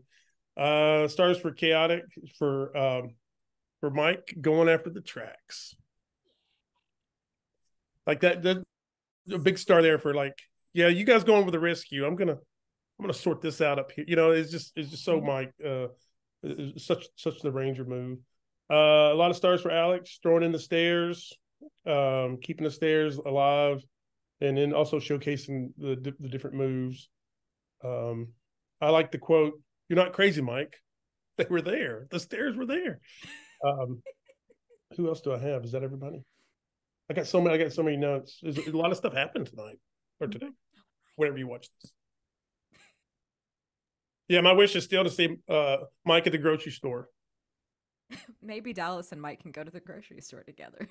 Speaker 3: Stars for chaotic for Mike going after the tracks. Like that a big star there for like, yeah, you guys going with the rescue. I'm gonna sort this out up here. You know, it's just so Mike. Such the Ranger move. A lot of stars for Alex, throwing in the stairs, keeping the stairs alive, and then also showcasing the different moves. I like the quote, "You're not crazy, Mike. They were there. The stairs were there." Who else do I have? Is that everybody? I got so many notes. A lot of stuff happened tonight or today, whenever you watch this. Yeah, my wish is still to see Mike at the grocery store.
Speaker 5: Maybe Dallas and Mike can go to the grocery store together.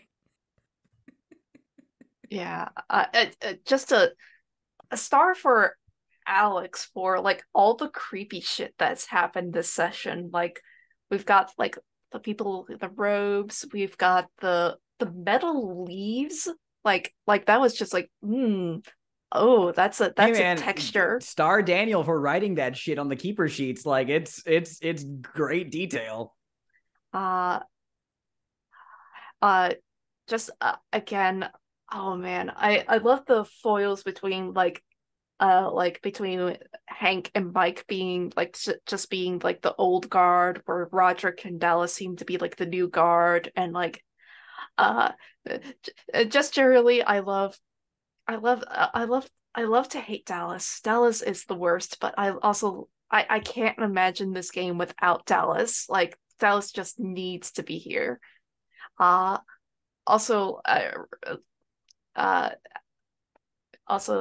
Speaker 2: Yeah, just a star for Alex for like all the creepy shit that's happened this session. Like we've got like the people, the robes, we've got the metal leaves. Like that was just like, oh, that's a texture.
Speaker 1: Star Daniel for writing that shit on the keeper sheets. Like it's great detail.
Speaker 2: Just again, oh man, I love the foils between between Hank and Mike being like just being like the old guard, where Rodrick and Dallas seem to be like the new guard, and like just generally I love to hate Dallas. Dallas is the worst, but I can't imagine this game without Dallas. Like Dallas just needs to be here. Also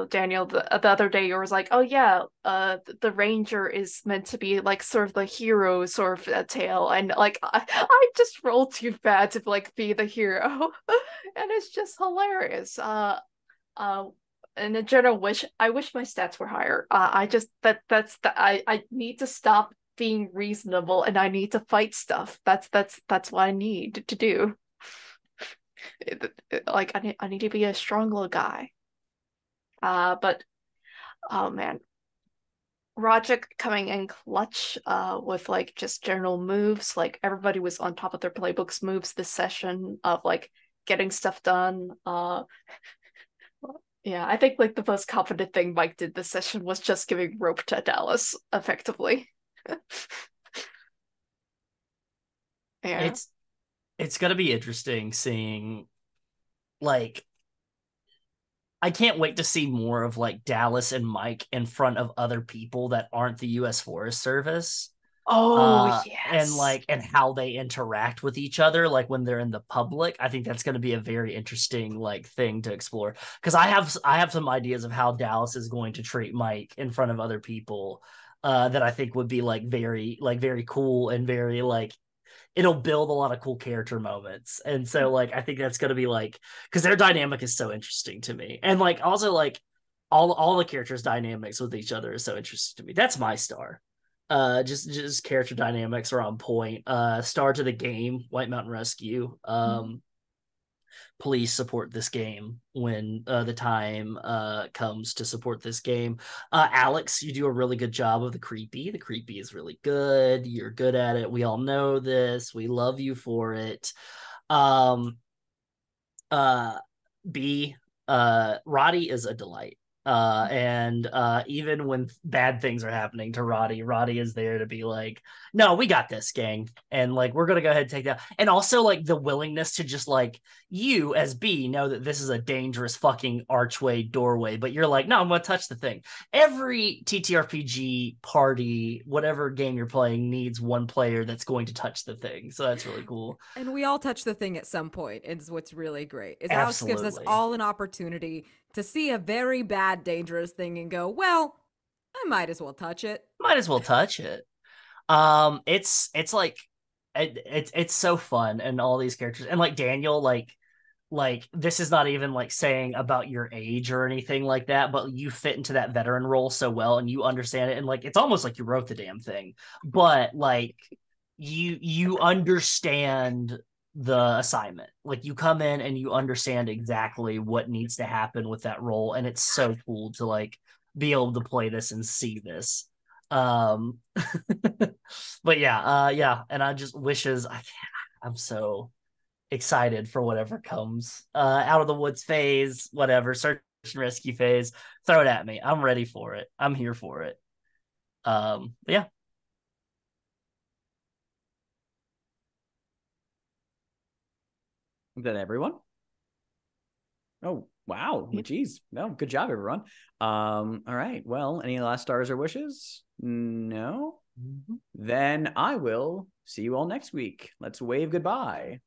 Speaker 2: Daniel, the other day you was like, oh yeah, the Ranger is meant to be like sort of the hero sort of tale, and like I just rolled too bad to like be the hero, and it's just hilarious. And in general, I wish my stats were higher. I need to stop being reasonable, and I need to fight stuff. That's what I need to do. Like I need to be a strong little guy. But oh man, Rodrick coming in clutch with like just general moves. Like everybody was on top of their playbooks moves this session of like getting stuff done. Yeah, I think like the most confident thing Mike did this session was just giving rope to Dallas effectively. Yeah.
Speaker 4: It's gonna be interesting seeing, like, I can't wait to see more of like Dallas and Mike in front of other people that aren't the U.S. Forest Service.
Speaker 2: Oh, yes.
Speaker 4: And how they interact with each other, like when they're in the public. I think that's going to be a very interesting like thing to explore, because I have some ideas of how Dallas is going to treat Mike in front of other people that I think would be like very cool, and very like it'll build a lot of cool character moments. And so like I think that's going to be like, because their dynamic is so interesting to me, and like also like all the characters' dynamics with each other is so interesting to me. That's my star. Just character dynamics are on point. Star to the game, White Mountain Rescue. Please support this game when the time comes to support this game. Alex, you do a really good job of the creepy. The creepy is really good. You're good at it. We all know this. We love you for it. Roddy is a delight. And even when bad things are happening to Roddy is there to be like, no, we got this, gang, and like we're gonna go ahead and take that. And also like the willingness to just like, you as B know that this is a dangerous fucking archway doorway, but you're like, no, I'm gonna touch the thing. Every TTRPG party, whatever game you're playing, needs one player that's going to touch the thing, so that's really cool.
Speaker 5: And we all touch the thing at some point. Is what's really great is Alex gives us all an opportunity to see a very bad, dangerous thing and go, well, I might as well touch it.
Speaker 4: It's like it's so fun, and all these characters, and like Daniel, like this is not even like saying about your age or anything like that, but you fit into that veteran role so well, and you understand it, and like it's almost like you wrote the damn thing, but like you understand the assignment. Like you come in and you understand exactly what needs to happen with that role, and it's so cool to like be able to play this and see this. But yeah, and I just I'm so excited for whatever comes out of the woods phase, whatever search and rescue phase. Throw it at me. I'm ready for it. I'm here for it. Yeah.
Speaker 1: Is that everyone? Oh, wow. Geez. No, good job, everyone. All right. Well, any last stars or wishes? No? Then I will see you all next week. Let's wave goodbye.